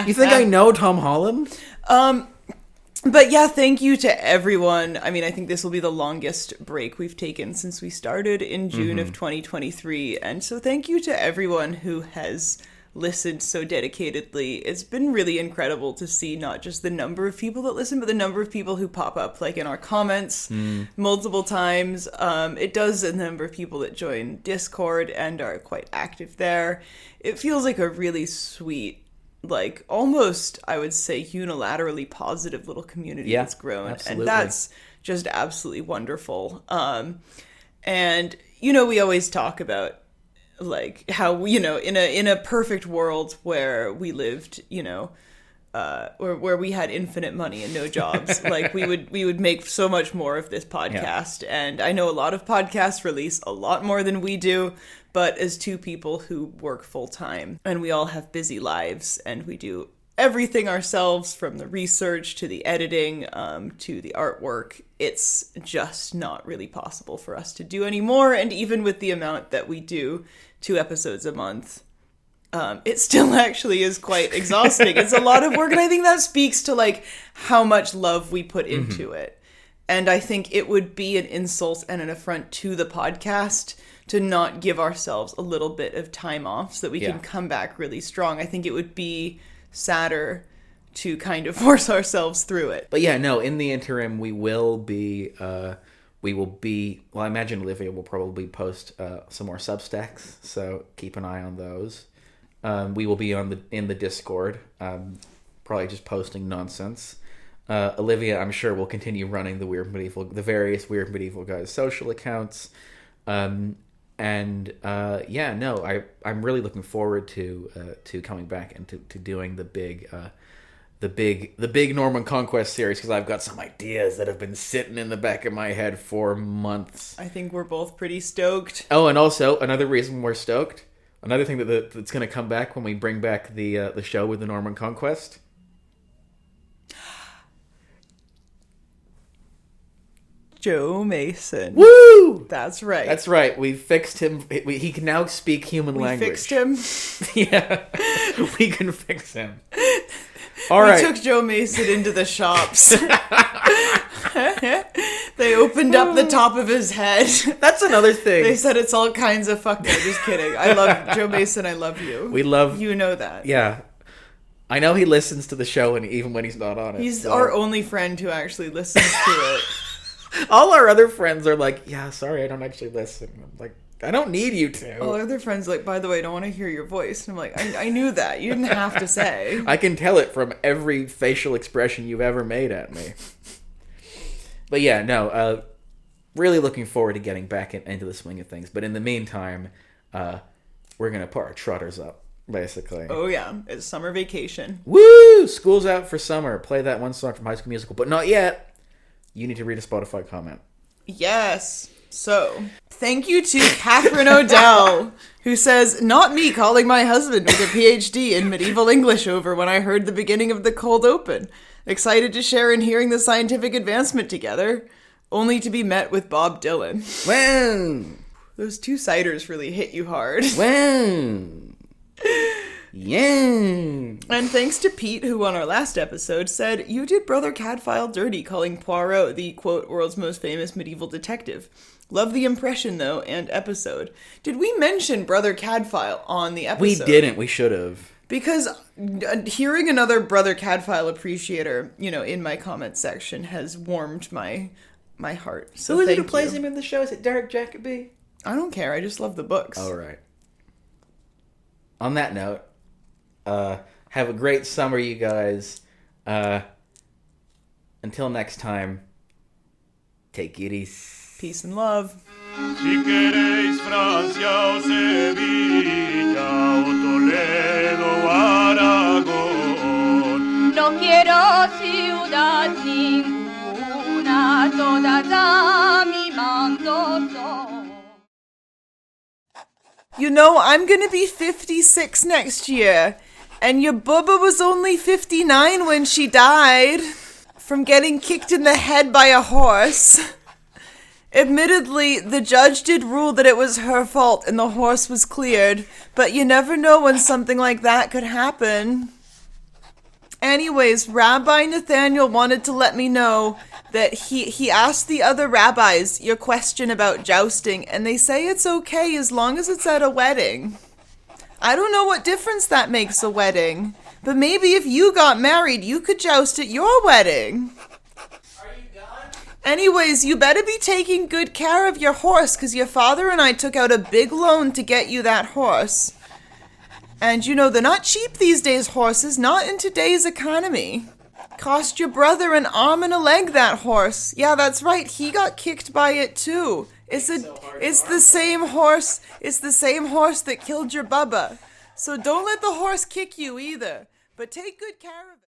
You think I know Tom Holland? But yeah, thank you to everyone. I mean, I think this will be the longest break we've taken since we started in June of 2023. And so thank you to everyone who has listened so dedicatedly. It's been really incredible to see not just the number of people that listen, but the number of people who pop up, like in our comments multiple times. It does a number of people that join Discord and are quite active there. It feels like a really sweet, like almost, I would say, unilaterally positive little community that's grown. Absolutely. And that's just absolutely wonderful. And, you know, we always talk about like how, you know, in a perfect world where we lived, you know, where we had infinite money and no jobs, like we would make so much more of this podcast. Yeah. And I know a lot of podcasts release a lot more than we do, but as two people who work full time and we all have busy lives and we do everything ourselves, from the research to the editing to the artwork, it's just not really possible for us to do anymore. And even with the amount that we do, 2 episodes a month, it still actually is quite exhausting. It's a lot of work, and I think that speaks to like how much love we put into it. And I think it would be an insult and an affront to the podcast to not give ourselves a little bit of time off so that we can come back really strong. I think it would be sadder to kind of force ourselves through it. But yeah, no, in the interim, we will be, well, I imagine Olivia will probably post some more Substacks, so keep an eye on those. We will be in the Discord, probably just posting nonsense. Olivia, I'm sure, will continue running the various Weird Medieval Guys social accounts. I'm really looking forward to coming back and to doing the big Norman Conquest series, because I've got some ideas that have been sitting in the back of my head for months. I think we're both pretty stoked. Oh, and also another reason we're stoked, another thing that's going to come back when we bring back the show with the Norman Conquest. Joe Mason. Woo! That's right. That's right. We fixed him. He can now speak human language. We fixed him. Yeah. We can fix him. All right. We took Joe Mason into the shops. They opened up the top of his head. That's another thing. They said it's all kinds of fucked up. Just kidding. I love Joe Mason. I love you. We love... You know that. Yeah. I know he listens to the show, and even when he's not on it. He's our only friend who actually listens to it. All our other friends are like, yeah, sorry, I don't actually listen. I'm like, I don't need you to. All our other friends are like, by the way, I don't want to hear your voice. And I'm like, I knew that. You didn't have to say. I can tell it from every facial expression you've ever made at me. But yeah, no, really looking forward to getting back into the swing of things. But in the meantime, we're gonna put our trotters up, basically. Oh yeah, it's summer vacation. Woo! School's out for summer. Play that one song from High School Musical, but not yet. You need to read a Spotify comment. Yes. So, thank you to Catherine Odell, who says, "Not me calling my husband with a PhD in medieval English over when I heard the beginning of the cold open. Excited to share in hearing the scientific advancement together, only to be met with Bob Dylan." When? Those two ciders really hit you hard. When? Yeah. And thanks to Pete, who on our last episode said, "You did Brother Cadfael dirty calling Poirot the, quote, world's most famous medieval detective. Love the impression, though, and episode." Did we mention Brother Cadfael on the episode? We didn't. We should have. Because hearing another Brother Cadfael appreciator, in my comment section has warmed my heart. So who is it thank who plays you. him in the show? Is it Derek Jacobi? I don't care. I just love the books. All right. On that note, have a great summer, you guys. Until next time, take it easy. Peace and love. Si queréis Francia o Sevilla o Toledo o Aragón. No quiero ciudad ninguna, todas a mi mando son. I'm gonna be 56 next year, and your bubba was only 59 when she died from getting kicked in the head by a horse. Admittedly, the judge did rule that it was her fault and the horse was cleared, but you never know when something like that could happen. Anyways, Rabbi Nathaniel wanted to let me know that he asked the other rabbis your question about jousting, and they say it's okay as long as it's at a wedding. I don't know what difference that makes a wedding, but maybe if you got married, you could joust at your wedding. Anyways, you better be taking good care of your horse, because your father and I took out a big loan to get you that horse. And they're not cheap these days, horses, not in today's economy. Cost your brother an arm and a leg, that horse. Yeah, that's right, he got kicked by it too. It's the same horse that killed your bubba. So don't let the horse kick you either, but take good care of it.